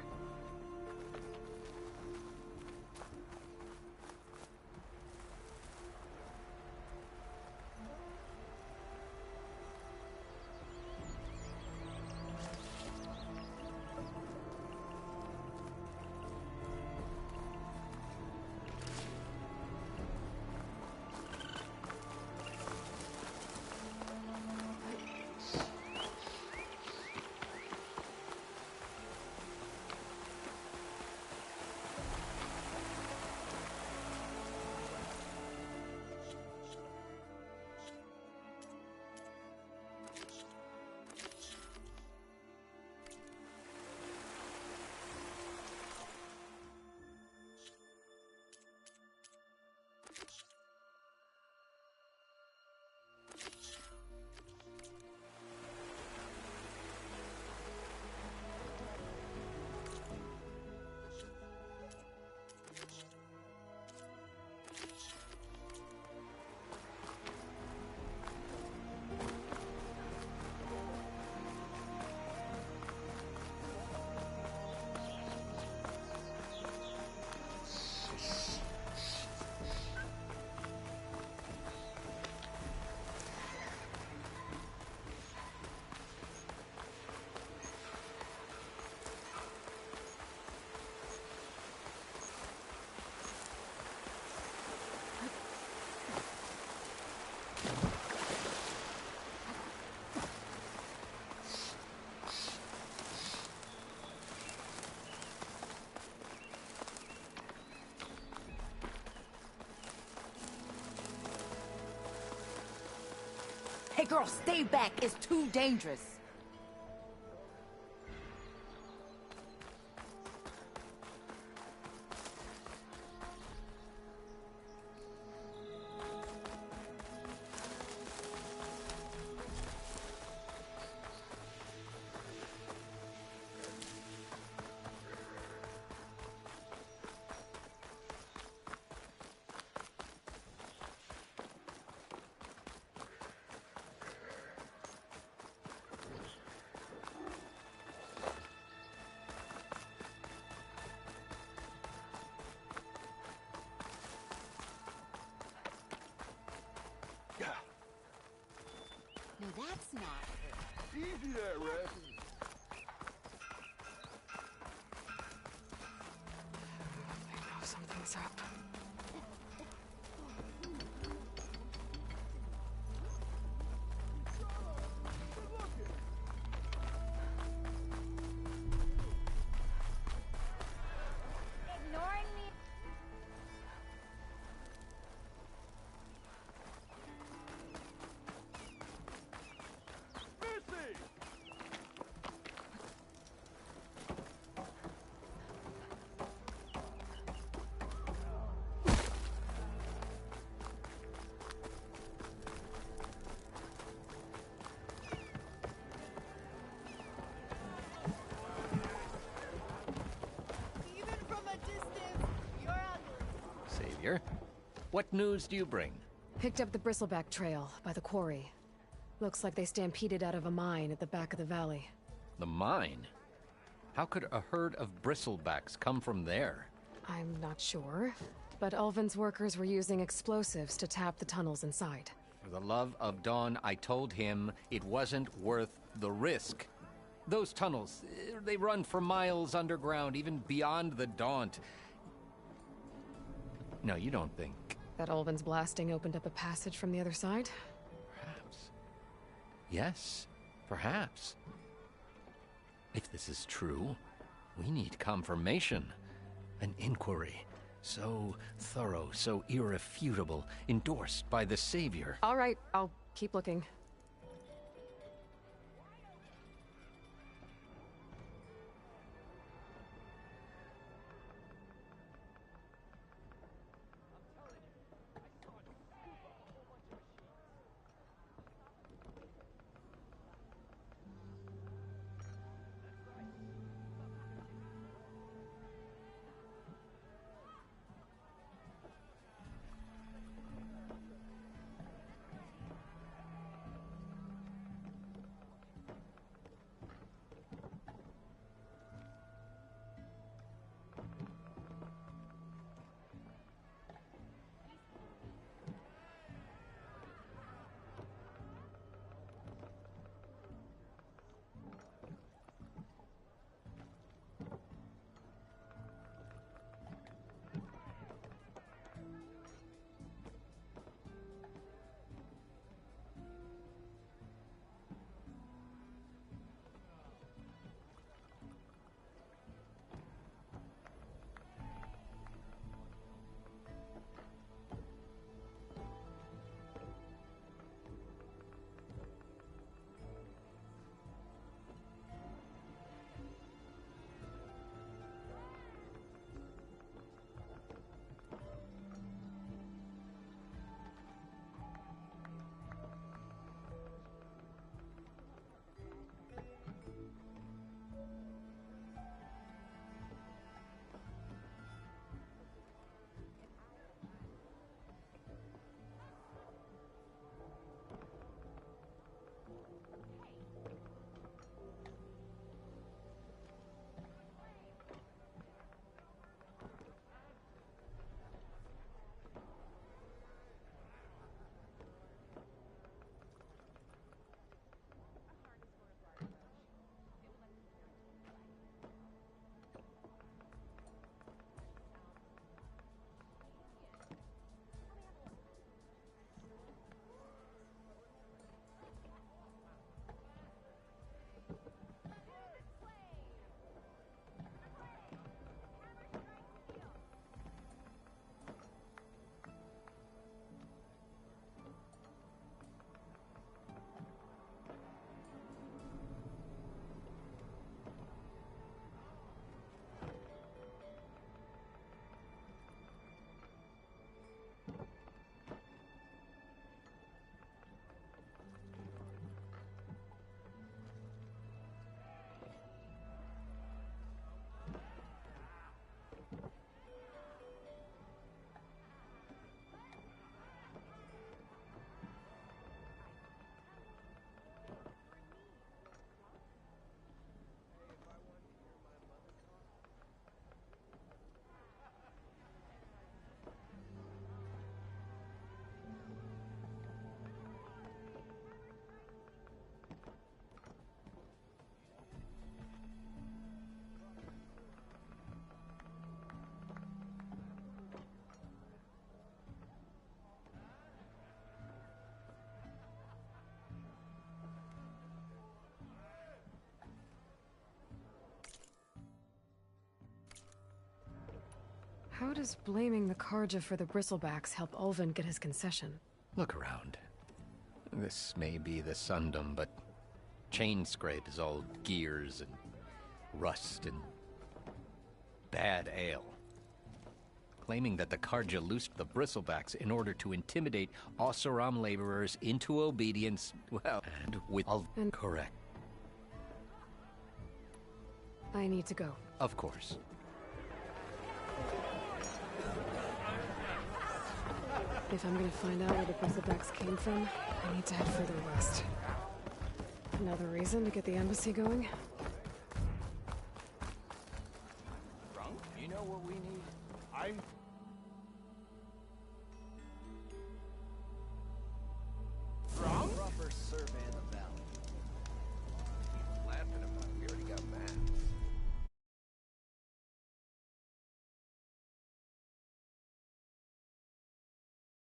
Hey girl, stay back. It's too dangerous. No, that's not. Easy there, Red. I know something's up. Ignoring me. Savior. What news do you bring? Picked up the Bristleback Trail by the quarry. Looks like they stampeded out of a mine at the back of the valley. The mine? How could a herd of bristlebacks come from there? I'm not sure, but Ulvin's workers were using explosives to tap the tunnels inside. For the love of Dawn, I told him it wasn't worth the risk. Those tunnels, they run for miles underground, even beyond the Daunt. No, you don't think... That Ulvin's blasting opened up a passage from the other side? Perhaps. Yes, perhaps. If this is true, we need confirmation. An inquiry. So thorough, so irrefutable, endorsed by the Savior. All right, I'll keep looking. How does blaming the Carja for the Bristlebacks help Ulvin get his concession? Look around. This may be the Sundom, but Chainscrape is all gears and rust and bad ale. Claiming that the Carja loosed the Bristlebacks in order to intimidate Oseram laborers into obedience, well, and with correct. I need to go. Of course. If I'm gonna find out where the Bristlebacks came from, I need to head further west. Another reason to get the embassy going? You know what we need?